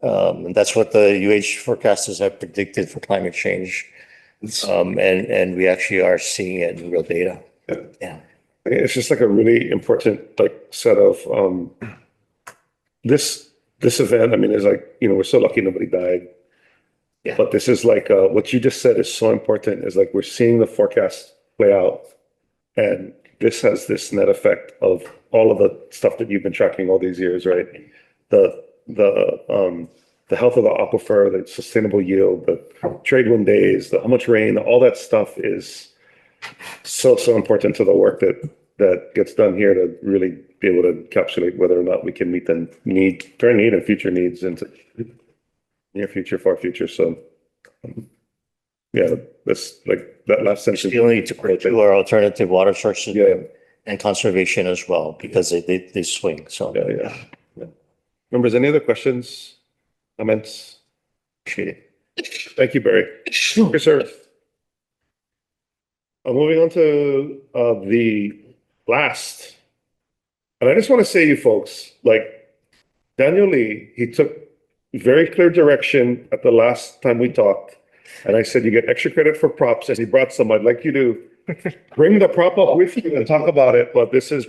M: And that's what the UH forecasters have predicted for climate change. And we actually are seeing it in real data. Yeah.
A: It's just like a really important set of this event, I mean, is like, you know, we're so lucky nobody died.
I: Yeah.
A: But this is like, what you just said is so important, is like we're seeing the forecast play out. And this has this net effect of all of the stuff that you've been tracking all these years, right? The health of the aquifer, the sustainable yield, the trade wind days, how much rain, all that stuff is so important to the work that gets done here to really be able to encapsulate whether or not we can meet the current need and future needs into near future, far future. So yeah, that's like that last sentence.
M: Still need to pursue our alternative water sources.
A: Yeah.
M: And conservation as well, because they swing, so.
A: Yeah. Members, any other questions, comments?
M: Appreciate it.
A: Thank you, Barry. Your service. Moving on to the last. And I just want to say to you folks, like Daniel Lee, he took very clear direction at the last time we talked. And I said, you get extra credit for props, and he brought some. I'd like you to bring the prop up with you and talk about it. But this is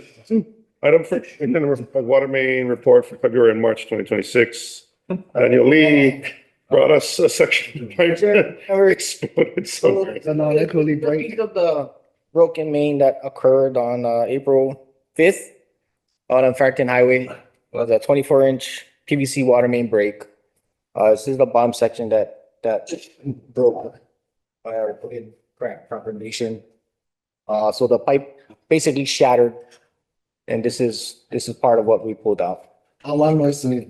A: item for water main report for February and March 2026. Daniel Lee brought us a section. Exploded somewhere.
Q: The non-equally break of the broken main that occurred on April 5th on Farrington Highway was a 24-inch PVC water main break. This is the bottom section that broke by our crack foundation. So the pipe basically shattered, and this is part of what we pulled out.
F: How long was the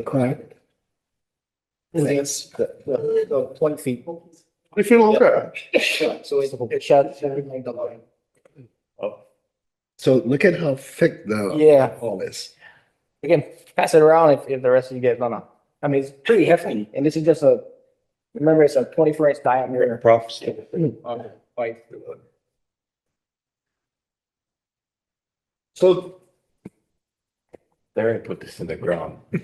F: crack?
Q: It's the 20 feet.
A: 20 feet long crack.
Q: So it shattered like the line.
F: So look at how thick the
Q: Yeah.
F: wall is.
Q: We can pass it around if the rest of you guys don't know. I mean, it's pretty hefty, and this is just remember, it's a 24-inch diameter.
A: Props.
Q: Pipe.
A: So
J: There, put this in the ground.
Q: I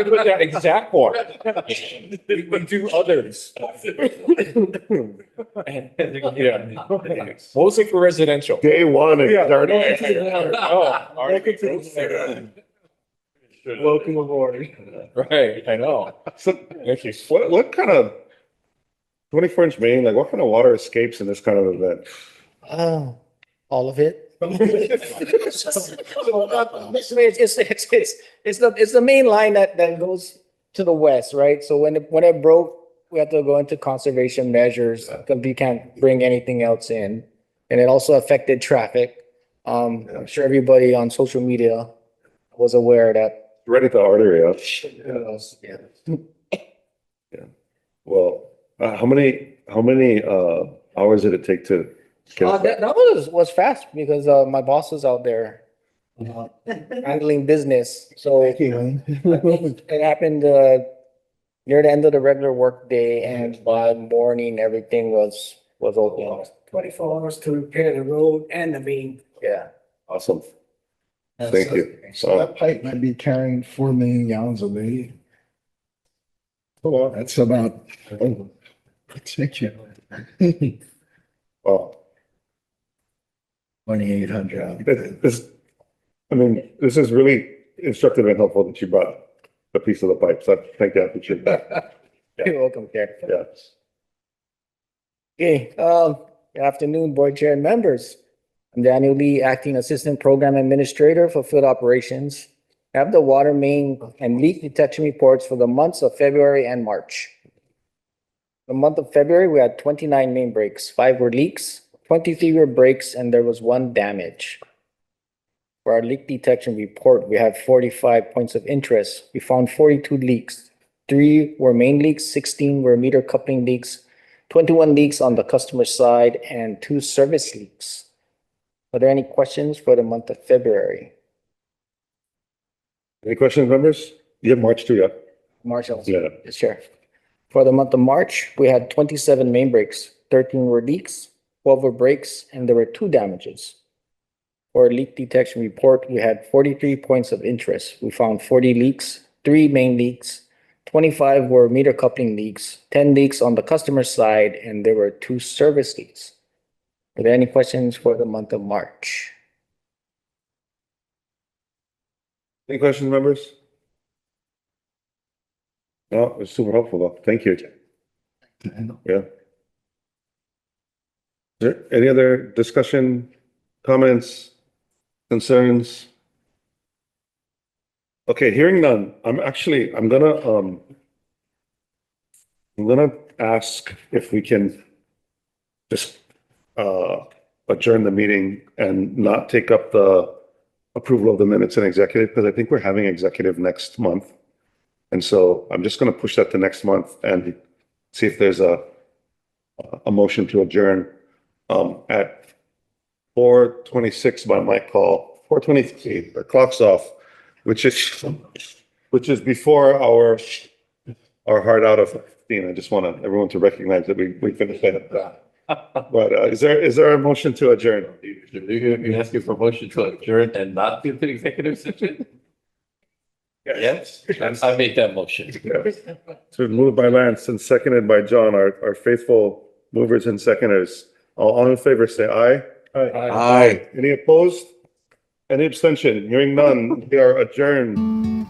Q: put that exact one. We do others. Yeah. Mostly for residential.
A: day one.
Q: Welcome aboard. Right, I know.
A: So what kind of 24-inch main, like what kind of water escapes in this kind of event?
Q: All of it. It's the main line that goes to the west, right? So when it broke, we had to go into conservation measures because we can't bring anything else in. And it also affected traffic. I'm sure everybody on social media was aware that.
A: Right at the artery,
Q: Yeah.
A: yeah. Well, how many hours did it take to get it?
Q: That was fast because my boss was out there handling business. So it happened near the end of the regular work day, and by morning everything was open.
P: 24 hours to repair the road and the main.
Q: Yeah.
A: Awesome. Thank you.
F: So that pipe might be carrying 4 million gallons a day. That's about, thank you.
A: Wow.
F: 2,800.
A: This is really instructive and helpful that you brought the piece of the pipe. So thank you. I appreciate that.
Q: You're welcome, Karen.
A: Yeah.
Q: Okay, good afternoon, board chair and members. I'm Daniel Lee, Acting Assistant Program Administrator for Field Operations. I have the water main and leak detection reports for the months of February and March. The month of February, we had 29 main breaks, 5 were leaks, 23 were breaks, and there was 1 damage. For our leak detection report, we have 45 points of interest. We found 42 leaks. 3 were main leaks, 16 were meter coupling leaks, 21 leaks on the customer side, and 2 service leaks. Are there any questions for the month of February?
A: Any questions, members? You have March too, yeah?
Q: March also.
A: Yeah.
Q: Yes, Chair. For the month of March, we had 27 main breaks, 13 were leaks, 12 were breaks, and there were 2 damages. For our leak detection report, we had 43 points of interest. We found 40 leaks, 3 main leaks, 25 were meter coupling leaks, 10 leaks on the customer side, and there were 2 service leaks. Are there any questions for the month of March?
A: Any questions, members? No, it's super helpful though. Thank you. Yeah. Is there any other discussion, comments, concerns? Okay, hearing none, I'm gonna ask if we can just adjourn the meeting and not take up the approval of the minutes in executive, because I think we're having executive next month. And so I'm just gonna push that to next month and see if there's a motion to adjourn at 4:26 by my call, 4:23, the clock's off, which is before our hard out of 15. I just want everyone to recognize that we finished that. But is there a motion to adjourn?
J: You asking for motion to adjourn and not do the executive session? Yes, I make that motion.
A: So moved by Lance and seconded by John, our faithful movers and seconders. All in favor, say aye.
C: Aye.
A: Any opposed? Any abstention? Hearing none, we are adjourned.